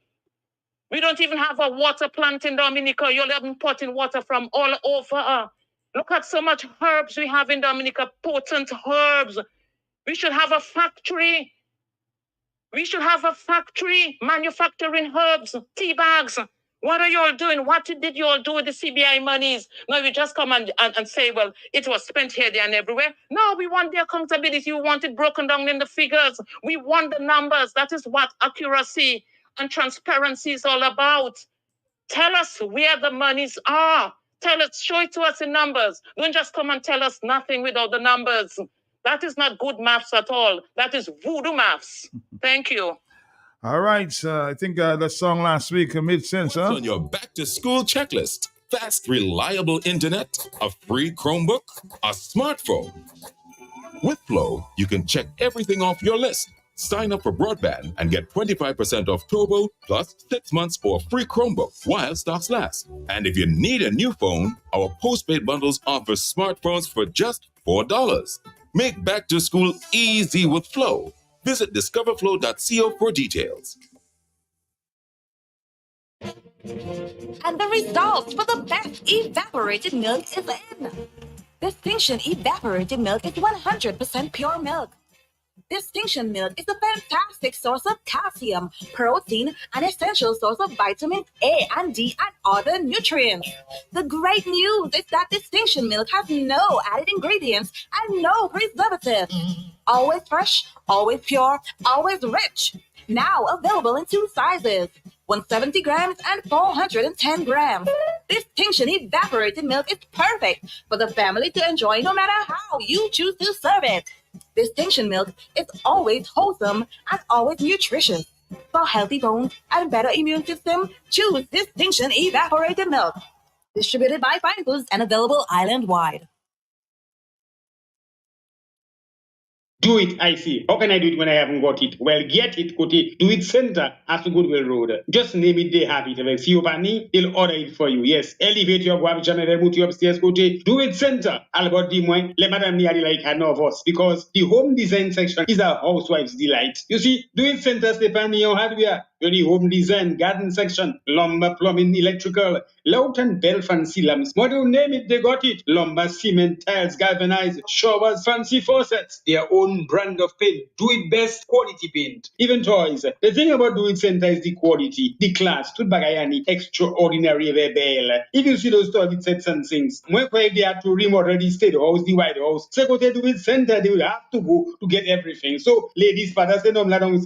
We don't even have a water plant in Dominica. You're importing water from all over. Look at so much herbs we have in Dominica, potent herbs. We should have a factory. We should have a factory manufacturing herbs, tea bags. What are you all doing? What did you all do with the CBI monies? No, you just come and say, well, it was spent here, there, and everywhere. No, we want the accountability. We want it broken down in the figures. We want the numbers. That is what accuracy and transparency is all about. Tell us where the monies are. Tell us, show it to us in numbers. Don't just come and tell us nothing without the numbers. That is not good maths at all. That is voodoo maths. Thank you. All right. I think the song last week made sense, huh? On your back to school checklist: fast, reliable internet, a free Chromebook, a smartphone. With Flow, you can check everything off your list. Sign up for broadband and get 25% off Turbo plus 6 months for a free Chromebook while stocks last. And if you need a new phone, our postpaid bundles offer smartphones for just $4. Make back to school easy with Flow. Visit discoverflow.co for details. And the results for the best evaporated milk is in. Distinction evaporated milk is 100% pure milk. Distinction milk is a fantastic source of calcium, protein, and essential source of vitamins A and D and other nutrients. The great news is that Distinction milk has no added ingredients and no preservatives. Always fresh, always pure, always rich. Now available in 2 sizes, 170 grams and 410 grams. Distinction evaporated milk is perfect for the family to enjoy no matter how you choose to serve it. Distinction milk is always wholesome and always nutritious. For healthy bones and better immune system, choose Distinction evaporated milk. Distributed by Fine Foods and available island-wide. Do it, I see. How can I do it when I haven't got it? Well, get it, Kuti. Do it center at the Goodwill Road. Just name it, they have it. Well, see you, Fanny, they'll order it for you. Yes, elevate your guabicham and put you upstairs, Kuti. Do it center. Albert Dimoy, le Madame Niari like a novice. Because the home design section is a housewife's delight. You see, do it center, Stephanie, your hardware. The home design, garden section, lumber, plumbing, electrical, Loughton Bell fancy lamps. What do you name it? They got it. Lumber, cement, tiles, galvanized, showers, fancy faucets. Their own brand of paint. Do it best quality paint. Even toys. The thing about Do It Center is the quality, the class, to bagayani, extraordinary rebel. If you see those toilet sets and things, when they have to remodel the State House, the White House, so go to Do It Center, they will have to go to get everything. So, ladies, fathers, and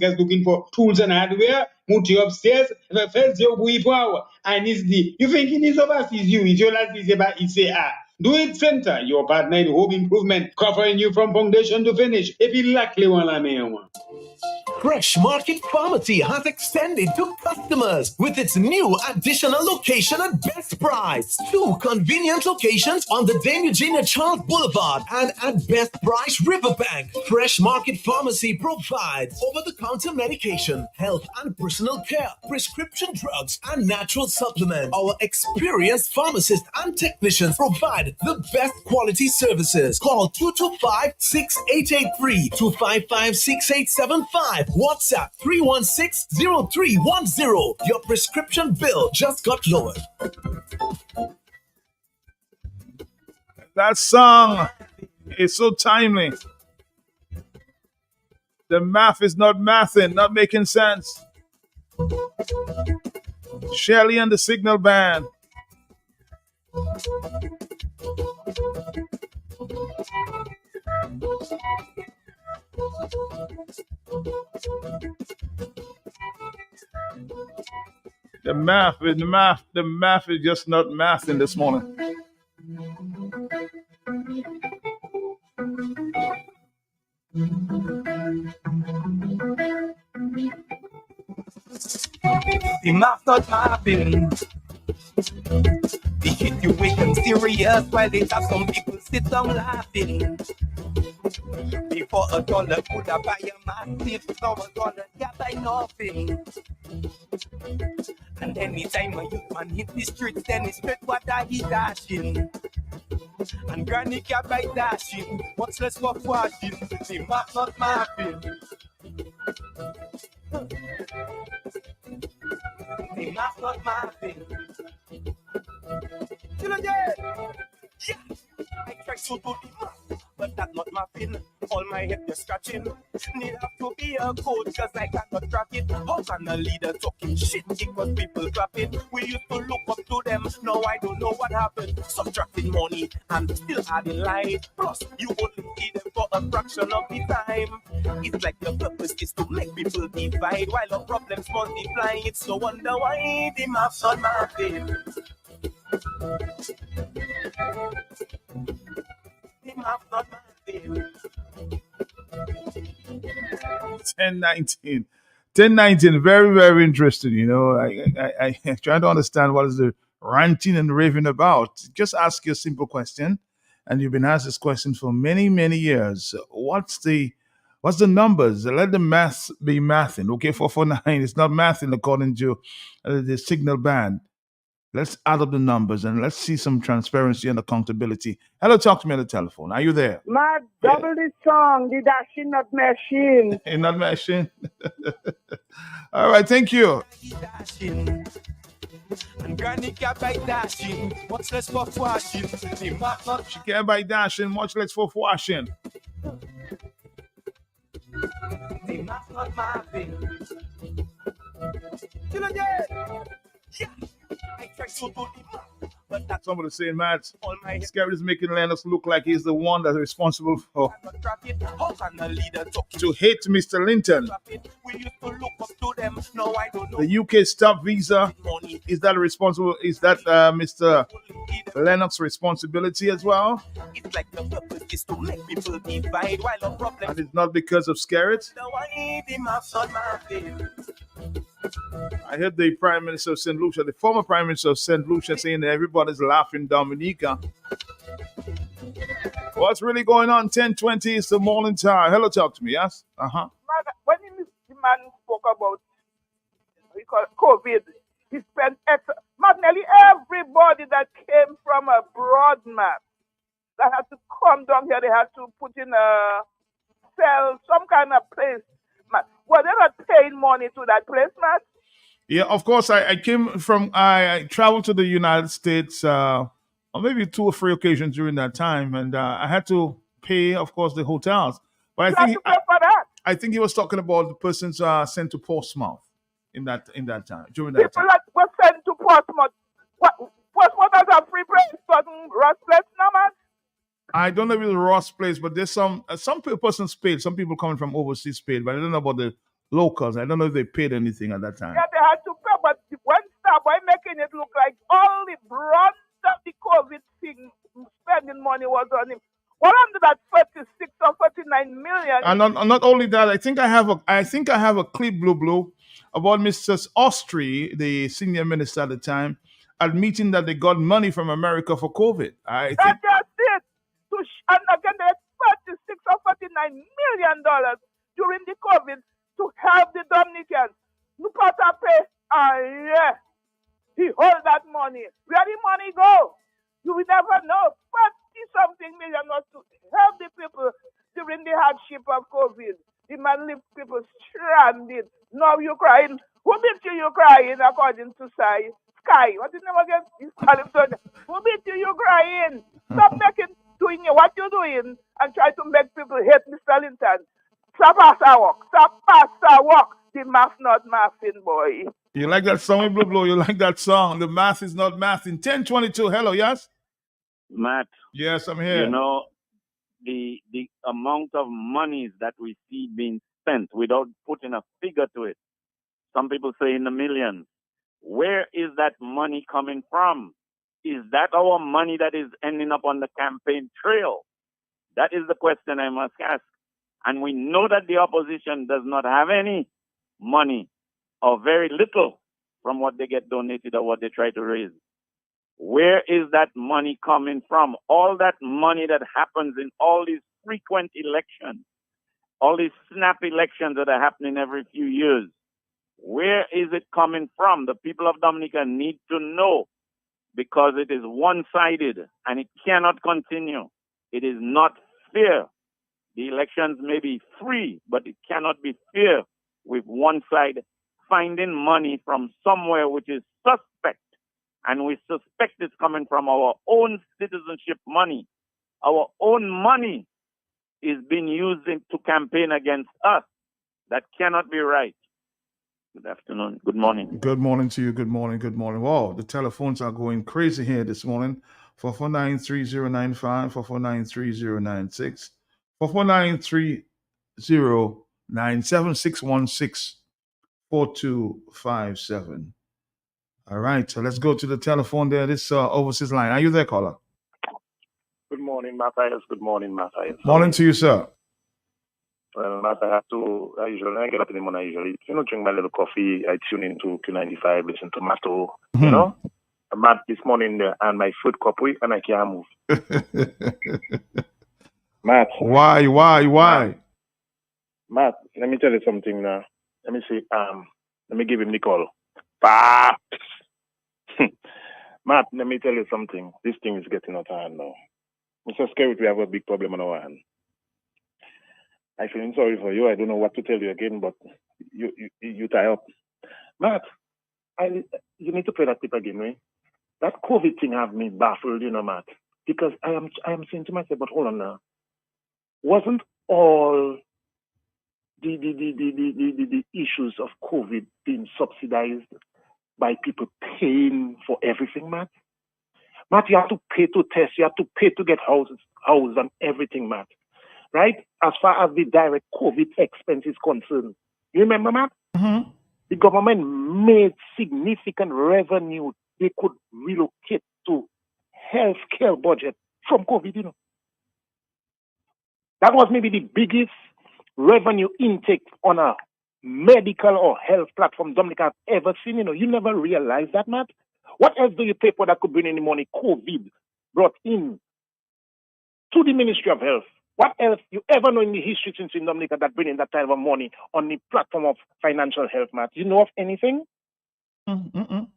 guys looking for tools and hardware, Move you upstairs, first you go power, and it's the you think it is overseas you, it's your last is about it's do it center, your partner in home improvement, covering you from foundation to finish. If you likely want to Fresh Market Pharmacy has extended to customers with its new additional location at Best Price. 2 convenient locations on the Dame Eugenia Charles Boulevard and at Best Price Riverbank. Fresh Market Pharmacy provides over-the-counter medication, health and personal care, prescription drugs, and natural supplements. Our experienced pharmacists and technicians provide the best quality services. Call 225-6883, 255-6875. WhatsApp 316-0310. Your prescription bill just got lowered. That song is so timely. The math is not mathing, not making sense. Shelly and the Signal Band. The math is just not mathing this morning. The math not mapping. The situation serious while they have some people sit down laughing. Before $1 could have buy a massive, now $1 can't buy nothing. And anytime a youth man hit the streets, then it's straight water he dashing. And granny can't buy dashing, much less for washing. The math not mapping. The math not mapping. Yeah, I try to do the math, but that's not mapping. All my head just scratching. Need have to be a coach, cause I cannot track it. How can a leader talking shit because people clapping? We used to look up to them, now I don't know what happened. Subtracting money and still adding life. Plus, you only see them for a fraction of the time. It's like your purpose is to make people divide while our problems multiply. It's no wonder why the math's not mapping. The math's not mapping. 1019. 1019, very, very interesting. You know, I trying to understand what is the ranting and raving about. Just ask you a simple question, and you've been asked this question for many, many years. What's the numbers? Let the math be mathing. Okay, 449 is not mathing according to the Signal Band. Let's add up the numbers and let's see some transparency and accountability. Hello, talk to me on the telephone. Are you there? Mad, double the song, the dashing not machine. Not machine. All right, thank you. And granny can't buy dashing, much less for washing. She can't buy dashing, much less for washing. The math not mapping. Yeah. I try to do the math, but that's Somebody saying, Matt, Scary is making Lennox look like he's the one that's responsible for to hate Mr. Linton. we used to look up to them. Now I don't know. The UK stop visa, is that responsible? Is that Mr. Lennox's responsibility as well? It's like the purpose is to make people divide while our problems. And it's not because of Scarrett? The math's not mapping. I heard the Prime Minister of St. Lucia, the former Prime Minister of St. Lucia, saying that everybody's laughing Dominica. What's really going on? 10:20 is the morning time. Hello, talk to me, yes? Uh-huh. When the man spoke about COVID, he spent nearly everybody that came from abroad, man, that had to come down here, they had to put in a cell, some kind of place. Were they not paying money to that place, man? Yeah, of course. I traveled to the United States on maybe 2 or 3 occasions during that time, and I had to pay, of course, the hotels. But I think he was talking about the persons sent to Portsmouth in that time during that People time. that were sent to Portsmouth. Portsmouth has a free place, Ross Place now, man. I don't know if it's Ross Place, but there's some persons paid. Some people coming from overseas paid, but I don't know about the locals. I don't know if they paid anything at that time. Yeah, they had to pay, but when Starboy making it look like all the brunt of the COVID thing, spending money was on him. 136 or 49 million. And not only that, I think I have a clip, Blue, about Mr. Austri, the senior minister at the time, admitting that they got money from America for COVID. That's it. And again, they had 36 or 49 million dollars during the COVID to help the Dominicans. Nupata pay, yeah. He hold that money. Where the money go? You will never know. 40-something million was to help the people during the hardship of COVID. The man left people stranded. Now you crying. Who beat you crying according to Sky? What is the name again? Who beat you crying? Stop doing what you're doing and try to make people hate Mr. Linton. Stop pass walk. The math not mathing, boy. You like that song, Blue? You like that song? The math is not mathing. 1022. Hello, yes? Matt. Yes, I'm here. You know, the amount of monies that we see being spent without putting a figure to it. Some people say in the millions. Where is that money coming from? Is that our money that is ending up on the campaign trail? That is the question I must ask. And we know that the opposition does not have any money or very little from what they get donated or what they try to raise. Where is that money coming from? All that money that happens in all these frequent elections, all these snap elections that are happening every few years, where is it coming from? The people of Dominica need to know, because it is one-sided and it cannot continue. It is not fair. The elections may be free, but it cannot be fair with one side finding money from somewhere which is suspect. And we suspect it's coming from our own citizenship money. Our own money is being used to campaign against us. That cannot be right. Good afternoon. Good morning. Good morning to you. Good morning. Good morning. Wow, the telephones are going crazy here this morning. 449-3095, 449-3096, 449-3097, 616-4257. All right, so let's go to the telephone there. This overseas line. Are you there, caller? Good morning, Matthias. Good morning, Matthias. Morning to you, sir. Well, Matt, I usually, I get up in the morning, I usually, drink my little coffee. I tune into Q95, listen to Matto, Matt, this morning, and my food cup week, and I can't move. Matt. Why? Matt, let me tell you something now. Let me give him the call. Matt, let me tell you something. This thing is getting out of hand now. Mr. Skerrit, we have a big problem on our hand. I feel sorry for you. I don't know what to tell you again, but you tie up. Matt, you need to play that tip again, right? That COVID thing have me baffled, Matt. Because I am saying to myself, but hold on now. Wasn't all the issues of COVID being subsidized by people paying for everything, Matt? Matt, you have to pay to test, you have to pay to get houses and everything, Matt. Right? As far as the direct COVID expense is concerned. You remember, Matt? Mm-hmm. The government made significant revenue they could relocate to healthcare budget from COVID, That was maybe the biggest revenue intake on a medical or health platform Dominica have ever seen, You never realized that, Matt? What else do you pay for that could bring any money COVID brought in to the Ministry of Health? What else you ever know in the history since in Dominica that bring in that type of money on the platform of financial health, Matt? You know of anything? Mm-mm.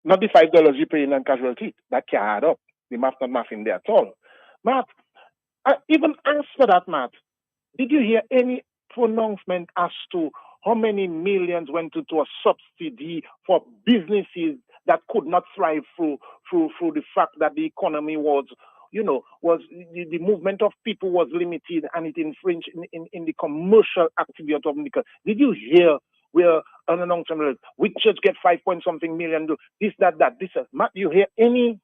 Not the $5 you pay in on casualty. That can't add up. The math not math in there at all. Matt, even ask for that, Matt. Did you hear any pronouncement as to how many millions went into a subsidy for businesses that could not thrive through the fact that the economy was the movement of people was limited and it infringed in the commercial activity of Dominica? Did you hear where an announcement we church get 5-point-something million, this, that, this? Matt, you hear any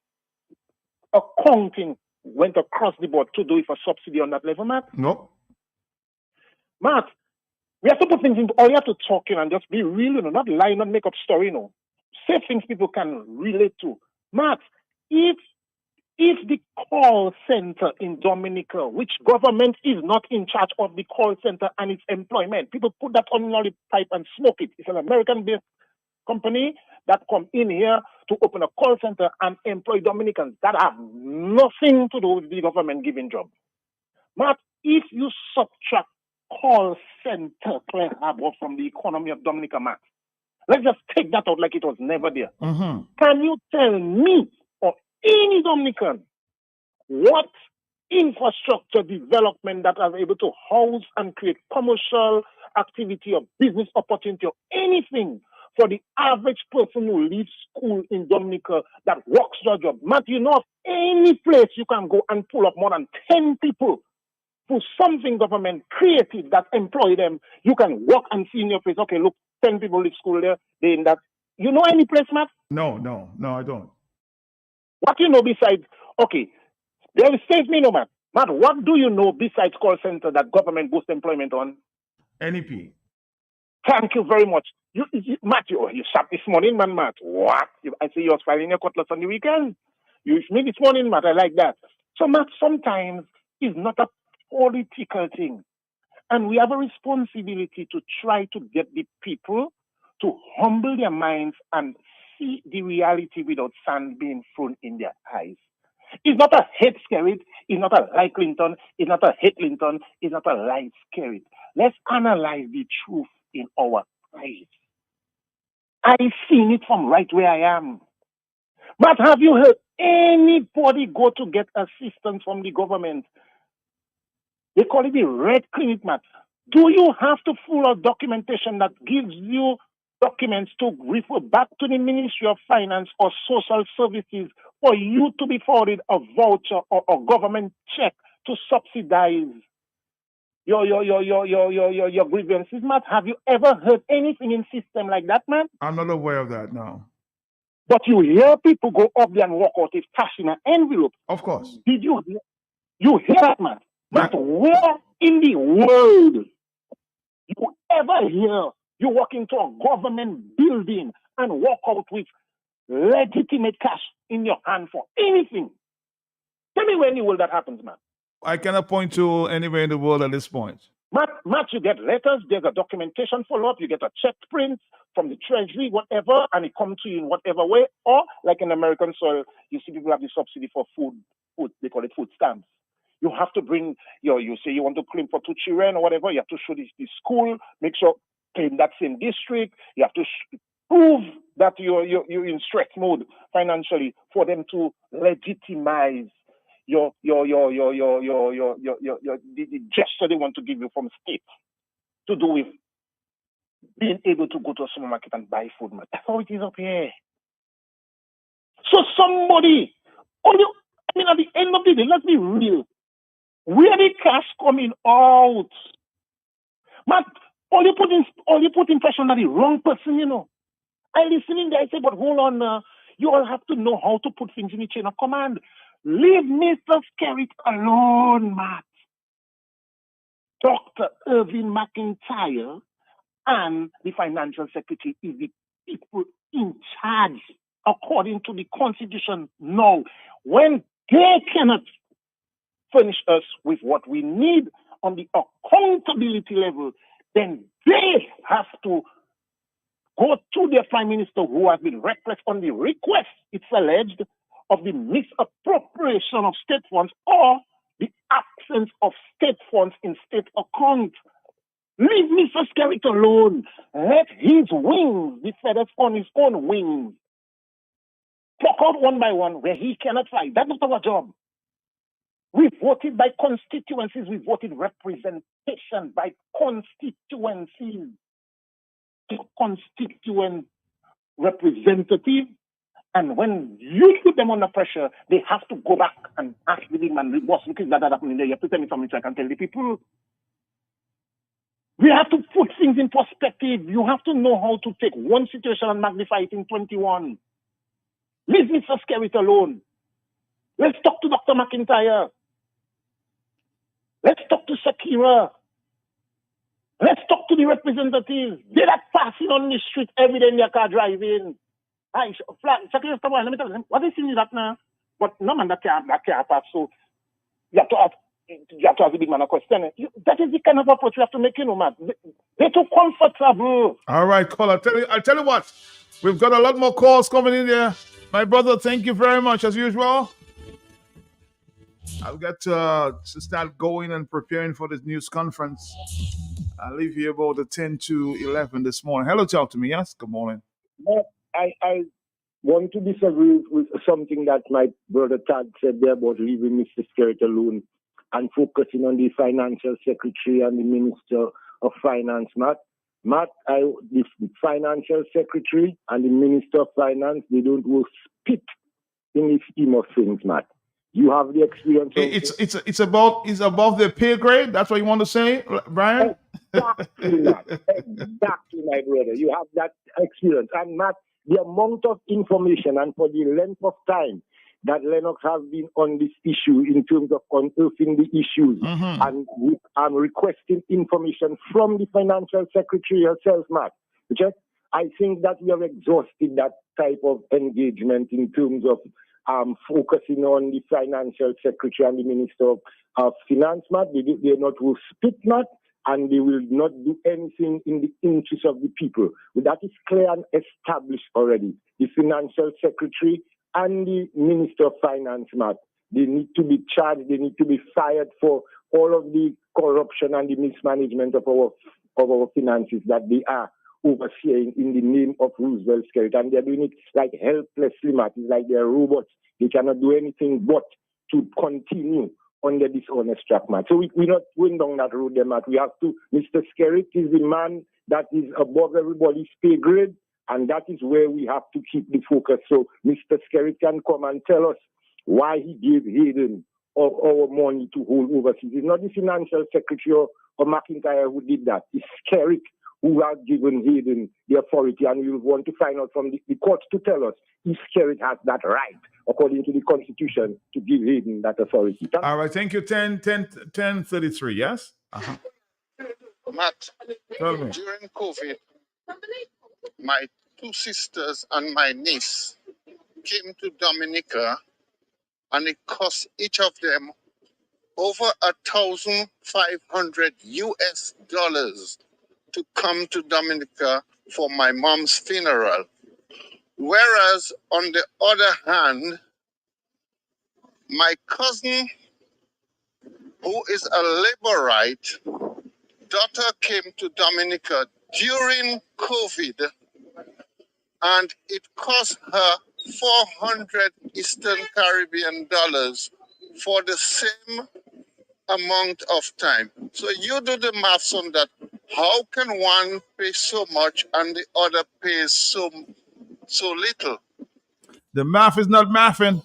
accounting went across the board to do it for subsidy on that level, Matt? No. Matt, We have to put things into, all you have to talk in and just be real, you know, not lie, not make up story, you know. Say things people can relate to. Matt, if the call center in Dominica, which government is not in charge of the call center and its employment, people put that on the pipe and smoke it. It's an American-based company that come in here to open a call center and employ Dominicans that have nothing to do with the government giving job. Matt, if you subtract call center Clare Harbor from the economy of Dominica, Matt, let's just take that out like it was never there. Mm-hmm. Can you tell me or any Dominican what infrastructure development that are able to house and create commercial activity or business opportunity or anything for the average person who leaves school in Dominica that works their job? Matt, you know of any place you can go and pull up more than 10 people for something government created that employ them, you can walk and see in your face, okay, look, 10 people leave school there, they in that. You know any place, Matt? No, I don't. What you know besides, okay, there is save me no, Matt. Matt, what do you know besides call center that government boosts employment on? NEP. Thank you very much. Matt, you sat this morning, man, Matt. What? I see you was filing your cutlass on the weekend. You with me this morning, Matt. I like that. So, Matt, sometimes it's not a political thing. And we have a responsibility to try to get the people to humble their minds and see the reality without sand being thrown in their eyes. It's not a hate Skerrit. It's not a like Clinton. It's not a hate Clinton. It's not a like Skerrit. Let's analyze the truth in our eyes. I've seen it from right where I am. But have you heard anybody go to get assistance from the government? They call it the red clinic, Matt. Do you have to fill out documentation that gives you documents to refer back to the Ministry of Finance or Social Services for you to be forwarded a voucher or a government check to subsidize your grievances, Matt? Have you ever heard anything in system like that, man? I'm not aware of that, no. But you hear people go up there and walk out with cash in an envelope. Of course. Did you hear? You hear that, man? But where in the world you ever hear you walk into a government building and walk out with legitimate cash in your hand for anything? Tell me where in the world that happens, man. I cannot point to anywhere in the world at this point. Matt, you get letters, there's a documentation follow-up, you get a check print from the Treasury, whatever, and it comes to you in whatever way. Or, like in American soil, you see people have the subsidy for food, they call it food stamps. You have to bring you say you want to claim for 2 children or whatever, you have to show the school, make sure claim that same district. You have to prove that you're in stress mode financially for them to legitimize the gesture they want to give you from state to do with being able to go to a supermarket and buy food, man. That's how it is up here. So somebody, at the end of the day, let's be real. Where the cash coming out? Man, all you put in pressure on the wrong person, you know. I listen in there, I say, but hold on, you all have to know how to put things in the chain of command. Leave Mr. Skerrit alone, Matt. Dr. Irving McIntyre and the financial secretary is the people in charge according to the Constitution. No, when they cannot furnish us with what we need on the accountability level, then they have to go to their prime minister who has been reckless on the request, it's alleged, of the misappropriation of state funds or the absence of state funds in state account. Leave Mr. Skerrit alone. Let his wings be fed on his own wings. Pluck out one by one where he cannot fly. That's not our job. We voted by constituencies. We voted representation by constituencies. The constituent representative. And when you put them under pressure, they have to go back and ask the big man, what's that happening there? You have to tell me something so I can tell the people. We have to put things in perspective. You have to know how to take one situation and magnify it in 21. Leave Mr. Skerrit alone. Let's talk to Dr. McIntyre. Let's talk to Shakira. Let's talk to the representatives. They're not passing on the street every day in their car driving. Let me tell them, what is in that now? But no man that can't pass. So you have to ask the big man a question. That is the kind of approach you have to make, man. They're too comfortable. All right, call. I'll tell you what. We've got a lot more calls coming in there. My brother, thank you very much as usual. I'll get to start going and preparing for this news conference. I'll leave you about 10 to 11 this morning. Hello, talk to me. Yes, good morning. I want to disagree with something that my brother Tad said there about leaving Mr. Skerrit alone and focusing on the financial secretary and the minister of finance, Matt. The financial secretary and the minister of finance, they don't work spit in the scheme of things, Matt. You have the experience. It's above their pay grade. That's what you want to say, Brian? Exactly, Matt. Exactly, my brother. You have that experience. And Matt, the amount of information and for the length of time that Lennox has been on this issue in terms of unearthing the issues, and I'm requesting information from the financial secretary herself, Matt. Okay? I think that we have exhausted that type of engagement in terms of focusing on the financial secretary and the minister of finance, Matt. They're not worth spit, Matt, and they will not do anything in the interest of the people. That is clear and established already. The financial secretary and the minister of finance, Matt, they need to be charged. They need to be fired for all of the corruption and the mismanagement of our finances that they are overseeing in the name of Roosevelt Skerrit. And they're doing it like helplessly, Matt. It's like they're robots. They cannot do anything but to continue on the dishonest track, Matt. So we're not going down that road there, Matt. We have to, Mr. Skerrit is the man that is above everybody's pay grade, and that is where we have to keep the focus. So Mr. Skerrit can come and tell us why he gave Hayden our money to hold overseas. It's not the financial secretary or McIntyre who did that. It's Skerrit who has given Hayden the authority, and we want to find out from the court to tell us if Skerrit has that right, according to the Constitution, to give Hayden that authority. All right, thank you. 10:33, yes? Matt, Tell me. during COVID, my two sisters and my niece came to Dominica, and it cost each of them over $1,500 US to come to Dominica for my mom's funeral. Whereas, on the other hand, my cousin, who is a laborite, daughter came to Dominica during COVID, and it cost her 400 Eastern Caribbean dollars for the same amount of time. So you do the maths on that. How can one pay so much and the other pays so little? The math is not mathing.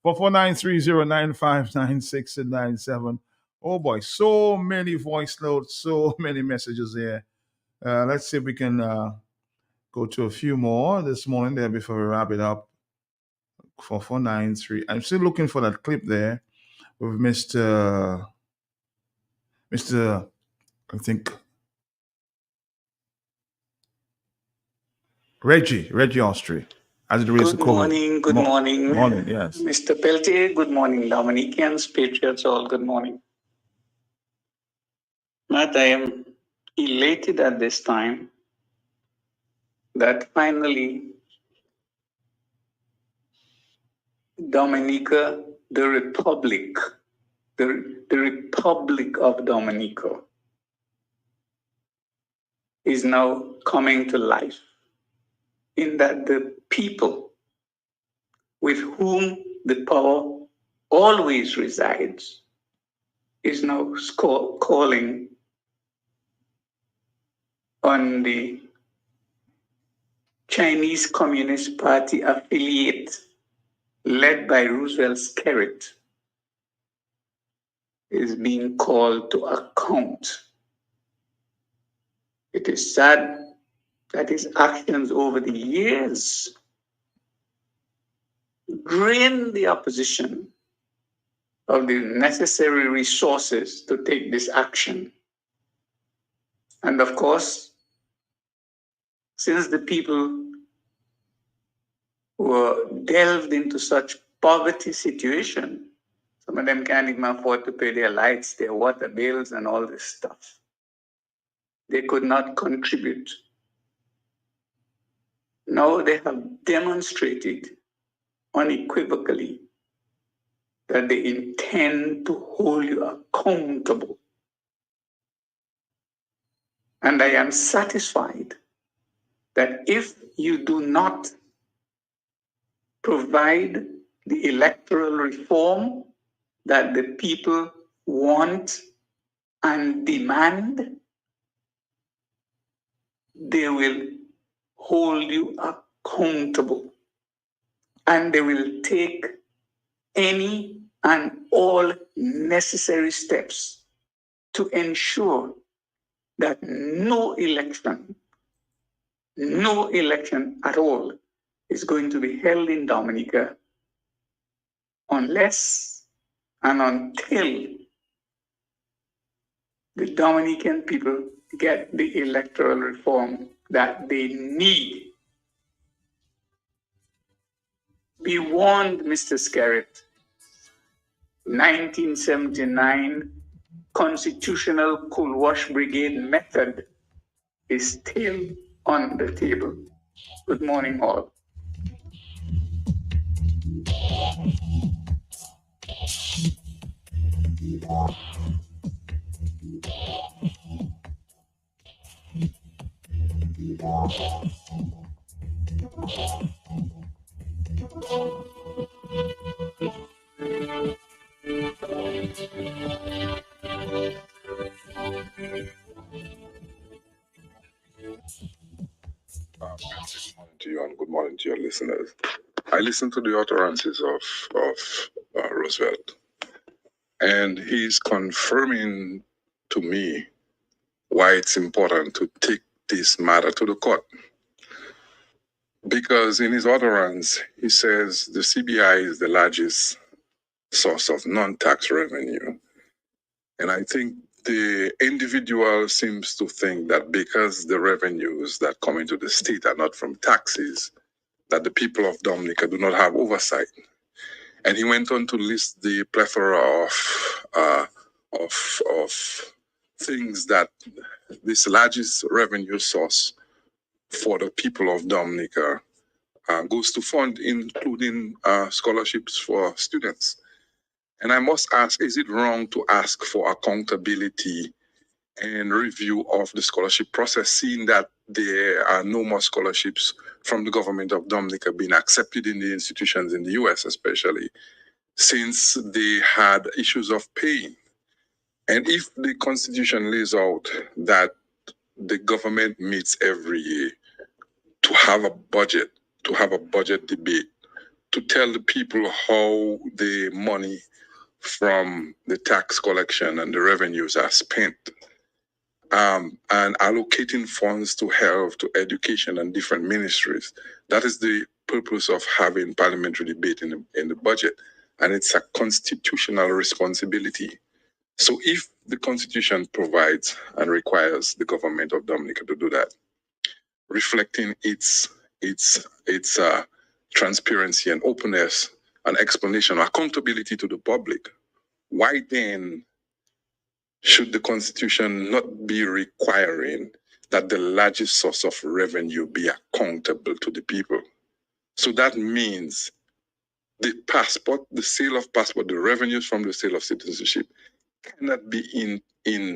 449309596 and 97. Oh boy, so many voice notes, so many messages here. Let's see if we can go to a few more this morning there before we wrap it up. 4493. I'm still looking for that clip there with Mr. I think Reggie Austri. As it relates to COVID. Good morning. Morning, yes. Mr. Peltier, good morning. Dominicans, Patriots, all good morning. Matt, I am elated at this time that finally Dominica, the Republic of Dominica is now coming to life, in that the people with whom the power always resides is now calling on the Chinese Communist Party affiliate led by Roosevelt Skerrit is being called to account. It is sad that his actions over the years drain the opposition of the necessary resources to take this action. And of course, since the people were delved into such poverty situation, some of them can't even afford to pay their lights, their water bills, and all this stuff. They could not contribute. Now they have demonstrated unequivocally that they intend to hold you accountable. And I am satisfied that if you do not provide the electoral reform that the people want and demand, they will hold you accountable, and they will take any and all necessary steps to ensure that no election at all is going to be held in Dominica unless and until the Dominican people get the electoral reform that they need. We warned Mr. Skerritt. 1979 constitutional Kulwash Brigade method is still on the table. Good morning, all. Good morning to you and good morning to your listeners. I listened to the utterances of Roosevelt, and he's confirming to me why it's important to take this matter to the court. Because in his utterance, he says the CBI is the largest source of non-tax revenue. And I think the individual seems to think that because the revenues that come into the state are not from taxes, that the people of Dominica do not have oversight. And he went on to list the plethora of things that this largest revenue source for the people of Dominica goes to fund, including scholarships for students. And I must ask, is it wrong to ask for accountability and review of the scholarship process, seeing that there are no more scholarships from the government of Dominica being accepted in the institutions in the US, especially since they had issues of paying? And if the Constitution lays out that the government meets every year to have a budget debate, to tell the people how the money from the tax collection and the revenues are spent, and allocating funds to health, to education, and different ministries. That is the purpose of having parliamentary debate in the budget, and it's a constitutional responsibility. So if the Constitution provides and requires the government of Dominica to do that, reflecting its transparency and openness and explanation, accountability to the public, why then should the Constitution not be requiring that the largest source of revenue be accountable to the people? So that means the passport, the sale of passport, the revenues from the sale of citizenship cannot be in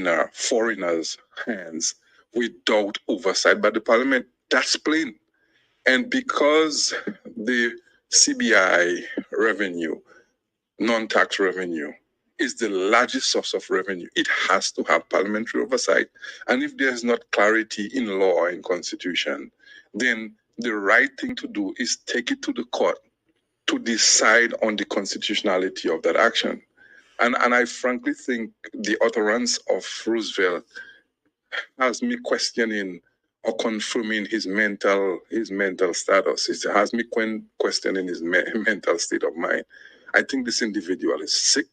a foreigner's hands without oversight by the parliament. That's plain. And because the CBI revenue, non-tax revenue, is the largest source of revenue, it has to have parliamentary oversight. And if there's not clarity in law or in constitution, then the right thing to do is take it to the court to decide on the constitutionality of that action. And I frankly think the utterance of Roosevelt has me questioning or confirming his mental status. It has me questioning his mental state of mind. I think this individual is sick.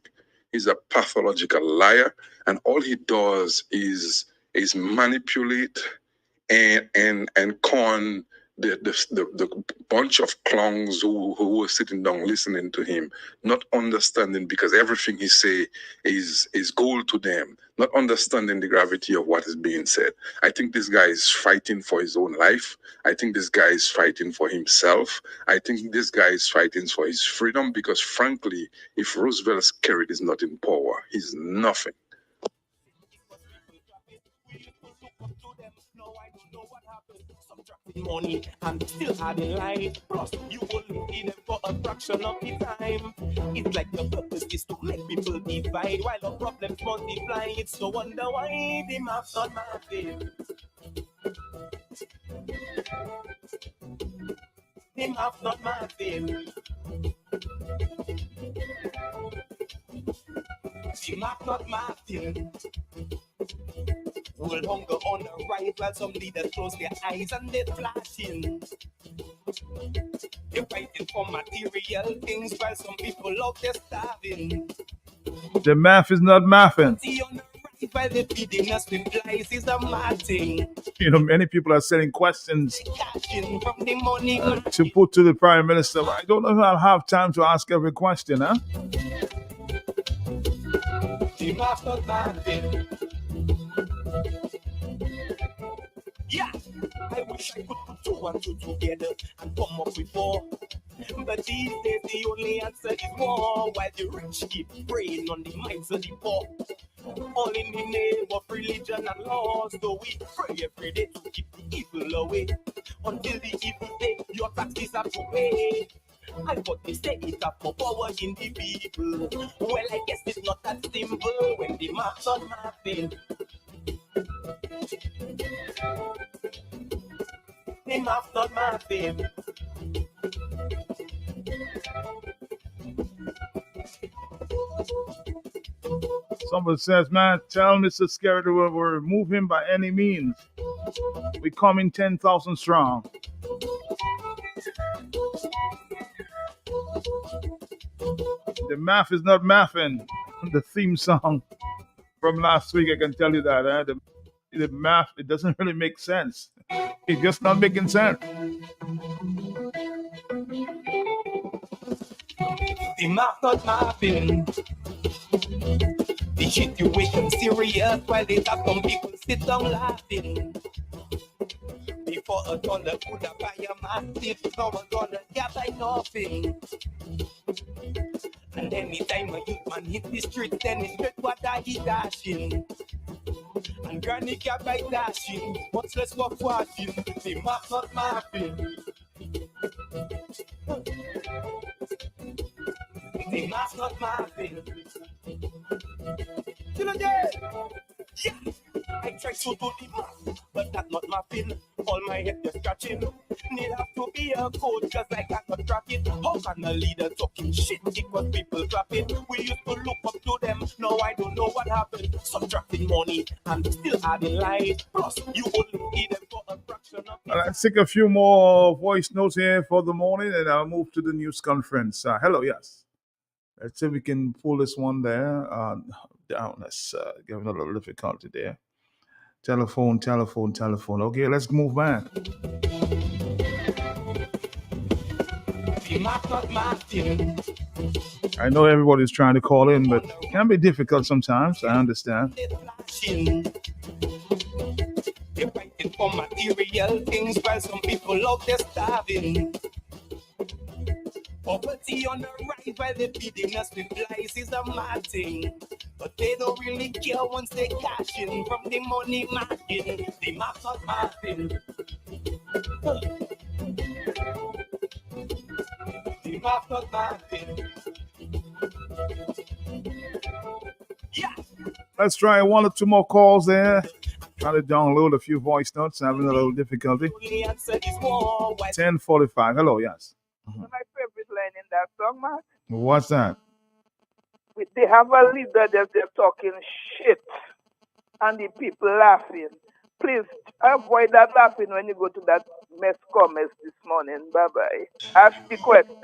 He's a pathological liar, and all he does is manipulate and con the bunch of clowns who were sitting down listening to him, not understanding, because everything he say is gold to them, not understanding the gravity of what is being said. I think this guy is fighting for his own life. I think this guy is fighting for himself. I think this guy is fighting for his freedom, because frankly, if Roosevelt Skerrit is not in power, he's nothing. Money and still adding life. Plus, you will need them for a fraction of the time. It's like the purpose is to make people divide while the problems multiply. It's no wonder why the math's not mathing. The math's not mathing. The math's not mathing. World hunger on the rise while some leaders close their eyes and they're flashing. They're fighting for material things while some people out there starving. The math is not mathing. While they're feeding us with lies is a mad thing. You know, many people are sending questions From the money, to put to the Prime Minister. I don't know if I'll have time to ask every question, huh? the math's not mathing. Yeah, I wish I could put 2 and 2 together and come up with 4. But these days the only answer is war. While the rich keep preying on the minds of the poor. All in the name of religion and law. So we pray every day to keep the evil away. Until the evil day, your taxes have to pay. And what they say is up for power in the people. Well, I guess it's not that simple when the math's not mathing. The math's not mathing. Somebody says, man, tell Mr. Skerrit to remove him by any means. We come in 10,000 strong. The math is not mathing. The theme song from last week, I can tell you that. The math, it doesn't really make sense. It's just not making sense. The math not mathing. The situation serious while they have some people sit down laughing. Before $1 could have buy a massive, now $1 can't buy nothing. And anytime a youth man hit the street, then it's straight what he dashing. And granny can't buy dashing, much less for watching. The math not mathing. The math not mathing. Yeah, I try to do the math, but that's not mathing. All my head just scratching. Need have to be a coach, cause I cannot track it. How can a leader talking shit because people clapping? We used to look up to them, now I don't know what happened. Subtracting money and still adding lies. Plus, you only need them for a fraction of it. Let's take a few more voice notes here for the morning, and I'll move to the news conference. Hello, yes. Let's see if we can pull this one there down. Let's give it a little difficulty there. Telephone. Okay, let's move back. I know everybody's trying to call in, but it can be difficult sometimes. I understand. They're fighting for material things while some people out there starving. Poverty on the rise while they're feeding us with lies is a mad thing. But they don't really care once they cash in from the money market. The math's not mathing. The math's not mathing. Yeah. Let's try 1 or 2 more calls there. Trying to download a few voice notes. Having a little difficulty. 10:45. Hello, yes. My favorite line in that song, Mark. What's that? They have a leader that they're talking shit and the people laughing. Please avoid that laughing when you go to that mess comments this morning. Bye-bye. Ask the question.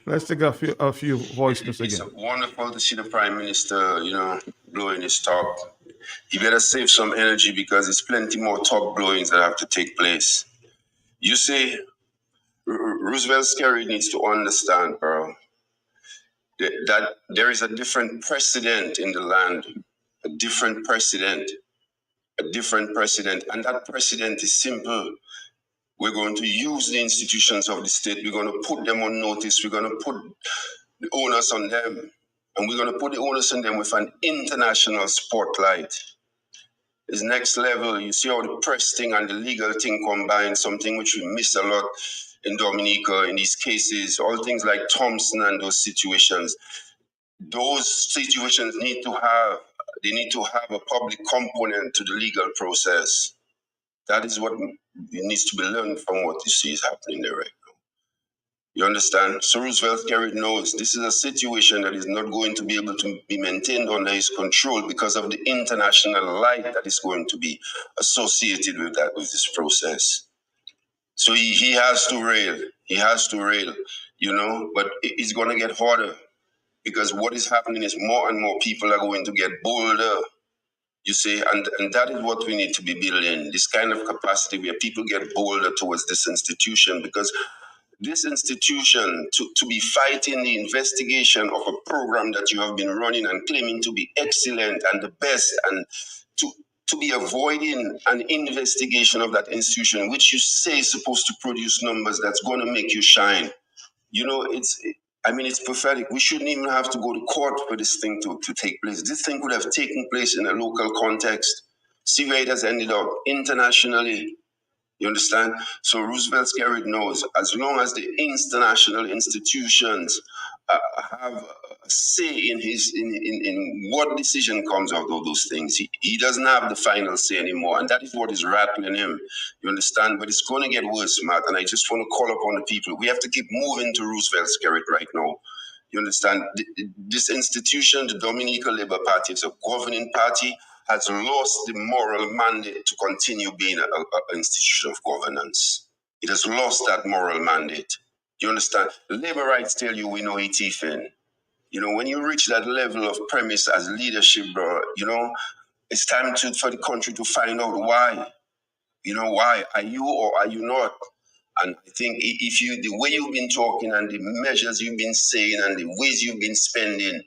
Let's take a few voices It's again. wonderful to see the Prime Minister, blowing his top. He better save some energy because there's plenty more top blowings that have to take place. You see, Roosevelt Scary needs to understand, bro, that there is a different precedent in the land, a different precedent, and that precedent is simple. We're going to use the institutions of the state. We're going to put them on notice. We're going to put the onus on them. And we're going to put the onus on them with an international spotlight. It's next level. You see how the press thing and the legal thing combine, something which we miss a lot in Dominica in these cases, all things like Thompson and those situations. Those situations need to have a public component to the legal process. That is what needs to be learned from what you see is happening there right now. You understand? So Roosevelt Garrett knows this is a situation that is not going to be able to be maintained under his control because of the international light that is going to be associated with this process. So he has to rail. He has to rail, but it's going to get harder because what is happening is more and more people are going to get bolder. You see, and that is what we need to be building, this kind of capacity where people get bolder towards this institution, because this institution, to be fighting the investigation of a program that you have been running and claiming to be excellent and the best, and to be avoiding an investigation of that institution, which you say is supposed to produce numbers that's going to make you shine. It's pathetic. We shouldn't even have to go to court for this thing to take place. This thing could have taken place in a local context. See where it has ended up internationally. You understand? So Roosevelt Garrett knows as long as the international institutions have a say in what decision comes out of those things, he doesn't have the final say anymore, and that is what is rattling him. You understand? But it's going to get worse, Matt. And I just want to call upon the people. We have to keep moving to Roosevelt Garrett right now. You understand? This institution, the Dominica Labour Party, is a governing party, has lost the moral mandate to continue being an institution of governance. It has lost that moral mandate. You understand? Labor rights tell you we know it, Ethan. When you reach that level of premise as leadership, bro, it's time for the country to find out why. Why? Are you or are you not? And I think the way you've been talking and the measures you've been saying and the ways you've been spending,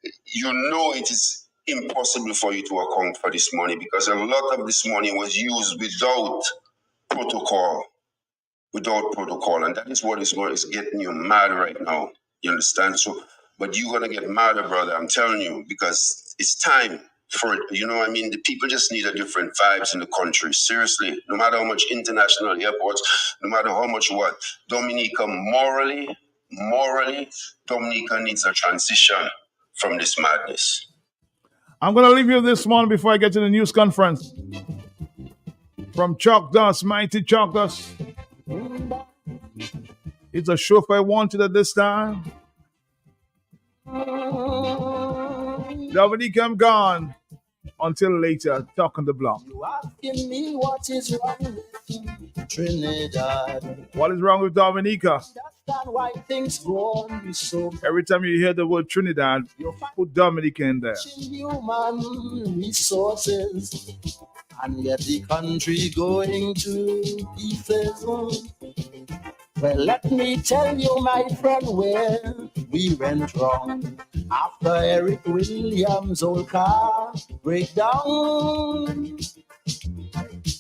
it is impossible for you to account for this money, because a lot of this money was used without protocol, and that is what is getting you mad right now. You understand? So, but you're gonna get madder, brother. I'm telling you, because it's time for it. The people just need a different vibes in the country. Seriously, no matter how much international airports, no matter how much what, Dominica morally, Dominica needs a transition from this madness. I'm going to leave you with this one before I get to the news conference. From Chalk Dust, Mighty Chalk Dust. It's a show if I wanted at this time. Dominique, I'm gone. Until later, talk on the block. You asking me what is wrong with Trinidad? What is wrong with Dominica? Understand why things go on so. Every time you hear the word Trinidad, put Dominica in there. Human resources, and yet the country going to pieces. Well, let me tell you, my friend, where we went wrong. After Eric Williams' old car breakdown,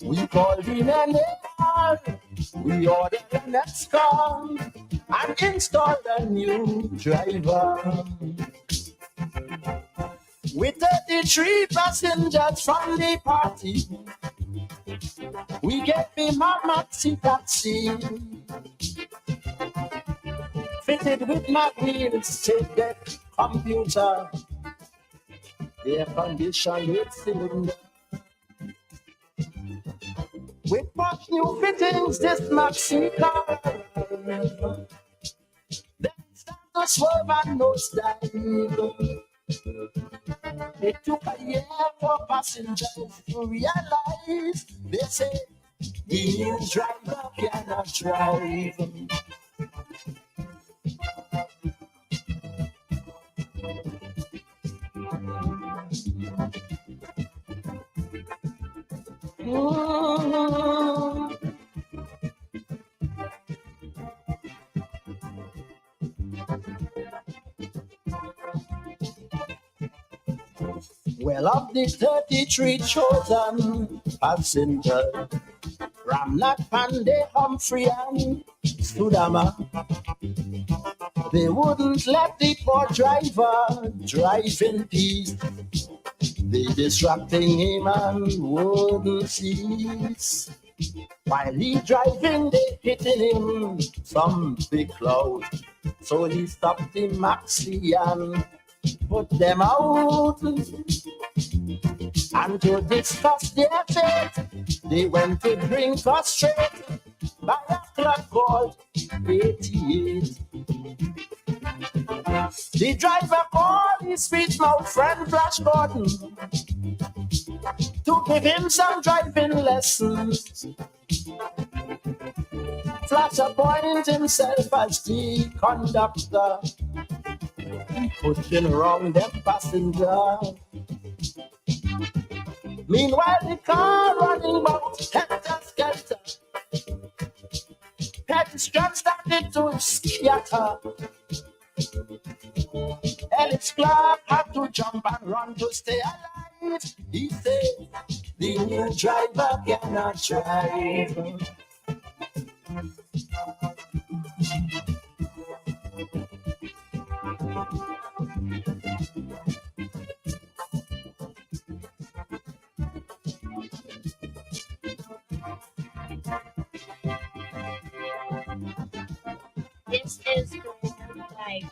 we called in an AR, we ordered the next car, and installed a new driver. With 33 passengers from the party, we gave him a maxi taxi, fitted with my wheels, take the computer, air conditioned with cylinder. With much new fittings, this maxi car, then start to swerve and nosedive. It took a year for passengers to realize, they say, the new driver cannot drive. Mm. Well, of the 33 chosen passengers, Ramnath, Pandey, Humphrey, and Sudama, they wouldn't let the poor driver drive in peace. They distracting him and wouldn't cease. While he driving, they hitting him some big cloud. So he stopped the maxi and put them out. And to discuss their fate, they went to bring us straight by a club called 88. The driver called his speech mouth friend Flash Gordon to give him some driving lessons. Flash appointed himself as the conductor, pushing around them passenger. Meanwhile, the car running about helter-skelter. Pedestrians started to scatter. Ellis Clark had to jump and run to stay alive. He said, the new driver cannot drive. This is life.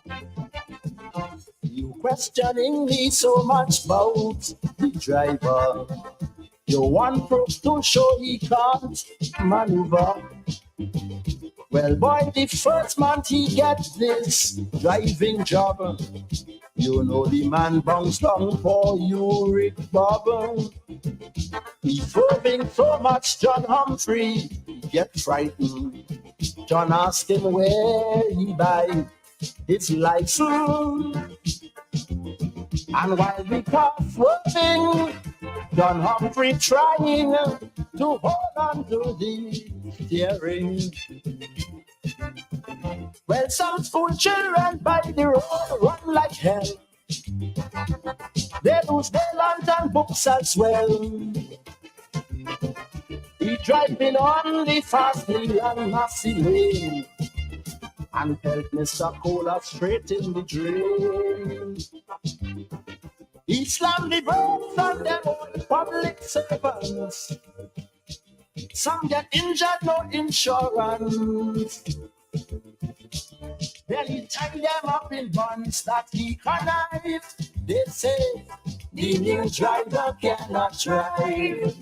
You questioning me so much about the driver. You want proof to show he can't maneuver. Well, boy, the first month he gets this driving job, you know the man bounced down for you, Rick Bob. He's moving so much, John Humphrey get frightened. John asked him where he buy his license. And while the car's swerving, John Humphrey trying to hold on to the steering. Well, some school children by the road run like hell. They lose their lantern books as well. He driving on the fast lane and massive lane and held Mr. Cola straight in the drain. He slammed the brakes on them old public servants. Some get injured, no insurance. Then he tied them up in buns that he connived. They say the new driver cannot drive.